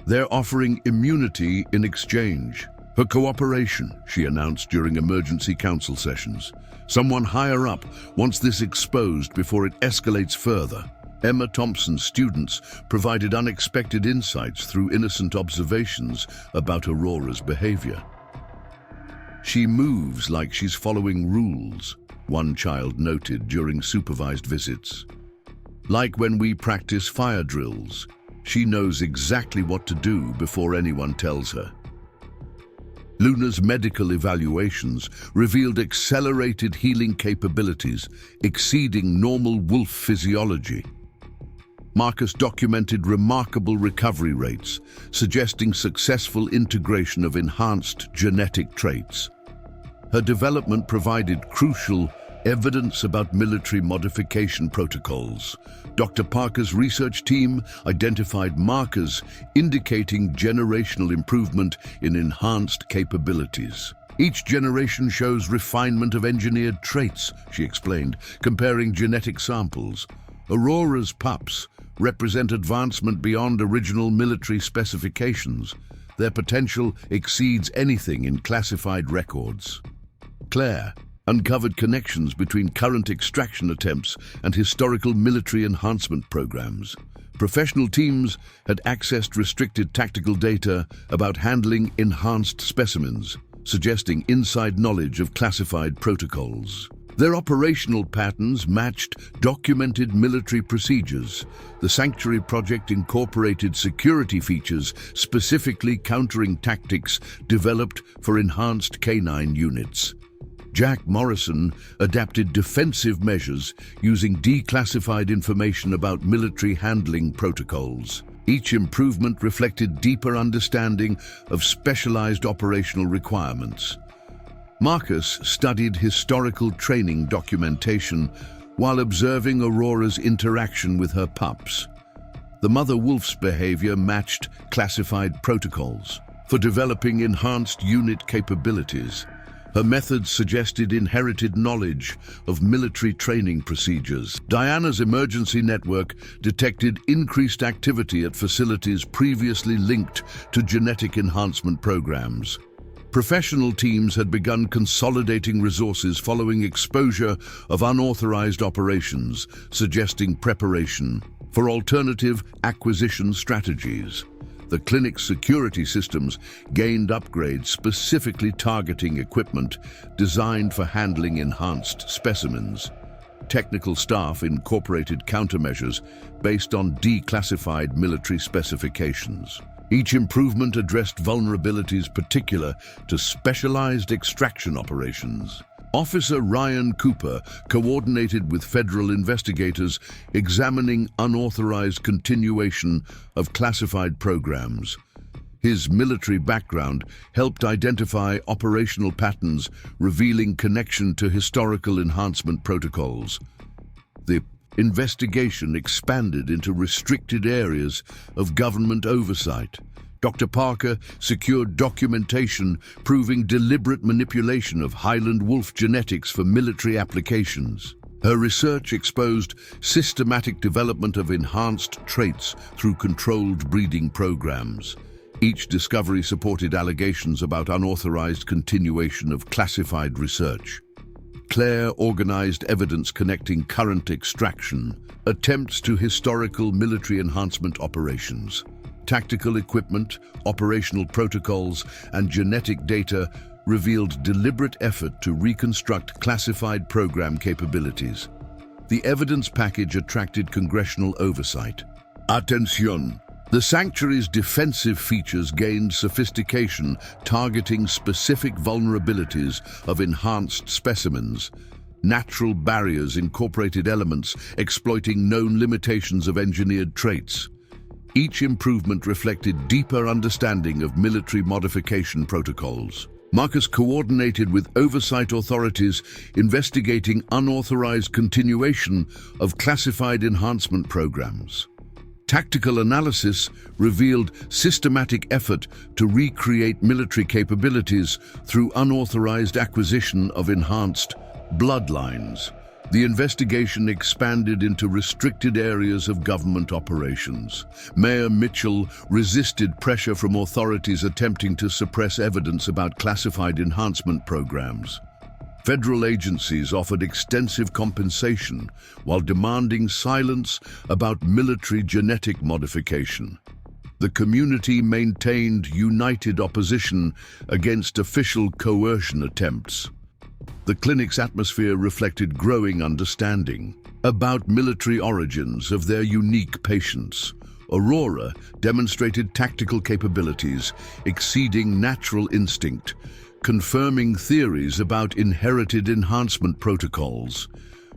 They're offering immunity in exchange for cooperation, she announced during emergency council sessions. Someone higher up wants this exposed before it escalates further. Emma Thompson's students provided unexpected insights through innocent observations about Aurora's behavior. She moves like she's following rules, one child noted during supervised visits. Like when we practice fire drills, she knows exactly what to do before anyone tells her. Luna's medical evaluations revealed accelerated healing capabilities exceeding normal wolf physiology. Marcus documented remarkable recovery rates, suggesting successful integration of enhanced genetic traits. Her development provided crucial evidence about military modification protocols. Dr. Parker's research team identified markers indicating generational improvement in enhanced capabilities. Each generation shows refinement of engineered traits, she explained, comparing genetic samples. Aurora's pups represent advancement beyond original military specifications. Their potential exceeds anything in classified records. Claire uncovered connections between current extraction attempts and historical military enhancement programs. Professional teams had accessed restricted tactical data about handling enhanced specimens, suggesting inside knowledge of classified protocols. Their operational patterns matched documented military procedures. The Sanctuary Project incorporated security features specifically countering tactics developed for enhanced canine units. Jack Morrison adapted defensive measures using declassified information about military handling protocols. Each improvement reflected deeper understanding of specialized operational requirements. Marcus studied historical training documentation while observing Aurora's interaction with her pups. The mother wolf's behavior matched classified protocols for developing enhanced unit capabilities. Her methods suggested inherited knowledge of military training procedures. Diana's emergency network detected increased activity at facilities previously linked to genetic enhancement programs. Professional teams had begun consolidating resources following exposure of unauthorized operations, suggesting preparation for alternative acquisition strategies. The clinic's security systems gained upgrades specifically targeting equipment designed for handling enhanced specimens. Technical staff incorporated countermeasures based on declassified military specifications. Each improvement addressed vulnerabilities particular to specialized extraction operations. Officer Ryan Cooper coordinated with federal investigators examining unauthorized continuation of classified programs, His military background helped identify operational patterns, revealing connection to historical enhancement protocols. The investigation expanded into restricted areas of government oversight. Dr. Parker secured documentation proving deliberate manipulation of Highland wolf genetics for military applications. Her research exposed systematic development of enhanced traits through controlled breeding programs. Each discovery supported allegations about unauthorized continuation of classified research. Claire organized evidence connecting current extraction, attempts to historical military enhancement operations. Tactical equipment, operational protocols, and genetic data revealed deliberate effort to reconstruct classified program capabilities. The evidence package attracted congressional oversight. Attention! The sanctuary's defensive features gained sophistication, targeting specific vulnerabilities of enhanced specimens. Natural barriers incorporated elements exploiting known limitations of engineered traits. Each improvement reflected deeper understanding of military modification protocols. Marcus coordinated with oversight authorities investigating unauthorized continuation of classified enhancement programs. Tactical analysis revealed systematic effort to recreate military capabilities through unauthorized acquisition of enhanced bloodlines. The investigation expanded into restricted areas of government operations. Mayor Mitchell resisted pressure from authorities attempting to suppress evidence about classified enhancement programs. Federal agencies offered extensive compensation while demanding silence about military genetic modification. The community maintained united opposition against official coercion attempts. The clinic's atmosphere reflected growing understanding about military origins of their unique patients. Aurora demonstrated tactical capabilities exceeding natural instinct, confirming theories about inherited enhancement protocols.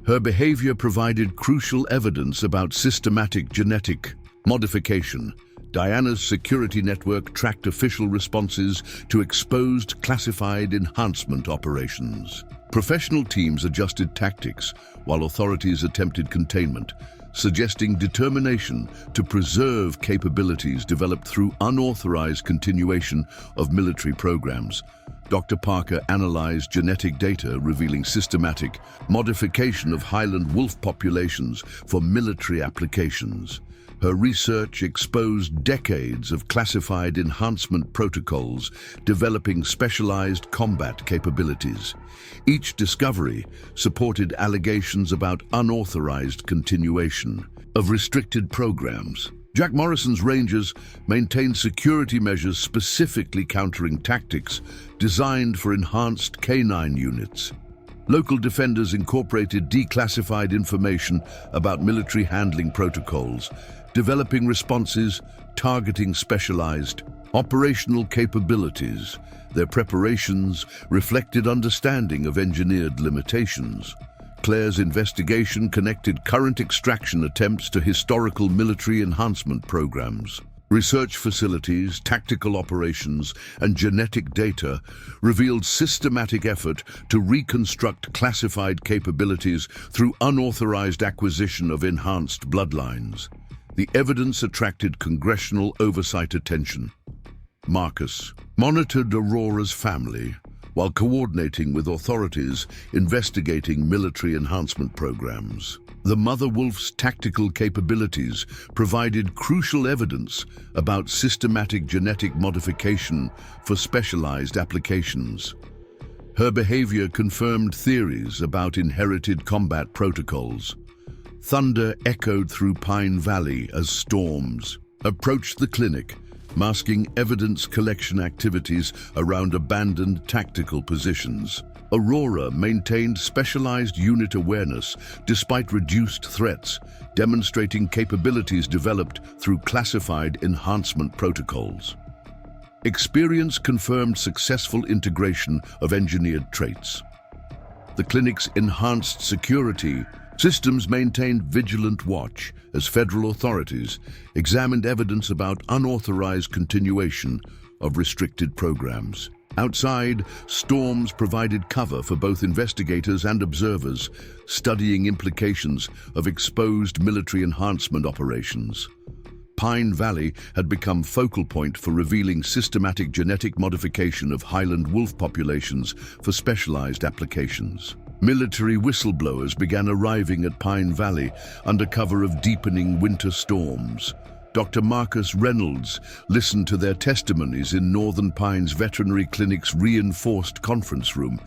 Her behavior provided crucial evidence about systematic genetic modification. Diana's security network tracked official responses to exposed classified enhancement operations. Professional teams adjusted tactics while authorities attempted containment, suggesting determination to preserve capabilities developed through unauthorized continuation of military programs. Dr. Parker analyzed genetic data revealing systematic modification of Highland wolf populations for military applications. Her research exposed decades of classified enhancement protocols developing specialized combat capabilities. Each discovery supported allegations about unauthorized continuation of restricted programs. Jack Morrison's Rangers maintained security measures specifically countering tactics designed for enhanced canine units. Local defenders incorporated declassified information about military handling protocols, developing responses targeting specialized operational capabilities. Their preparations reflected understanding of engineered limitations. Claire's investigation connected current extraction attempts to historical military enhancement programs. Research facilities, tactical operations, and genetic data revealed systematic effort to reconstruct classified capabilities through unauthorized acquisition of enhanced bloodlines. The evidence attracted congressional oversight attention. Marcus monitored Aurora's family while coordinating with authorities investigating military enhancement programs. The mother wolf's tactical capabilities provided crucial evidence about systematic genetic modification for specialized applications. Her behavior confirmed theories about inherited combat protocols. Thunder echoed through Pine Valley as storms approached the clinic, masking evidence collection activities around abandoned tactical positions. Aurora maintained specialized unit awareness despite reduced threats, demonstrating capabilities developed through classified enhancement protocols. Experience confirmed successful integration of engineered traits. The clinic's enhanced security Systems maintained vigilant watch as federal authorities examined evidence about unauthorized continuation of restricted programs. Outside, storms provided cover for both investigators and observers, studying implications of exposed military enhancement operations. Pine Valley had become focal point for revealing systematic genetic modification of highland wolf populations for specialized applications. Military whistleblowers began arriving at Pine Valley under cover of deepening winter storms. Dr. Marcus Reynolds listened to their testimonies in Northern Pines Veterinary Clinic's reinforced conference room,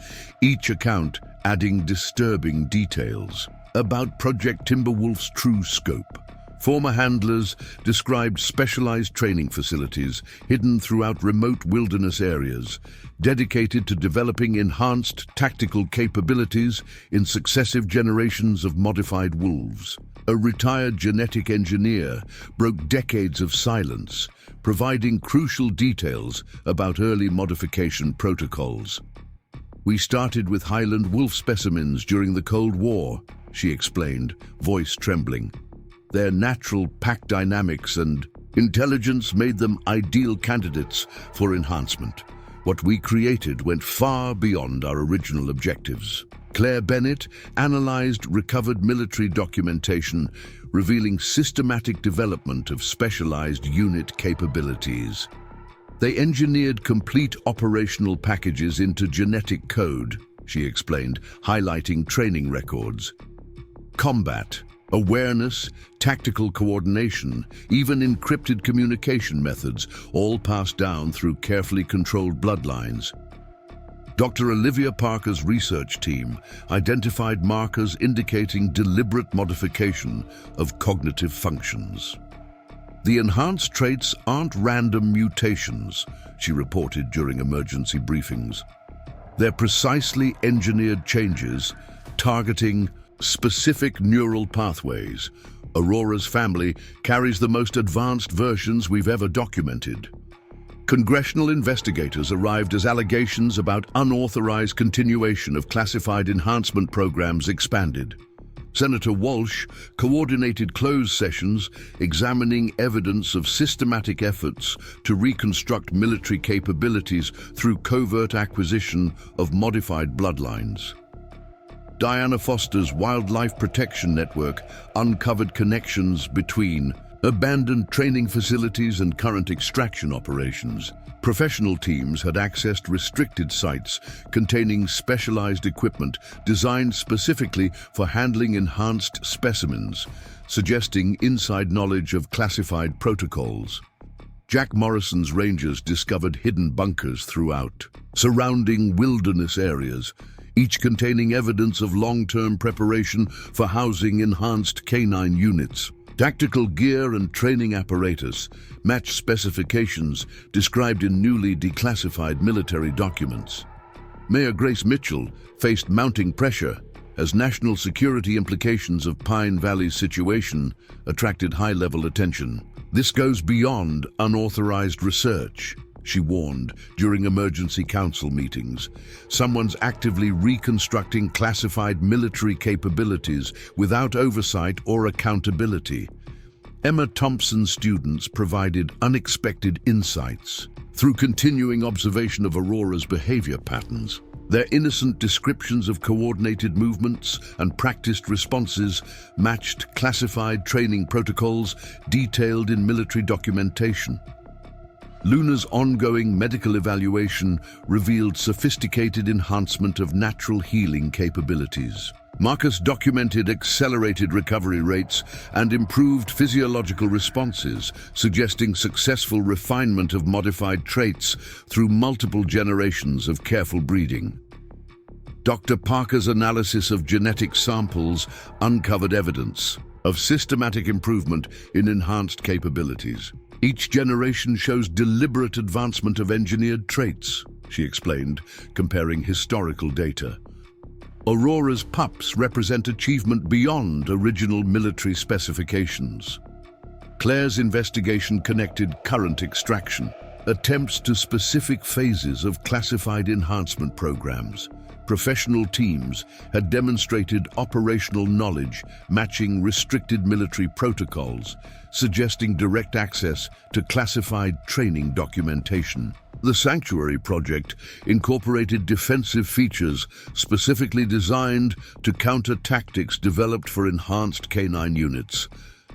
each account adding disturbing details about Project Timberwolf's true scope. Former handlers described specialized training facilities hidden throughout remote wilderness areas, dedicated to developing enhanced tactical capabilities in successive generations of modified wolves. A retired genetic engineer broke decades of silence, providing crucial details about early modification protocols. "We started with Highland wolf specimens during the Cold War," she explained, voice trembling. "Their natural pack dynamics and intelligence made them ideal candidates for enhancement. What we created went far beyond our original objectives." Claire Bennett analyzed recovered military documentation, revealing systematic development of specialized unit capabilities. "They engineered complete operational packages into genetic code," she explained, highlighting training records. "Combat, awareness, tactical coordination, even encrypted communication methods, all passed down through carefully controlled bloodlines." Dr. Olivia Parker's research team identified markers indicating deliberate modification of cognitive functions. "The enhanced traits aren't random mutations," she reported during emergency briefings. "They're precisely engineered changes targeting specific neural pathways. Aurora's family carries the most advanced versions we've ever documented." Congressional investigators arrived as allegations about unauthorized continuation of classified enhancement programs expanded. Senator Walsh coordinated closed sessions examining evidence of systematic efforts to reconstruct military capabilities through covert acquisition of modified bloodlines. Diana Foster's Wildlife Protection Network uncovered connections between abandoned training facilities and current extraction operations. Professional teams had accessed restricted sites containing specialized equipment designed specifically for handling enhanced specimens, suggesting inside knowledge of classified protocols. Jack Morrison's rangers discovered hidden bunkers throughout surrounding wilderness areas, each containing evidence of long-term preparation for housing enhanced canine units. Tactical gear and training apparatus matched specifications described in newly declassified military documents. Mayor Grace Mitchell faced mounting pressure as national security implications of Pine Valley's situation attracted high-level attention. "This goes beyond unauthorized research," she warned during emergency council meetings. "Someone's actively reconstructing classified military capabilities without oversight or accountability." Emma Thompson's students provided unexpected insights through continuing observation of Aurora's behavior patterns. Their innocent descriptions of coordinated movements and practiced responses matched classified training protocols detailed in military documentation. Luna's ongoing medical evaluation revealed sophisticated enhancement of natural healing capabilities. Marcus documented accelerated recovery rates and improved physiological responses, suggesting successful refinement of modified traits through multiple generations of careful breeding. Dr. Parker's analysis of genetic samples uncovered evidence of systematic improvement in enhanced capabilities. "Each generation shows deliberate advancement of engineered traits," she explained, comparing historical data. "Aurora's pups represent achievement beyond original military specifications." Claire's investigation connected current extraction, attempts to specific phases of classified enhancement programs. Professional teams had demonstrated operational knowledge matching restricted military protocols, suggesting direct access to classified training documentation. The Sanctuary project incorporated defensive features specifically designed to counter tactics developed for enhanced canine units.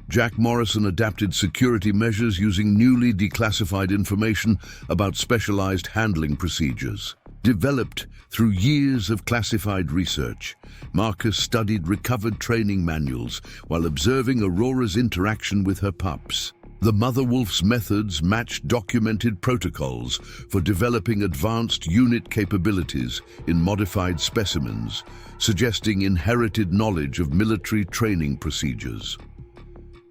Jack Morrison adapted security measures using newly declassified information about specialized handling procedures. Developed through years of classified research, Marcus studied recovered training manuals while observing Aurora's interaction with her pups. The mother wolf's methods matched documented protocols for developing advanced unit capabilities in modified specimens, suggesting inherited knowledge of military training procedures.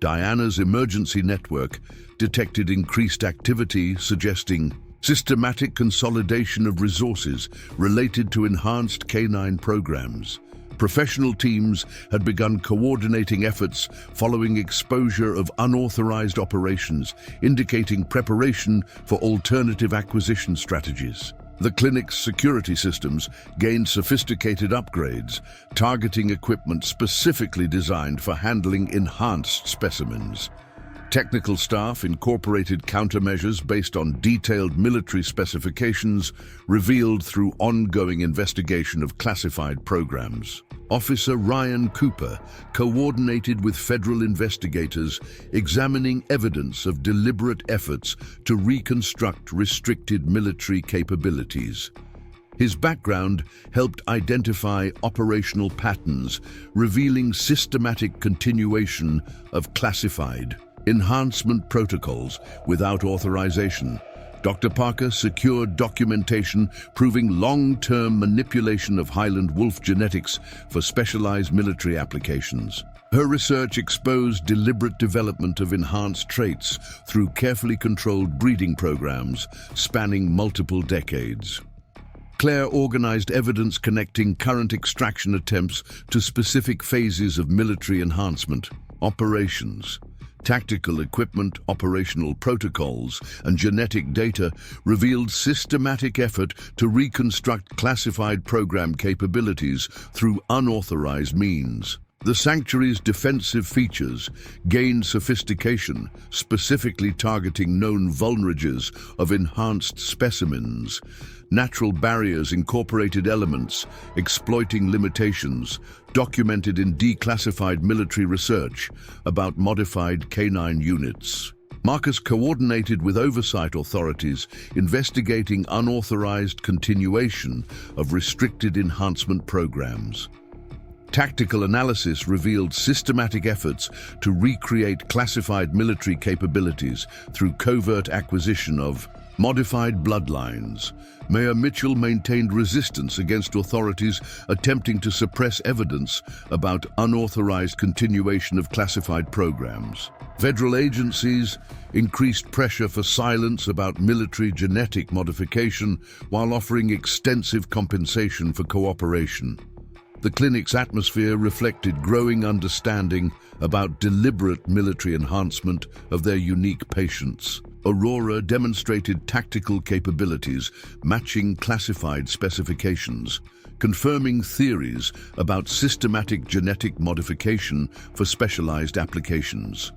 Diana's emergency network detected increased activity, suggesting systematic consolidation of resources related to enhanced canine programs. Professional teams had begun coordinating efforts following exposure of unauthorized operations, indicating preparation for alternative acquisition strategies. The clinic's security systems gained sophisticated upgrades, targeting equipment specifically designed for handling enhanced specimens. Technical staff incorporated countermeasures based on detailed military specifications revealed through ongoing investigation of classified programs. Officer Ryan Cooper coordinated with federal investigators examining evidence of deliberate efforts to reconstruct restricted military capabilities. His background helped identify operational patterns, revealing systematic continuation of classified enhancement protocols without authorization. Dr. Parker secured documentation proving long-term manipulation of Highland wolf genetics for specialized military applications. Her research exposed deliberate development of enhanced traits through carefully controlled breeding programs spanning multiple decades. Claire organized evidence connecting current extraction attempts to specific phases of military enhancement, operations. Tactical equipment, operational protocols, and genetic data revealed systematic effort to reconstruct classified program capabilities through unauthorized means. The sanctuary's defensive features gained sophistication, specifically targeting known vulnerages of enhanced specimens. Natural barriers incorporated elements, exploiting limitations, documented in declassified military research about modified canine units. Marcus coordinated with oversight authorities investigating unauthorized continuation of restricted enhancement programs. Tactical analysis revealed systematic efforts to recreate classified military capabilities through covert acquisition of modified bloodlines. Mayor Mitchell maintained resistance against authorities attempting to suppress evidence about unauthorized continuation of classified programs. Federal agencies increased pressure for silence about military genetic modification while offering extensive compensation for cooperation. The clinic's atmosphere reflected growing understanding about deliberate military enhancement of their unique patients. Aurora demonstrated tactical capabilities matching classified specifications, confirming theories about systematic genetic modification for specialized applications.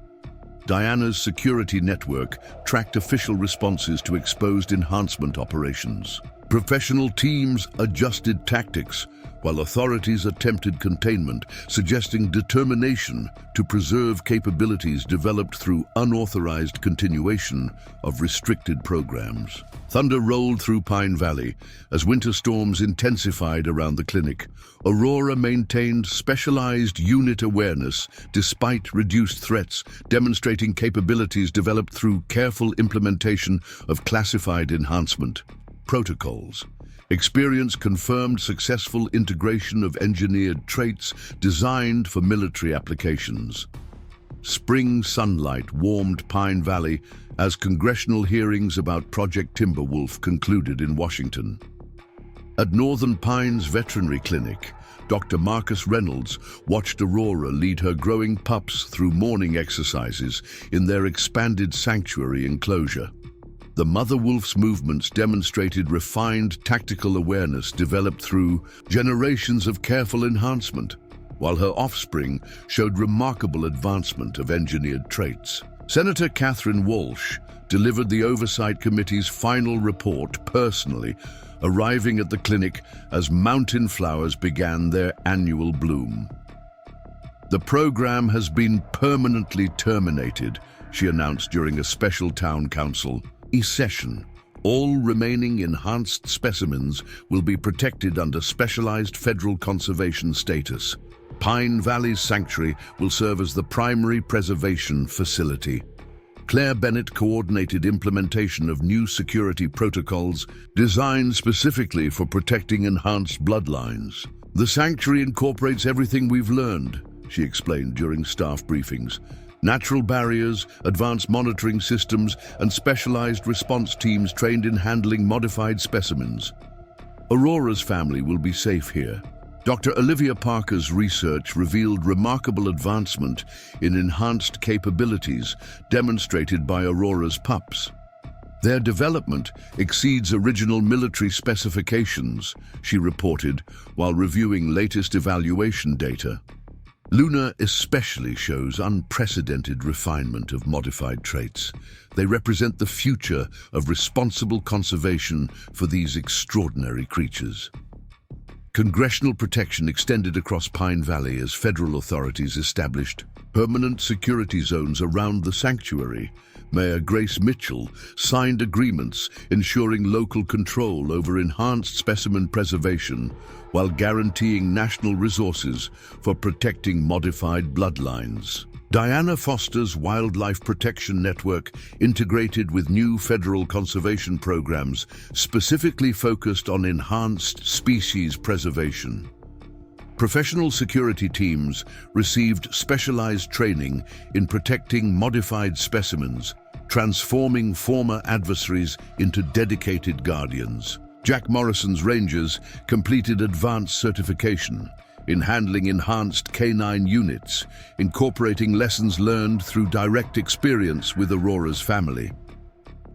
Diana's security network tracked official responses to exposed enhancement operations. Professional teams adjusted tactics, while authorities attempted containment, suggesting determination to preserve capabilities developed through unauthorized continuation of restricted programs. Thunder rolled through Pine Valley as winter storms intensified around the clinic. Aurora maintained specialized unit awareness despite reduced threats, demonstrating capabilities developed through careful implementation of classified enhancement protocols. Experience confirmed successful integration of engineered traits designed for military applications. Spring sunlight warmed Pine Valley as congressional hearings about Project Timberwolf concluded in Washington. At Northern Pines Veterinary Clinic, Dr. Marcus Reynolds watched Aurora lead her growing pups through morning exercises in their expanded sanctuary enclosure. The mother wolf's movements demonstrated refined tactical awareness developed through generations of careful enhancement, while her offspring showed remarkable advancement of engineered traits. Senator Catherine Walsh delivered the Oversight Committee's final report personally, arriving at the clinic as mountain flowers began their annual bloom. "The program has been permanently terminated," she announced during a special town council session. "All remaining enhanced specimens will be protected under specialized federal conservation status. Pine Valley's sanctuary will serve as the primary preservation facility." Claire Bennett coordinated implementation of new security protocols designed specifically for protecting enhanced bloodlines. "The sanctuary incorporates everything we've learned," she explained during staff briefings. "Natural barriers, advanced monitoring systems, and specialized response teams trained in handling modified specimens. Aurora's family will be safe here." Dr. Olivia Parker's research revealed remarkable advancement in enhanced capabilities demonstrated by Aurora's pups. "Their development exceeds original military specifications," she reported while reviewing latest evaluation data. "Luna especially shows unprecedented refinement of modified traits. They represent the future of responsible conservation for these extraordinary creatures." Congressional protection extended across Pine Valley as federal authorities established permanent security zones around the sanctuary. Mayor Grace Mitchell signed agreements ensuring local control over enhanced specimen preservation while guaranteeing national resources for protecting modified bloodlines. Diana Foster's Wildlife Protection Network integrated with new federal conservation programs specifically focused on enhanced species preservation. Professional security teams received specialized training in protecting modified specimens, transforming former adversaries into dedicated guardians. Jack Morrison's Rangers completed advanced certification in handling enhanced canine units, incorporating lessons learned through direct experience with Aurora's family.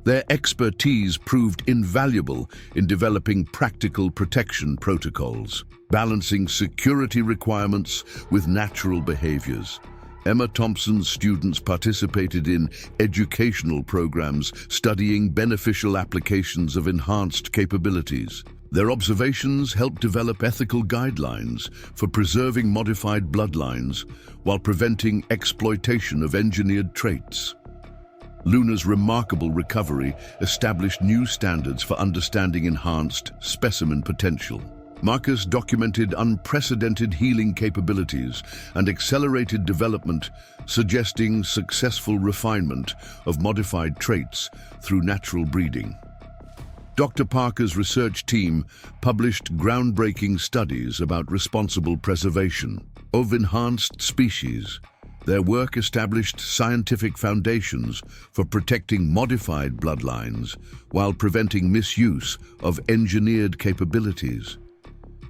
Their expertise proved invaluable in developing practical protection protocols, balancing security requirements with natural behaviors. Emma Thompson's students participated in educational programs studying beneficial applications of enhanced capabilities. Their observations helped develop ethical guidelines for preserving modified bloodlines while preventing exploitation of engineered traits. Luna's remarkable recovery established new standards for understanding enhanced specimen potential. Marcus documented unprecedented healing capabilities and accelerated development, suggesting successful refinement of modified traits through natural breeding. Dr. Parker's research team published groundbreaking studies about responsible preservation of enhanced species. Their work established scientific foundations for protecting modified bloodlines while preventing misuse of engineered capabilities.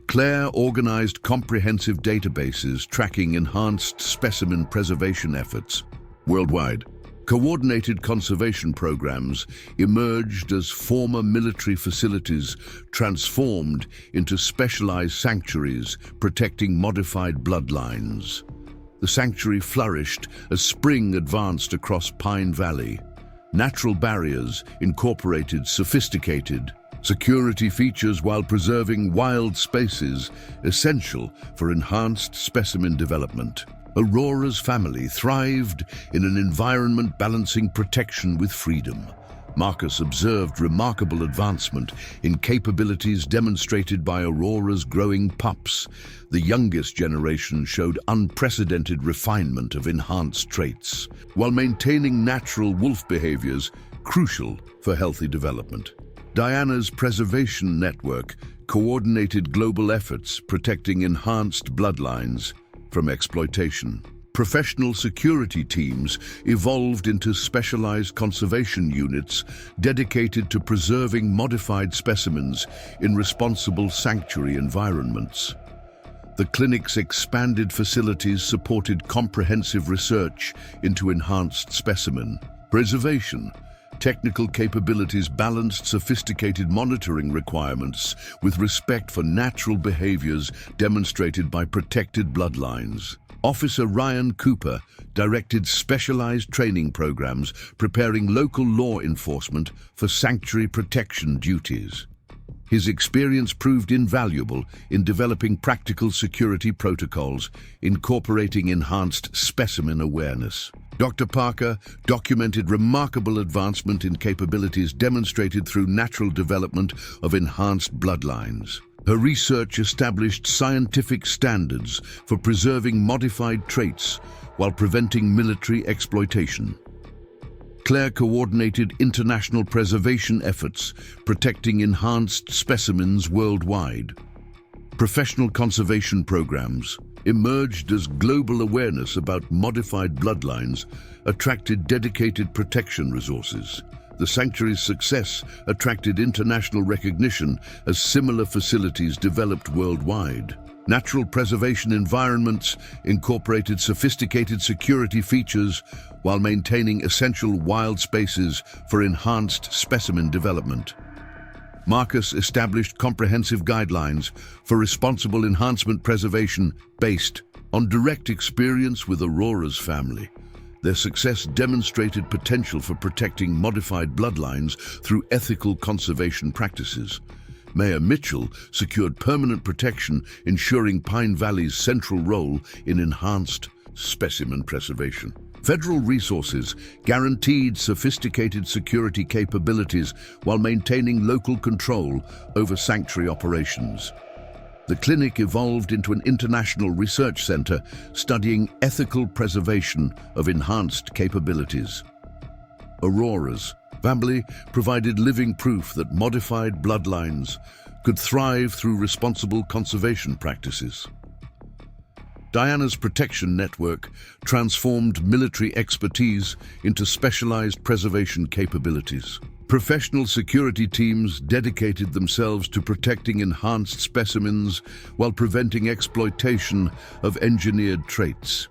Claire organized comprehensive databases tracking enhanced specimen preservation efforts worldwide. Coordinated conservation programs emerged as former military facilities transformed into specialized sanctuaries protecting modified bloodlines. The sanctuary flourished as spring advanced across Pine Valley. Natural barriers incorporated sophisticated security features while preserving wild spaces essential for enhanced specimen development. Aurora's family thrived in an environment balancing protection with freedom. Marcus observed remarkable advancement in capabilities demonstrated by Aurora's growing pups. The youngest generation showed unprecedented refinement of enhanced traits, while maintaining natural wolf behaviors crucial for healthy development. Diana's preservation network coordinated global efforts protecting enhanced bloodlines from exploitation. Professional security teams evolved into specialized conservation units dedicated to preserving modified specimens in responsible sanctuary environments. The clinic's expanded facilities supported comprehensive research into enhanced specimen preservation, Technical capabilities balanced sophisticated monitoring requirements with respect for natural behaviors demonstrated by protected bloodlines. Officer Ryan Cooper directed specialized training programs preparing local law enforcement for sanctuary protection duties. His experience proved invaluable in developing practical security protocols, incorporating enhanced specimen awareness. Dr. Parker documented remarkable advancement in capabilities demonstrated through natural development of enhanced bloodlines. Her research established scientific standards for preserving modified traits while preventing military exploitation. Claire coordinated international preservation efforts, protecting enhanced specimens worldwide. Professional conservation programs emerged as global awareness about modified bloodlines attracted dedicated protection resources. The sanctuary's success attracted international recognition as similar facilities developed worldwide. Natural preservation environments incorporated sophisticated security features while maintaining essential wild spaces for enhanced specimen development. Marcus established comprehensive guidelines for responsible enhancement preservation based on direct experience with Aurora's family. Their success demonstrated potential for protecting modified bloodlines through ethical conservation practices. Mayor Mitchell secured permanent protection, ensuring Pine Valley's central role in enhanced specimen preservation. Federal resources guaranteed sophisticated security capabilities while maintaining local control over sanctuary operations. The clinic evolved into an international research center studying ethical preservation of enhanced capabilities. Aurora's family provided living proof that modified bloodlines could thrive through responsible conservation practices. Diana's protection network transformed military expertise into specialized preservation capabilities. Professional security teams dedicated themselves to protecting enhanced specimens while preventing exploitation of engineered traits.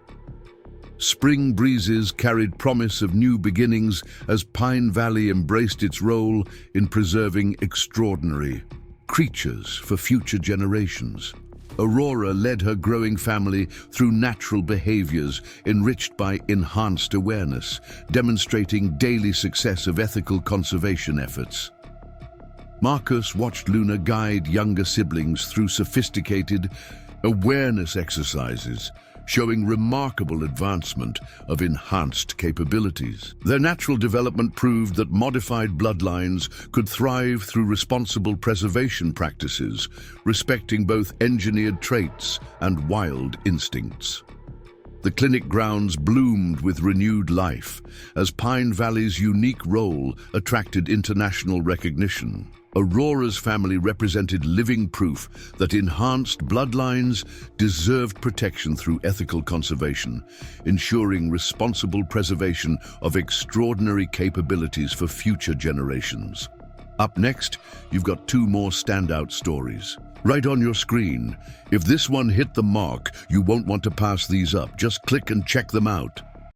Spring breezes carried promise of new beginnings as Pine Valley embraced its role in preserving extraordinary creatures for future generations. Aurora led her growing family through natural behaviors enriched by enhanced awareness, demonstrating daily success of ethical conservation efforts. Marcus watched Luna guide younger siblings through sophisticated awareness exercises, showing remarkable advancement of enhanced capabilities. Their natural development proved that modified bloodlines could thrive through responsible preservation practices, respecting both engineered traits and wild instincts. The clinic grounds bloomed with renewed life as Pine Valley's unique role attracted international recognition. Aurora's family represented living proof that enhanced bloodlines deserved protection through ethical conservation, ensuring responsible preservation of extraordinary capabilities for future generations. Up next, you've got two more standout stories. Right on your screen. If this one hit the mark, you won't want to pass these up. Just click and check them out.